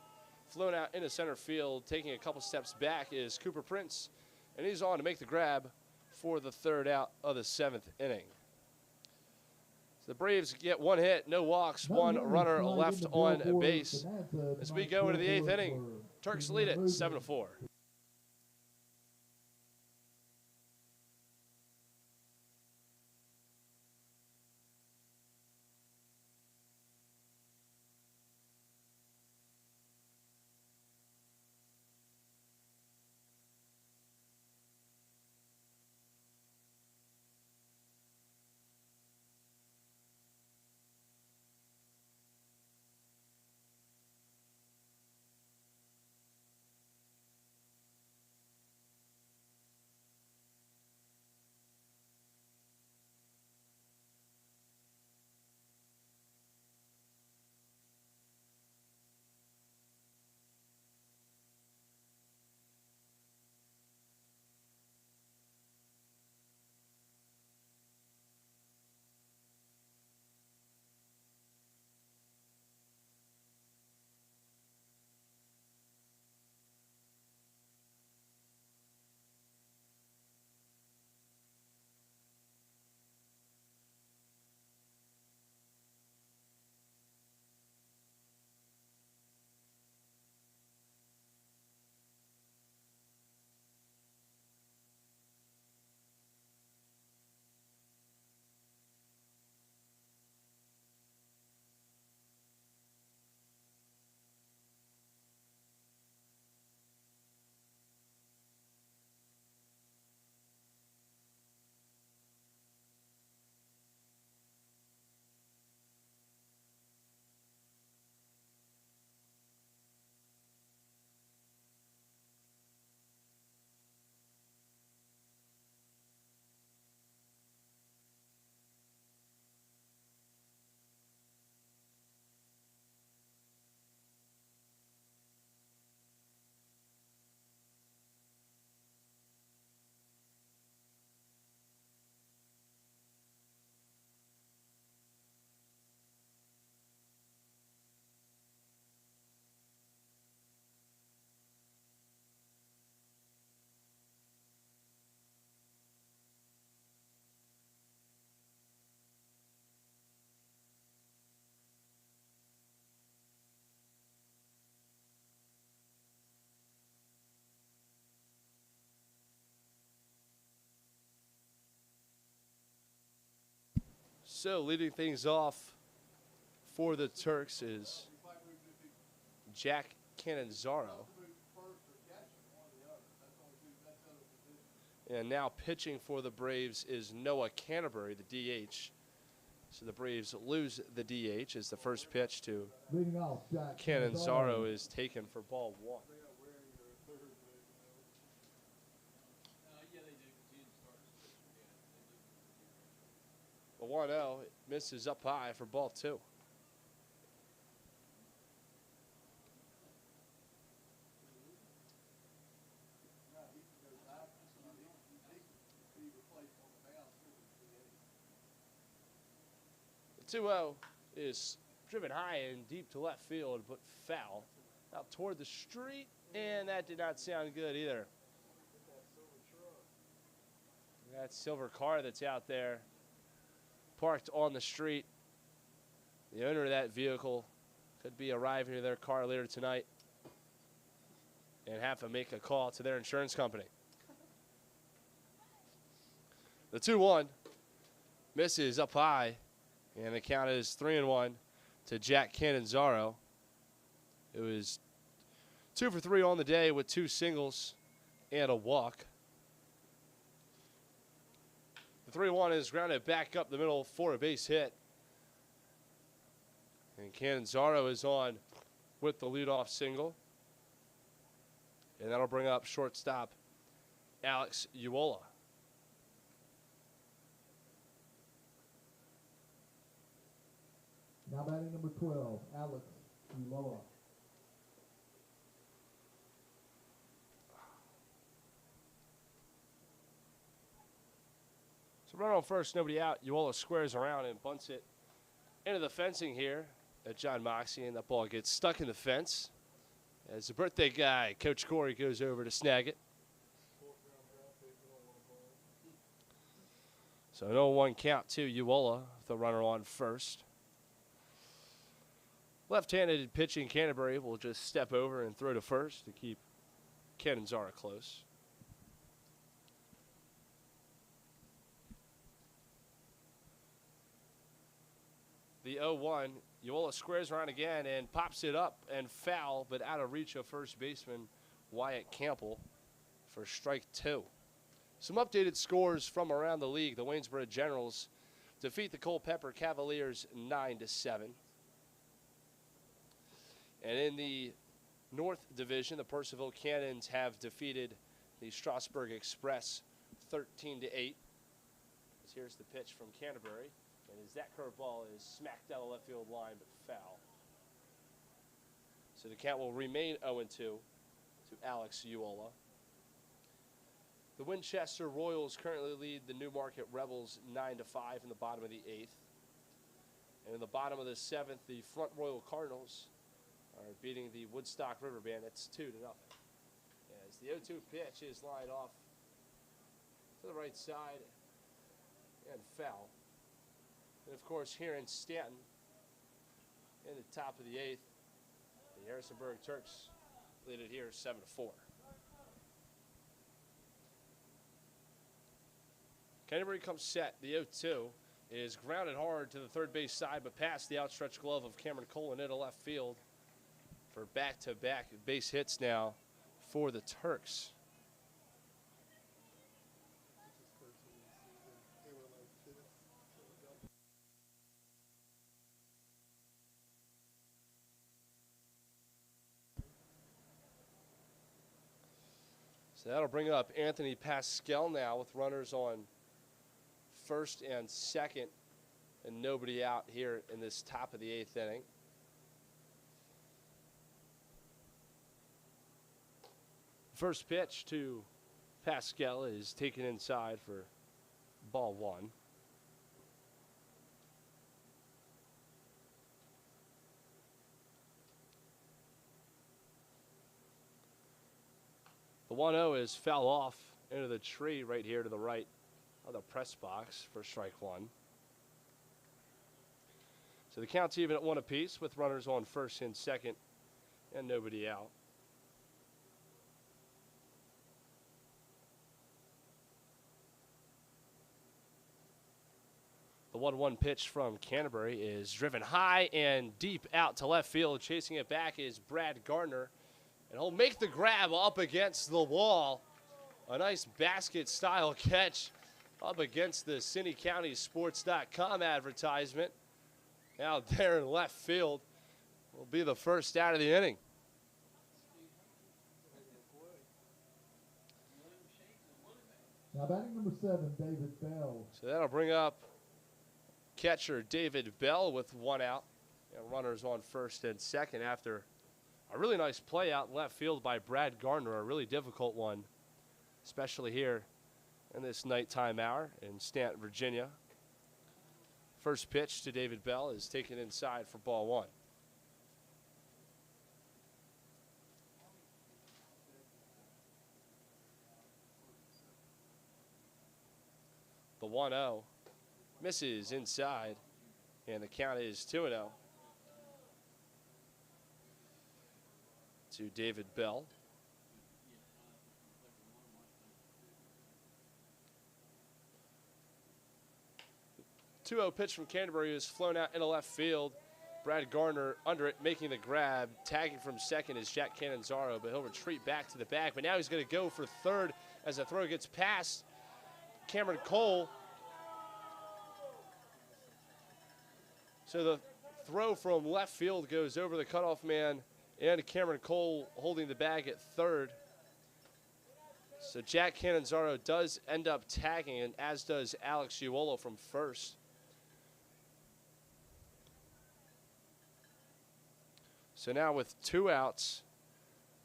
flown out into center field. Taking a couple steps back is Cooper Prince, and he's on to make the grab for the third out of the seventh inning. So the Braves get one hit, no walks, one runner left on base. As we go into the eighth inning, Turks lead it 7-4. So leading things off for the Turks is Jack Cannizzaro. And now pitching for the Braves is Noah Canterbury, the DH. So the Braves lose the DH as the first pitch to Cannizzaro is taken for ball 1. The 1-0 misses up high for ball 2. The 2-0 is driven high and deep to left field, but foul out toward the street, and that did not sound good either. That silver car that's out there, parked on the street. The owner of that vehicle could be arriving to their car later tonight and have to make a call to their insurance company. The 2-1 misses up high, and the count is 3-1 to Jack Cannizzaro. It was 2 for 3 on the day with 2 singles and a walk. The 3-1 is grounded back up the middle for a base hit. And Cannizzaro is on with the leadoff single. And that'll bring up shortstop Alex Uola. Now batting number 12, Alex Uola. So run on first, nobody out. Uola squares around and bunts it into the fencing here at John Moxie, and that ball gets stuck in the fence as the birthday guy, Coach Corey, goes over to snag it. So an 0-1 count to Uola with the runner on first. Left-handed pitching Canterbury will just step over and throw to first to keep Cannizzaro close. The 0-1, Uola squares around again and pops it up and foul, but out of reach of first baseman Wyatt Campbell for strike 2. Some updated scores from around the league. The Waynesboro Generals defeat the Culpeper Cavaliers 9-7. And in the North Division, the Purcellville Cannons have defeated the Strasburg Express 13-8. Here's the pitch from Canterbury. And as that curveball is smacked down the left field line, but foul. So the count will remain 0-2 to Alex Uola. The Winchester Royals currently lead the Newmarket Rebels 9-5 in the bottom of the 8th. And in the bottom of the 7th, the Front Royal Cardinals are beating the Woodstock River Bandits 2-0. As the 0-2 pitch is lined off to the right side and foul. And of course, here in Staunton, in the top of the 8th, the Harrisonburg Turks lead it here 7-4. Canterbury comes set. The 0-2 is grounded hard to the third base side, but past the outstretched glove of Cameron Cole and into left field for back-to-back base hits now for the Turks. So that'll bring up Anthony Pascal now with runners on first and second and nobody out here in this top of the 8th inning. First pitch to Pascal is taken inside for ball 1. The 1-0 is foul off into the tree right here to the right of the press box for strike 1. So the count's even at 1 apiece with runners on first and second and nobody out. The The 1-1 pitch from Canterbury is driven high and deep out to left field. Chasing it back is Brad Gardner. And he'll make the grab up against the wall. A nice basket-style catch up against the CityCountySports.com advertisement. Out there in left field will be the first out of the inning. Now batting number 7, David Bell. So that'll bring up catcher David Bell with 1 out. And runners on first and second after a really nice play out in left field by Brad Gardner, a really difficult one, especially here in this nighttime hour in Staunton, Virginia. First pitch to David Bell is taken inside for ball 1. The 1-0 misses inside, and the count is 2-0 to David Bell. 2-0 pitch from Canterbury is flown out into left field. Brad Gardner under it, making the grab. Tagging from second is Jack Canonzaro, but he'll retreat back to the bag. But now he's going to go for third as the throw gets past Cameron Cole. So the throw from left field goes over the cutoff man and Cameron Cole holding the bag at third. So Jack Canonzaro does end up tagging, and as does Alex Uolo from first. So now with 2 outs,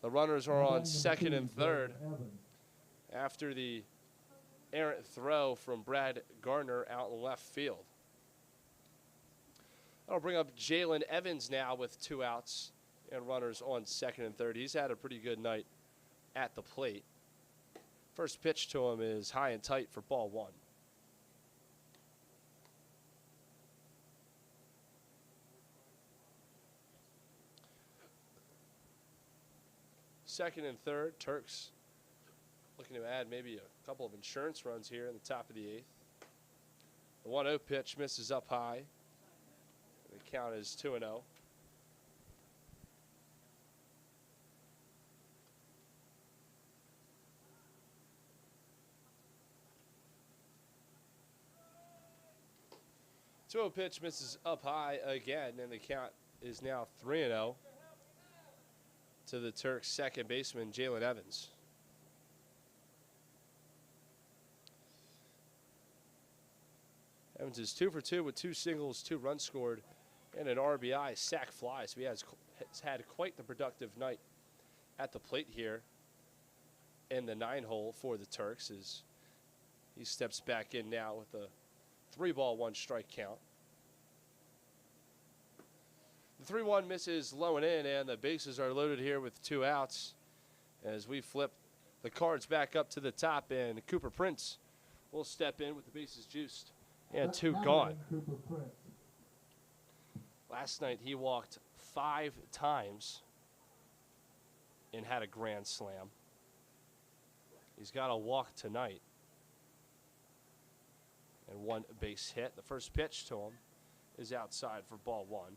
the runners are on second and third after the errant throw from Brad Gardner out in left field. That'll bring up Jalen Evans now with 2 outs and runners on second and third. He's had a pretty good night at the plate. First pitch to him is high and tight for ball 1. Second and third, Turks looking to add maybe a couple of insurance runs here in the top of the 8th. The 1-0 pitch misses up high. The count is 2-0. The 2-0 pitch misses up high again, and the count is now 3-0 to the Turks' second baseman, Jalen Evans. Evans is 2 for 2 with 2 singles, 2 runs scored, and an RBI sac fly. So he has had quite the productive night at the plate here in the 9-hole for the Turks as he steps back in now with a 3-ball, 1-strike count. The 3-1 misses low and in, and the bases are loaded here with 2 outs as we flip the cards back up to the top, and Cooper Prince will step in with the bases juiced and 2 gone. Last night he walked 5 times and had a grand slam. He's got a walk tonight and 1 base hit. The first pitch to him is outside for ball 1.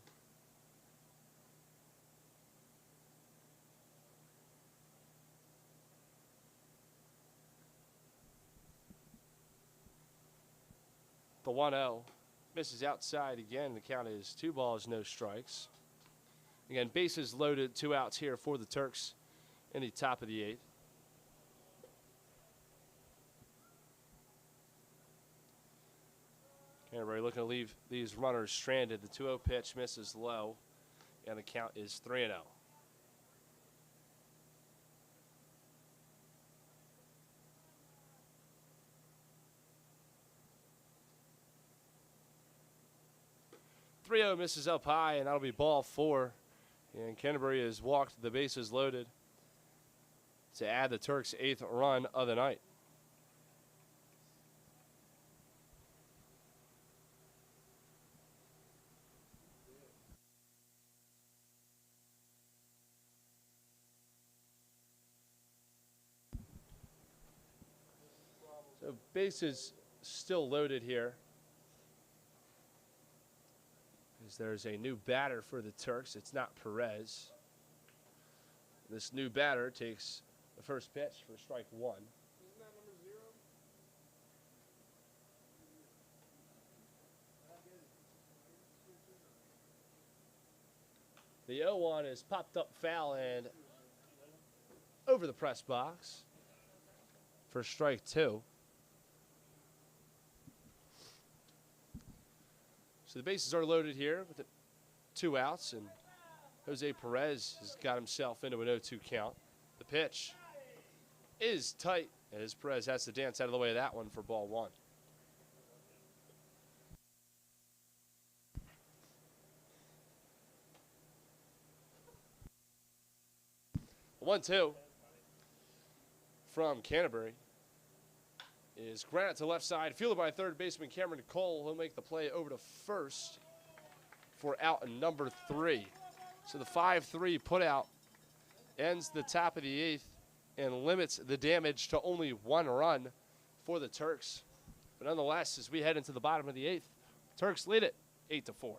The 1-0 misses outside again. The count is 2 balls, no strikes. Again, bases loaded, 2 outs here for the Turks in the top of the 8th. Canterbury looking to leave these runners stranded. The 2-0 pitch misses low, and the count is 3-0. Misses up high, and that'll be ball 4. And Canterbury has walked the bases loaded to add the Turks' 8th run of the night. So bases still loaded here as there's a new batter for the Turks. It's not Perez. This new batter takes the first pitch for strike one. Isn't that number 0? The 0-1 is popped up foul and over the press box for strike two. So the bases are loaded here with the 2 outs, and Jose Perez has got himself into an 0-2 count. The pitch is tight, as Perez has to dance out of the way of that one for ball one. The 1-2 from Canterbury is grounded to left side, fielded by third baseman Cameron Cole. He'll make the play over to first for out number 3. So the 5-3 putout ends the top of the 8th and limits the damage to only 1 run for the Turks. But nonetheless, as we head into the bottom of the 8th, Turks lead it 8-4.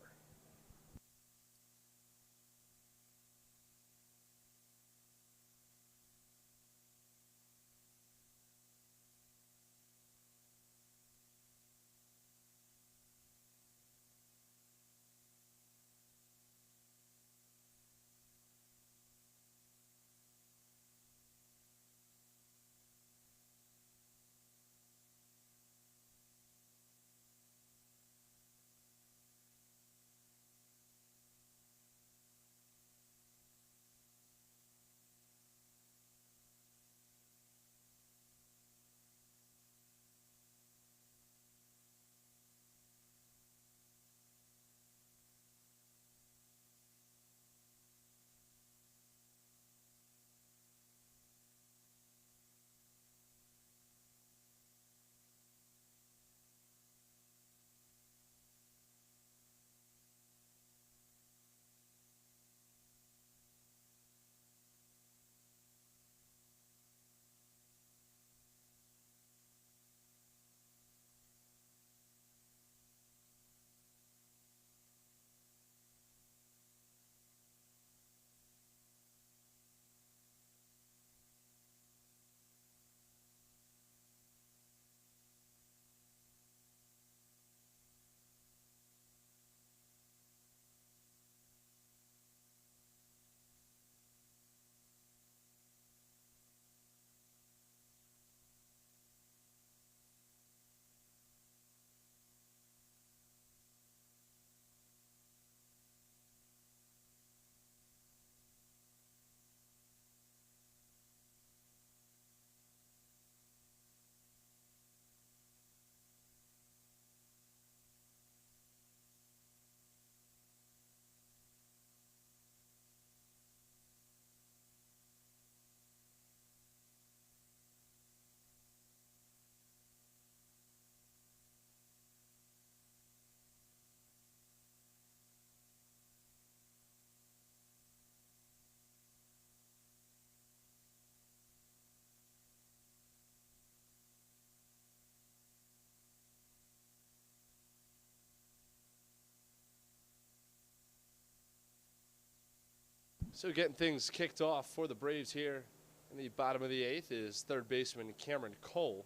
So getting things kicked off for the Braves here in the bottom of the 8th is third baseman Cameron Cole,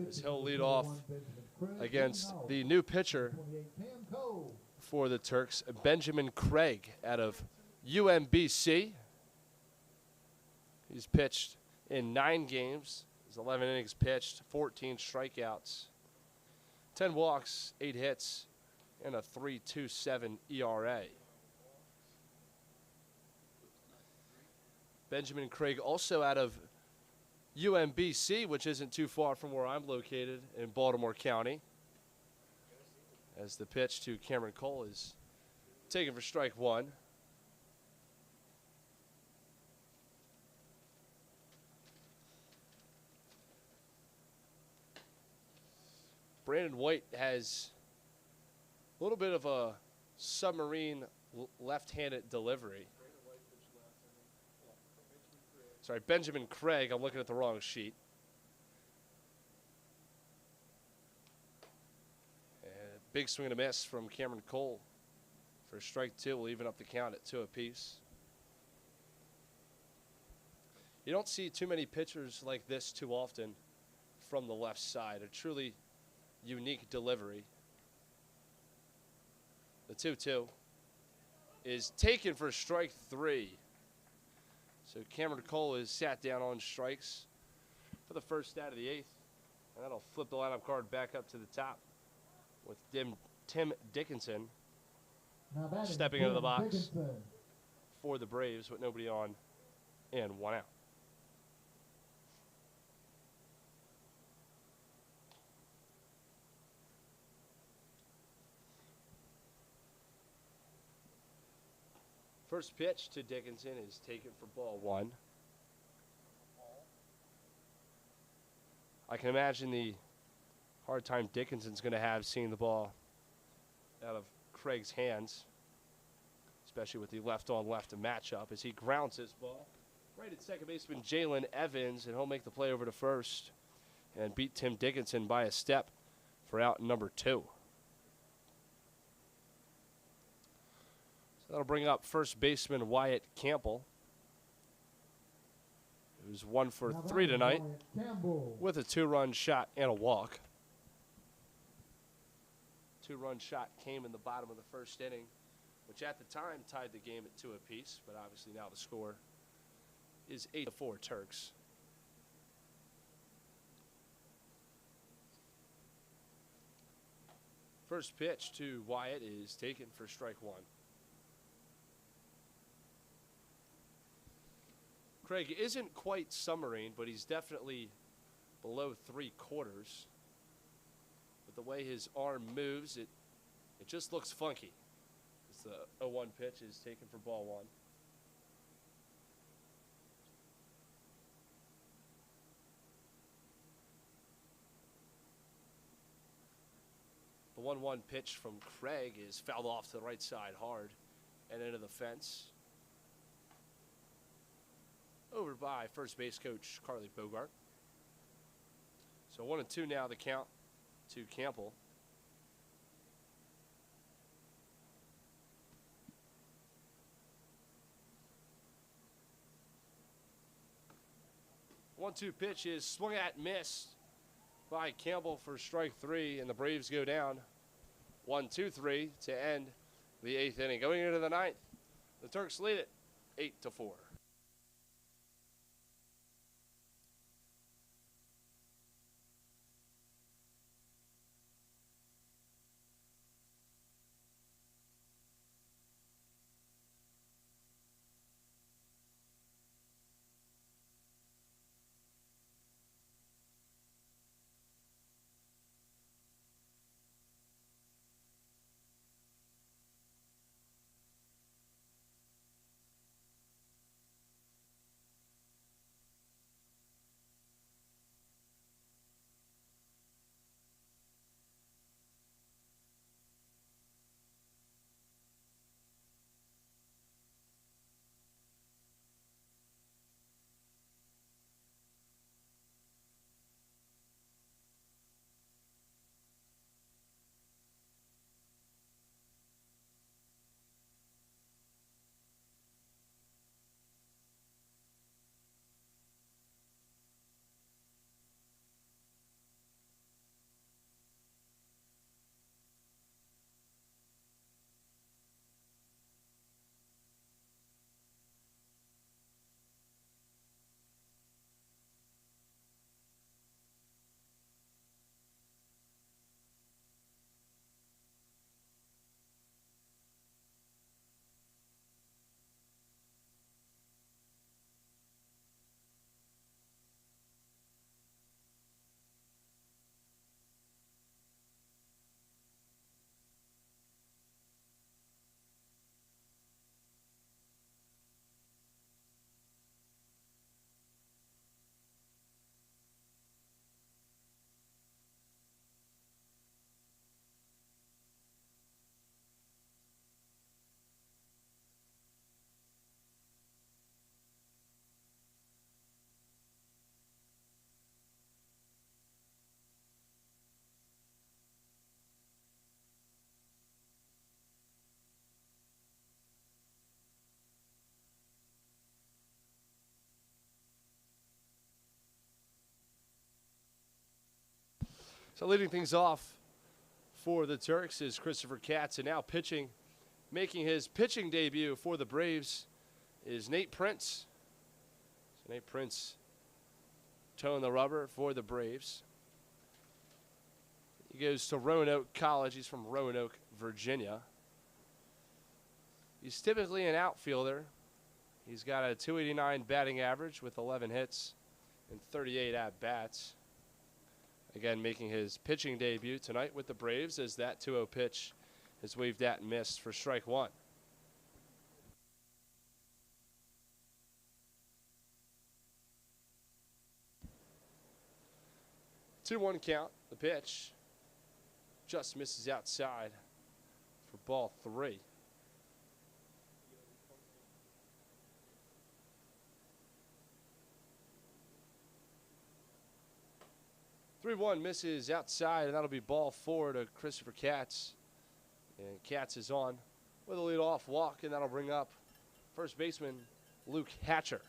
as he'll lead off against the new pitcher for the Turks, Benjamin Craig out of UMBC. He's pitched in 9 games. He's 11 innings pitched, 14 strikeouts, 10 walks, 8 hits, and a 3.27 ERA. Benjamin Craig also out of UMBC, which isn't too far from where I'm located in Baltimore County, as the pitch to Cameron Cole is taken for strike one. Brandon White has a little bit of a submarine left-handed delivery. Sorry, Benjamin Craig. I'm looking at the wrong sheet. And Big swing and a miss from Cameron Cole for strike two. Will even up the count at 2 apiece. You don't see too many pitchers like this too often from the left side. A truly unique delivery. The 2-2 is taken for strike three. So Cameron Cole is sat down on strikes for the first out of the 8th. And that'll flip the lineup card back up to the top with Tim Dickinson stepping into the box for the Braves with nobody on and 1 out. First pitch to Dickinson is taken for ball 1. I can imagine the hard time Dickinson's going to have seeing the ball out of Craig's hands, especially with the left-on-left matchup as he grounds his ball right at second baseman Jalen Evans, and he'll make the play over to first and beat Tim Dickinson by a step for out number 2. That'll bring up first baseman Wyatt Campbell, who's 1 for 3 tonight with a 2-run shot and a walk. 2-run shot came in the bottom of the first inning, which at the time tied the game at 2 apiece, but obviously now the score is 8-4 Turks. First pitch to Wyatt is taken for strike 1. Craig isn't quite summering, but he's definitely below 3/4. But the way his arm moves, it just looks funky. It's the 0-1 pitch is taken for ball 1. The 1-1 pitch from Craig is fouled off to the right side hard and into the fence. Over by first base coach Carly Bogart. So 1-2 now the count to Campbell. One-two pitch is swung at, missed by Campbell for strike 3, and the Braves go down 1-2-3 to end the 8th inning. Going into the 9th, the Turks lead it 8-4. So leading things off for the Turks is Christopher Katz, and now pitching, making his pitching debut for the Braves is Nate Prince. So Nate Prince toeing the rubber for the Braves. He goes to Roanoke College. He's from Roanoke, Virginia. He's typically an outfielder. He's got a .289 batting average with 11 hits and 38 at-bats. Again, making his pitching debut tonight with the Braves as that 2-0 pitch is waved at and missed for strike one. 2-1 count. The pitch just misses outside for ball 3. 3-1 misses outside, and that'll be ball 4 to Christopher Katz. And Katz is on with a leadoff walk, and that'll bring up first baseman Luke Hatcher.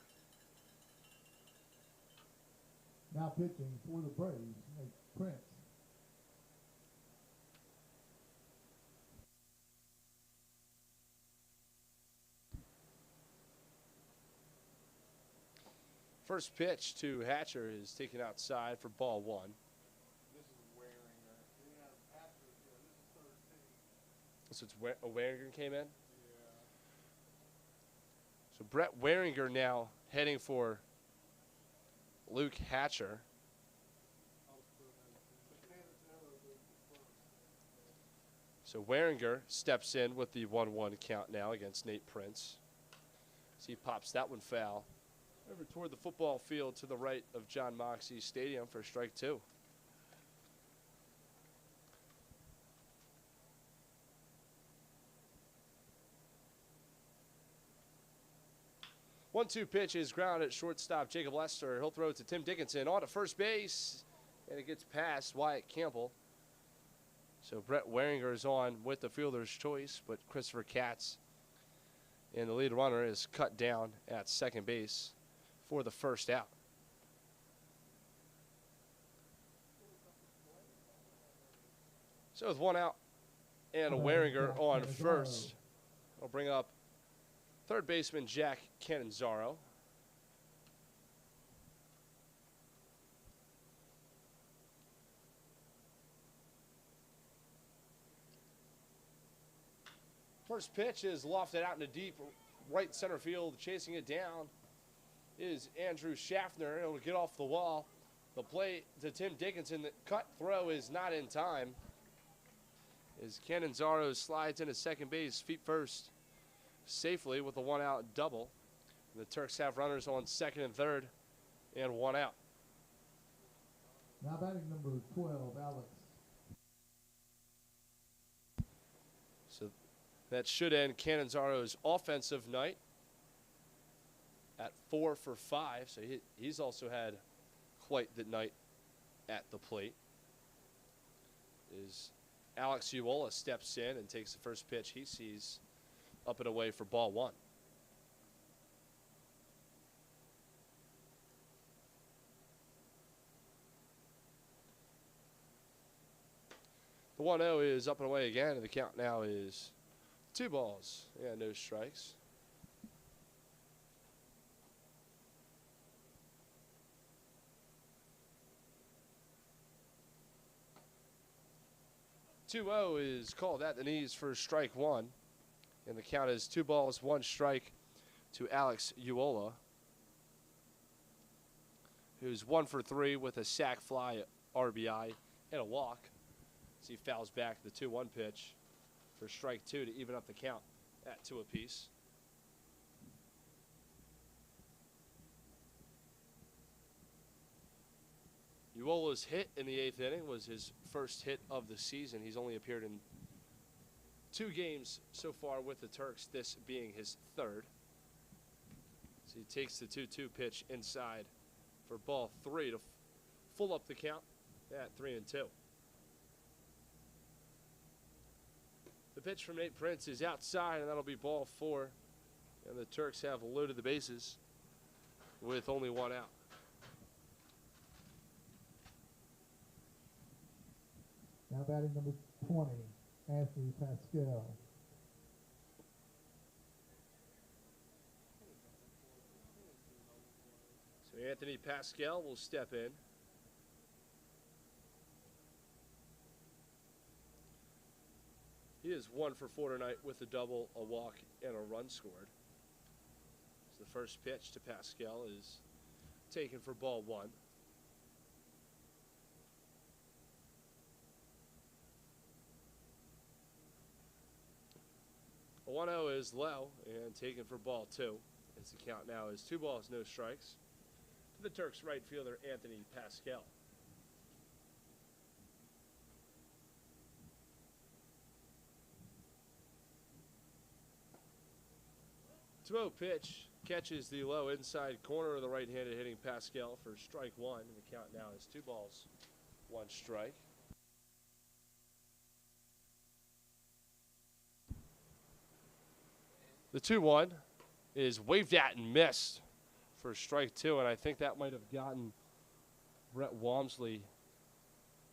Now pitching for the Braves, Nate Prince. First pitch to Hatcher is taken outside for ball 1. This is Waringer. This is third pitch. So it's Waringer came in? Yeah. So Brett Waringer now heading for Luke Hatcher. So Waringer steps in with the 1-1 count now against Nate Prince. So he pops that one foul over toward the football field to the right of John Moxey Stadium for strike 2. One-two pitch is ground at shortstop Jacob Lester. He'll throw it to Tim Dickinson on to first base, and it gets past Wyatt Campbell. So Brett Waringer is on with the fielder's choice, but Christopher Katz and the lead runner is cut down at second base for the first out. So with one out and a Waringer on first, I'll bring up third baseman Jack Cannizzaro. First pitch is lofted out into deep right center field. Chasing it down is Andrew Schaffner. It'll get off the wall. The play to Tim Dickinson. The cut throw is not in time as Cannizzaro slides into second base, feet first, safely with a one-out double. The Turks have runners on second and third and one out. Now batting number 12, Alex. So that should end Cannizzaro's offensive night at 4 for 5. So he's also had quite the night at the plate. As Alex Uola steps in and takes the first pitch he sees up and away for ball 1. The 1-0 is up and away again, and the count now is 2 balls and no strikes. Two-0 is called at the knees for strike 1, and the count is 2 balls, 1 strike to Alex Uola, who's 1 for 3 with a sac fly, RBI, and a walk. As he fouls back the 2-1 pitch for strike 2 to even up the count at 2 apiece. Uola's hit in the 8th inning was his first hit of the season. He's only appeared in 2 games so far with the Turks, this being his 3rd. So he takes the 2-2 pitch inside for ball 3 to full up the count at 3-2. The pitch from Nate Prince is outside, and that'll be ball 4. And the Turks have loaded the bases with only 1 out. Now batting number 20, Anthony Pascal. So Anthony Pascal will step in. He is 1 for 4 tonight with a double, a walk, and a run scored. So the first pitch to Pascal is taken for ball 1. The 1-0 is low and taken for ball 2. As the count now is 2 balls, no strikes to the Turks right fielder Anthony Pascal. 2-0 pitch catches the low inside corner of the right-handed hitting Pascal for strike 1. And the count now is 2 balls, 1 strike. The 2-1 is waved at and missed for strike 2, and I think that might have gotten Brett Walmsley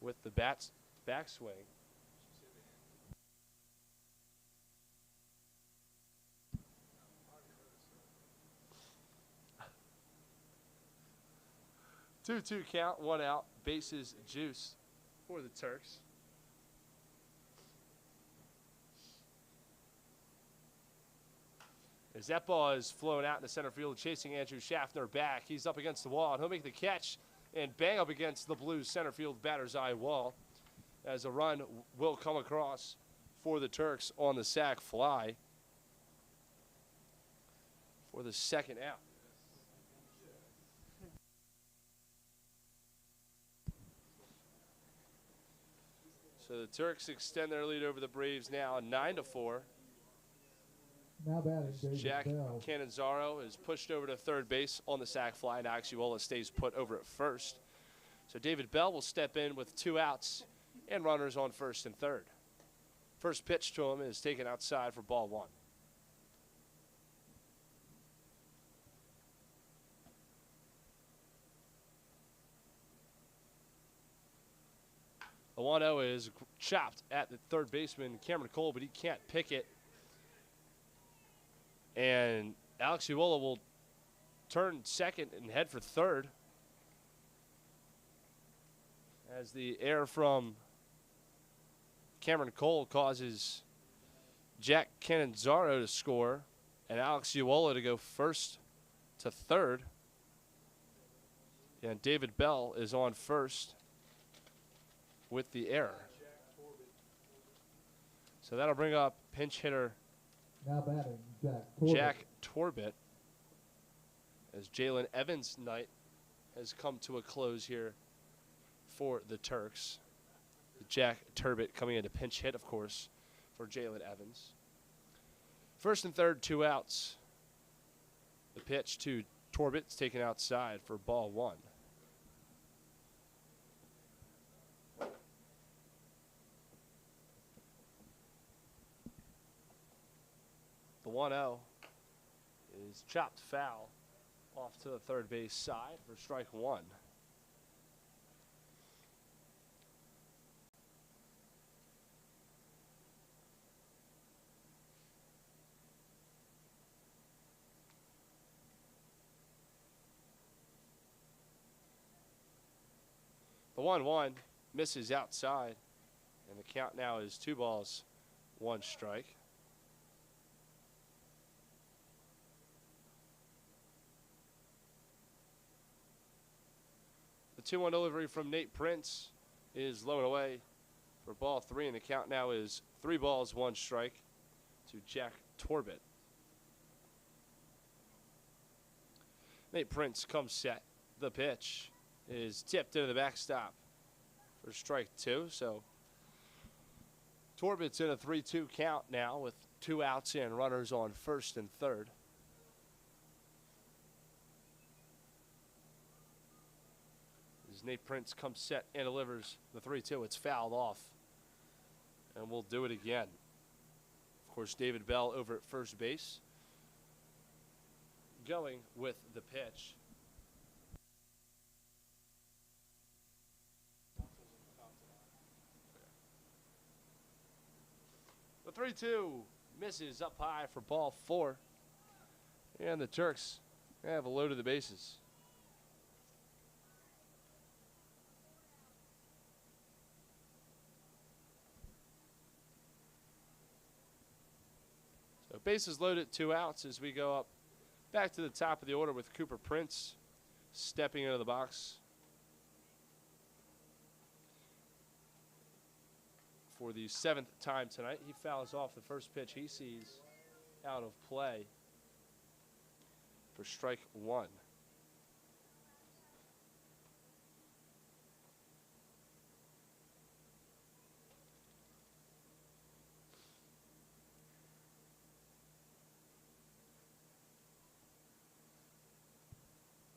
with the bat's backswing. 2-2 count, 1 out, bases juice for the Turks. As that ball is flown out in the center field, chasing Andrew Schaffner back. He's up against the wall, and he'll make the catch and bang up against the Blues center field batter's eye wall as a run will come across for the Turks on the sac fly for the second out. So the Turks extend their lead over the Braves now 9-4. Now batting, David Jack Bell. Cannizzaro is pushed over to third base on the sac fly, and Axiola stays put over at first. So David Bell will step in with 2 outs and runners on first and third. First pitch to him is taken outside for ball 1. The 1-0 is chopped at the third baseman, Cameron Cole, but he can't pick it. And Alex Uola will turn second and head for third as the error from Cameron Cole causes Jack Cannizzaro to score and Alex Uola to go first to third. And David Bell is on first with the error. So that'll bring up pinch hitter Now batting, Jack Torbett. Jack Torbett, as Jalen Evans' night has come to a close here for the Turks. Jack Torbett coming in to pinch hit, of course, for Jalen Evans. First and third, 2 outs. The pitch to Torbett's taken outside for ball 1. The 1-0 is chopped foul off to the third base side for strike 1. The 1-1 misses outside, and the count now is 2 balls, 1 strike. The 2-1 delivery from Nate Prince is low and away for ball 3, and the count now is 3 balls, 1 strike to Jack Torbett. Nate Prince comes set. The pitch is tipped into the backstop for strike 2. So Torbett's in a 3-2 count now with 2 outs and runners on first and third. As Nate Prince comes set and delivers the 3-2, it's fouled off. And we'll do it again. Of course, David Bell over at first base, going with the pitch. 3-2 misses up high for ball 4. And the Turks have a load of the bases. So bases loaded, 2 outs as we go up back to the top of the order with Cooper Prince stepping into the box for the 7th time tonight. He fouls off the first pitch he sees out of play for strike 1.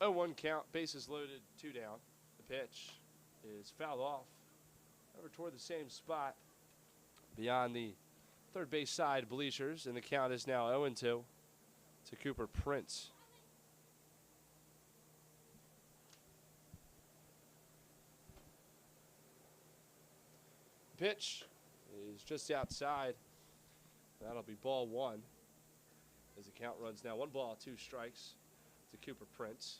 Oh, 1 count, bases loaded, 2 down. The pitch is fouled off over toward the same spot beyond the third base side bleachers, and the count is now 0-2 to Cooper Prince. Pitch is just outside. That'll be ball 1 as the count runs now 1 ball, 2 strikes to Cooper Prince.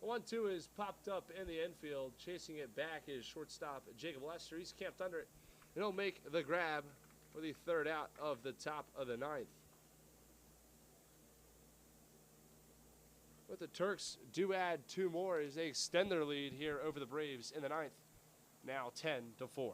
1-2 is popped up in the infield. Chasing it back is shortstop Jacob Lester. He's camped under it, and he'll make the grab for the 3rd out of the top of the 9th. But the Turks do add 2 more as they extend their lead here over the Braves in the 9th. Now 10-4.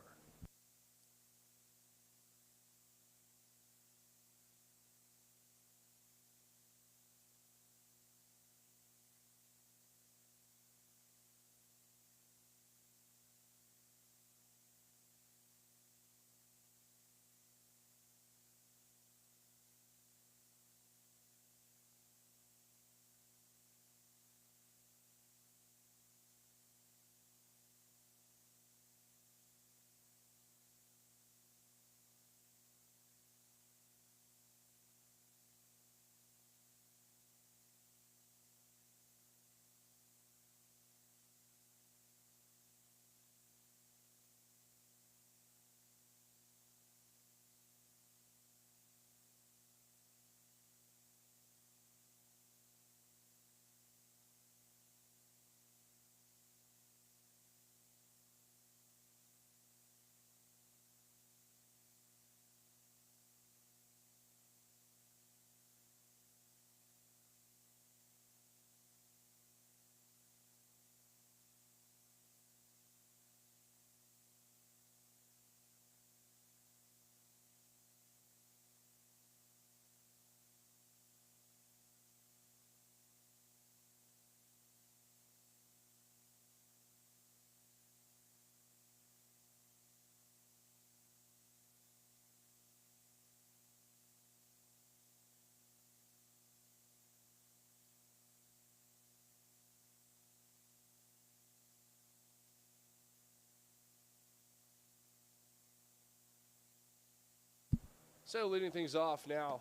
So leading things off now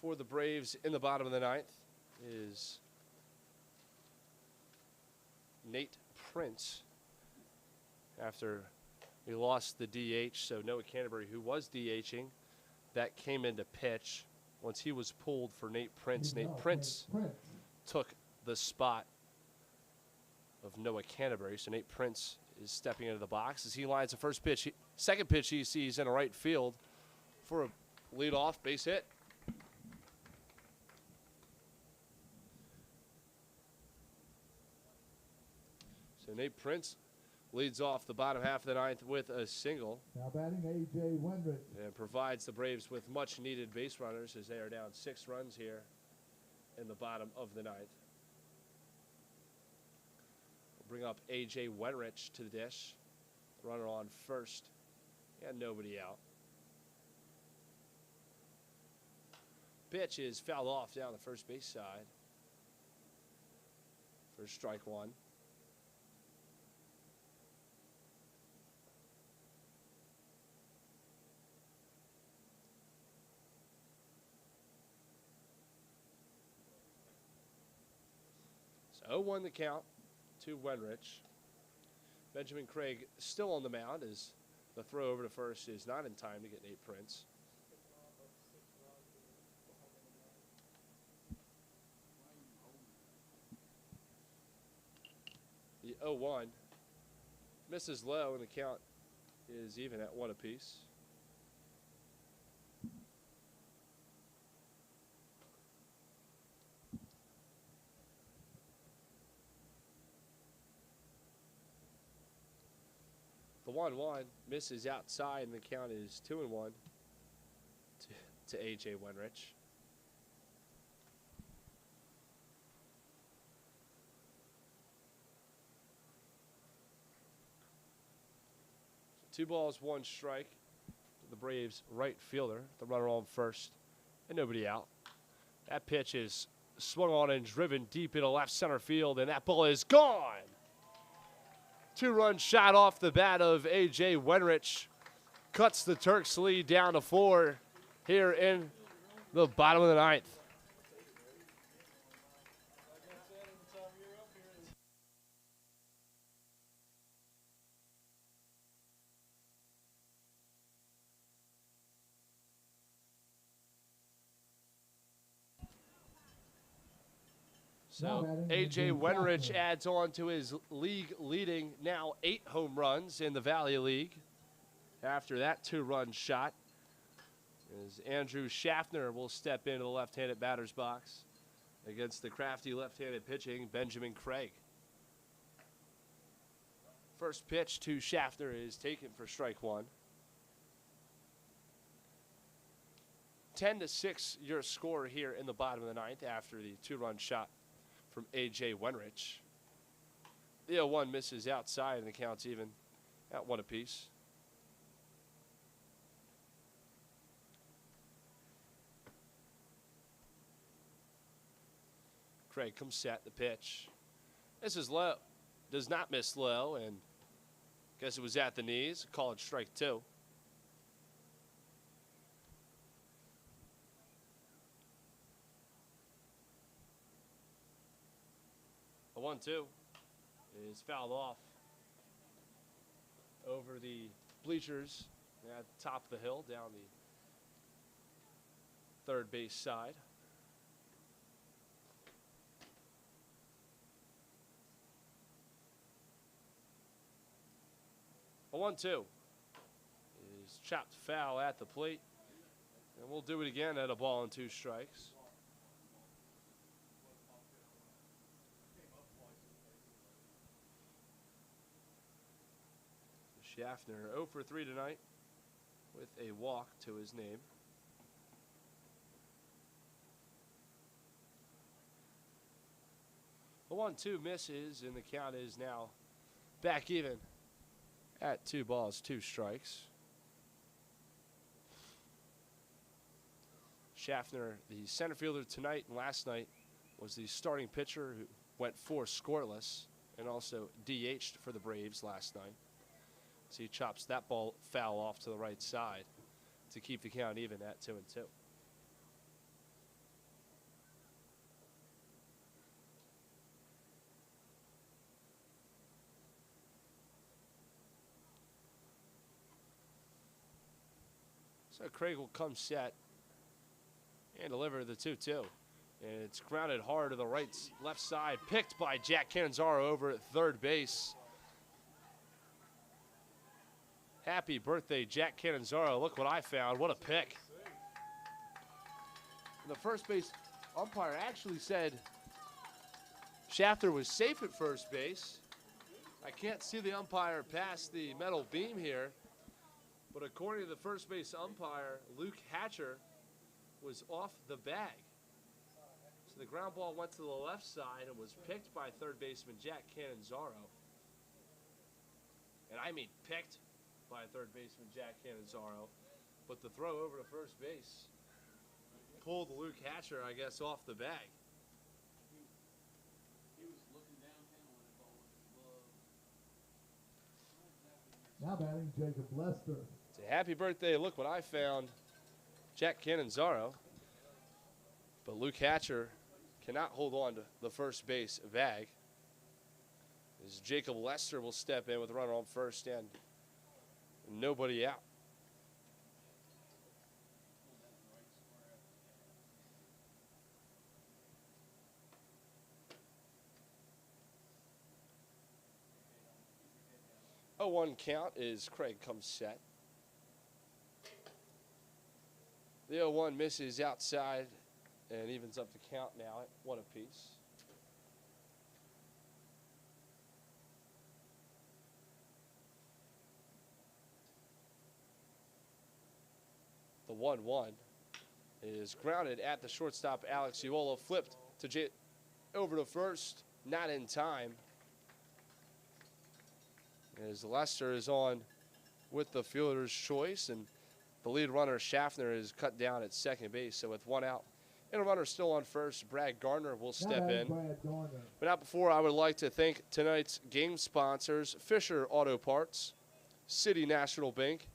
for the Braves in the bottom of the 9th is Nate Prince. After we lost the DH, so Noah Canterbury, who was DHing, that came into pitch once he was pulled for Nate Prince. Nate Prince took the spot of Noah Canterbury, so Nate Prince is stepping into the box as he lines the first pitch. Second pitch he sees in a right field for a leadoff base hit. So Nate Prince leads off the bottom half of the 9th with a single. Now batting A.J. Wendrich. And provides the Braves with much needed base runners as they are down 6 runs here in the bottom of the 9th. We'll bring up A.J. Wendrich to the dish. Runner on first and nobody out. Pitch is fouled off down the first base side for strike 1. So 0-1 the count to Wendrich. Benjamin Craig still on the mound as the throw over to first is not in time to get Nate Prince. The 0-1 misses low, and the count is even at 1 apiece. The 1-1 misses outside, and the count is 2-1 to A.J. Wenrich. Two balls, one strike. The Braves right fielder, the runner on first, and nobody out. That pitch is swung on and driven deep into left center field, and that ball is gone. Two-run shot off the bat of A.J. Wenrich cuts the Turks' lead down to 4 here in the bottom of the 9th. So A.J. Wenrich adds on to his league-leading now 8 home runs in the Valley League after that 2-run shot. As Andrew Schaffner will step into the left-handed batter's box against the crafty left-handed pitching Benjamin Craig. First pitch to Schaffner is taken for strike 1. 10-6 your score here in the bottom of the 9th after the 2-run shot from A.J. Wenrich. The 0-1 misses outside, and the count's even at 1 apiece. Craig comes set, the pitch. This is low. Does not miss low, and guess it was at the knees. Call it strike 2. The 1-2 is fouled off over the bleachers at the top of the hill down the third base side. A 1-2 is chopped foul at the plate, and we'll do it again at a ball and 2 strikes. Schaffner 0 for 3 tonight with a walk to his name. The 1-2 misses, and the count is now back even at 2 balls, 2 strikes. Schaffner, the center fielder tonight and last night, was the starting pitcher who went 4 scoreless and also DH'd for the Braves last night. So he chops that ball foul off to the right side to keep the count even at 2-2. So Craig will come set and deliver the 2-2. And it's grounded hard to the left side, picked by Jack Cannizzaro over at third base. Happy birthday, Jack Cannizzaro. Look what I found. What a pick. The first base umpire actually said Schaffner was safe at first base. I can't see the umpire past the metal beam here, but according to the first base umpire, Luke Hatcher was off the bag. So the ground ball went to the left side and was picked by third baseman Jack Cannizzaro. And I mean picked by third baseman Jack Cannizzaro. But the throw over to first base pulled Luke Hatcher, I guess, off the bag. He was looking downtown when the ball went to the glove. Now batting, Jacob Lester. It's a happy birthday. Look what I found. Jack Cannizzaro. But Luke Hatcher cannot hold on to the first base bag. As Jacob Lester will step in with a runner on first and nobody out. A 1 count is Craig comes set. The 0-1 misses outside and evens up the count now at 1 apiece. The 1-1 is grounded at the shortstop. Alex Uola flipped to over to first, not in time. As Lester is on with the fielder's choice, and the lead runner Schaffner is cut down at second base. So with 1 out and a runner still on first, Brad Garner will step in. But not before, I would like to thank tonight's game sponsors: Fisher Auto Parts, City National Bank,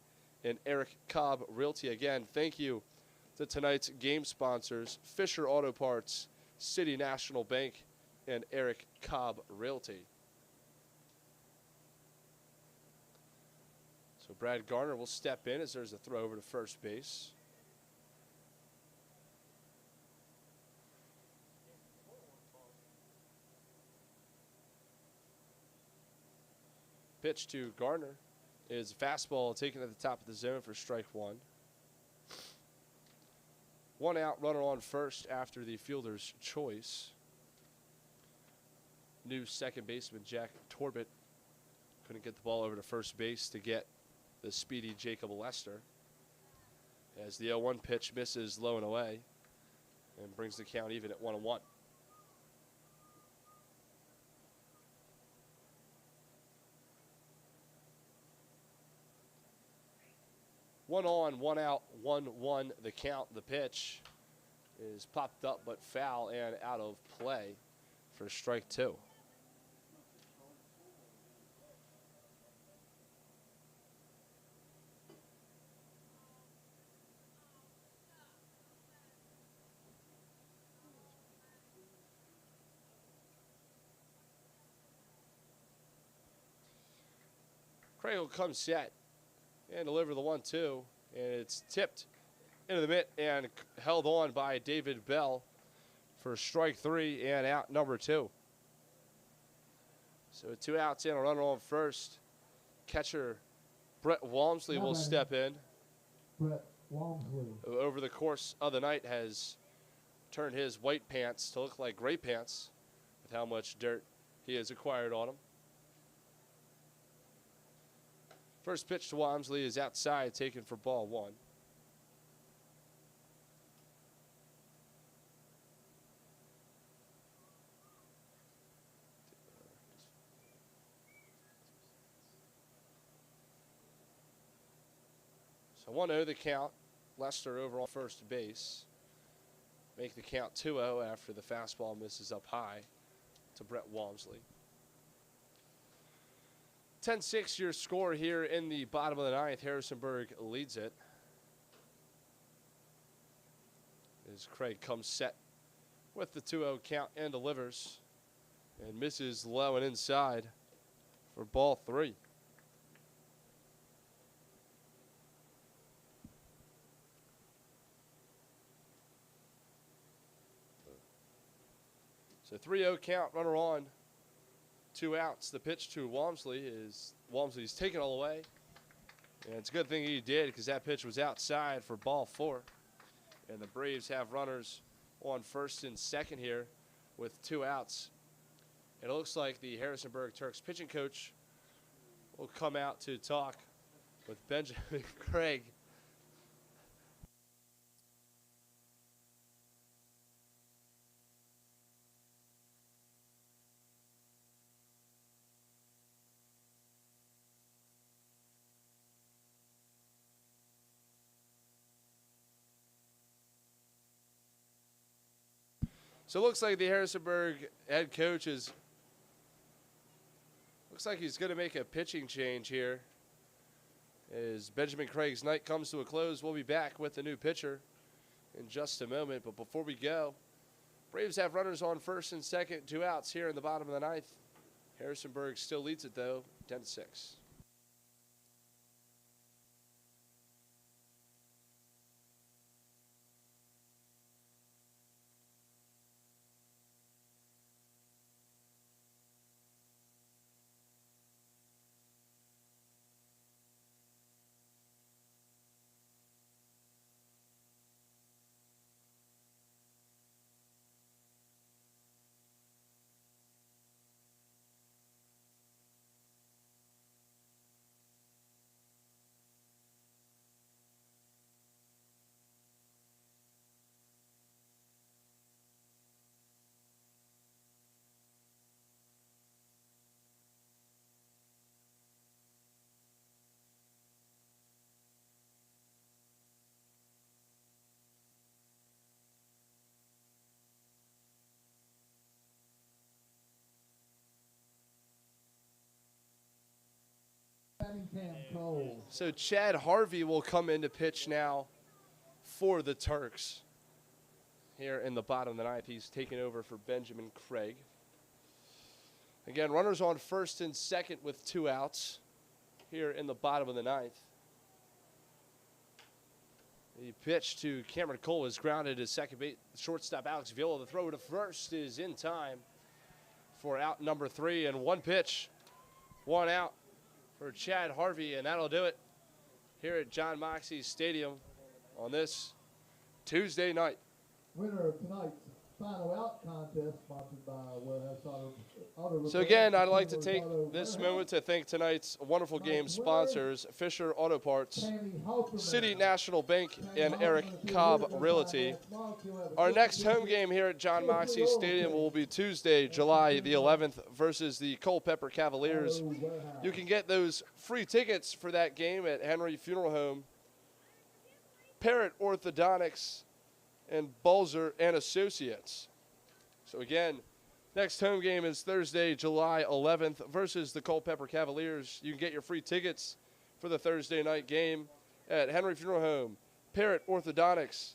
and Eric Cobb Realty. Again, thank you to tonight's game sponsors: Fisher Auto Parts, City National Bank, and Eric Cobb Realty. So Brad Garner will step in as there's a throw over to first base. Pitch to Garner is fastball taken at the top of the zone for strike 1. 1 out, runner on first after the fielder's choice. New second baseman Jack Torbett couldn't get the ball over to first base to get the speedy Jacob Lester, as the 0-1 pitch misses low and away and brings the count even at 1-1. One on, 1 out, 1-1 the count. The pitch is popped up but foul and out of play for strike 2. Craig will come set and deliver the 1-2, and it's tipped into the mitt and held on by David Bell for strike 3 and out number 2. So 2 outs and a runner on first. Catcher Brett Walmsley will step in. Brett Walmsley, over the course of the night, has turned his white pants to look like gray pants with how much dirt he has acquired on him. First pitch to Walmsley is outside, taken for ball 1. So 1-0 the count. Lester over on first base. Make the count 2-0 after the fastball misses up high to Brett Walmsley. 10-6 your score here in the bottom of the 9th. Harrisonburg leads it. As Craig comes set with the 2-0 count and delivers and misses low and inside for ball 3. So 3-0 count, runner on. 2 outs. The pitch to Walmsley is Walmsley's taken all the way. And it's a good thing he did, because that pitch was outside for ball 4. And the Braves have runners on first and second here with 2 outs. And it looks like the Harrisonburg Turks pitching coach will come out to talk with Benjamin Craig. So it looks like the Harrisonburg head coach looks like he's going to make a pitching change here. As Benjamin Craig's night comes to a close, we'll be back with the new pitcher in just a moment. But before we go, Braves have runners on first and second, 2 outs here in the bottom of the 9th. Harrisonburg still leads it, though, 10-6. So Chad Harvey will come in to pitch now for the Turks. Here in the bottom of the ninth, he's taking over for Benjamin Craig. Again, runners on first and second with 2 outs here in the bottom of the ninth. The pitch to Cameron Cole is grounded as second base. Shortstop Alex Viola. The throw to first is in time for out number 3. And 1 pitch, 1 out for Chad Harvey. And that'll do it here at John Moxey Stadium on this Tuesday night. Winner of tonight's final out contest, sponsored by Warehouse Auto So again, I'd like to take this moment to thank tonight's wonderful game sponsors, Fisher Auto Parts, City National Bank, and Eric Cobb Realty. Our next home game here at John Moxey Stadium will be Tuesday, July the 11th versus the Culpeper Cavaliers. You can get those free tickets for that game at Henry Funeral Home, Parrott Orthodontics, and Balzer and Associates. So again, next home game is Thursday, July 11th versus the Culpeper Cavaliers. You can get your free tickets for the Thursday night game at Henry Funeral Home, Parrott Orthodontics,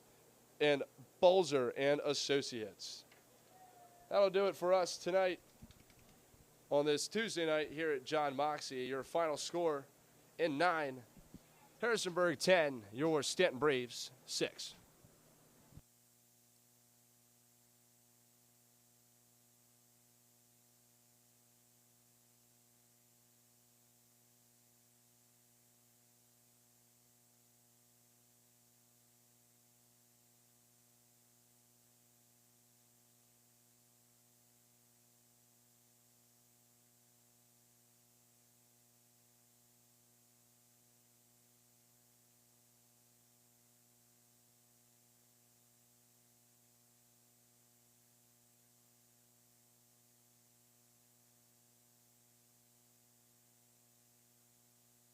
and Balzer and Associates. That'll do it for us tonight on this Tuesday night here at John Moxey. Your final score in 9, Harrisonburg 10, your Staunton Braves 6.